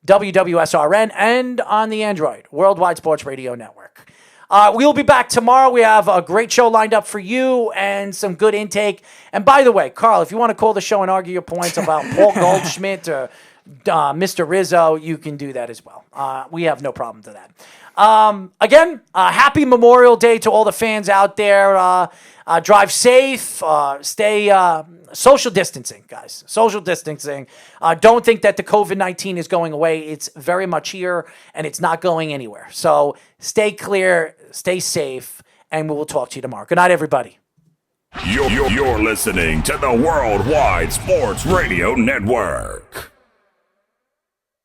WWSRN, and on the Android, Worldwide Sports Radio Network. We'll be back tomorrow. We have a great show lined up for you and some good intake. And by the way, Carl, if you want to call the show and argue your points about Paul Goldschmidt or Mr. Rizzo, you can do that as well. We have no problem to that. Again, happy Memorial Day to all the fans out there. Drive safe. Stay social distancing, guys. Social distancing. Don't think that the COVID-19 is going away. It's very much here, and it's not going anywhere. So stay clear, stay safe, and we will talk to you tomorrow. Good night, everybody. You're listening to the Worldwide Sports Radio Network.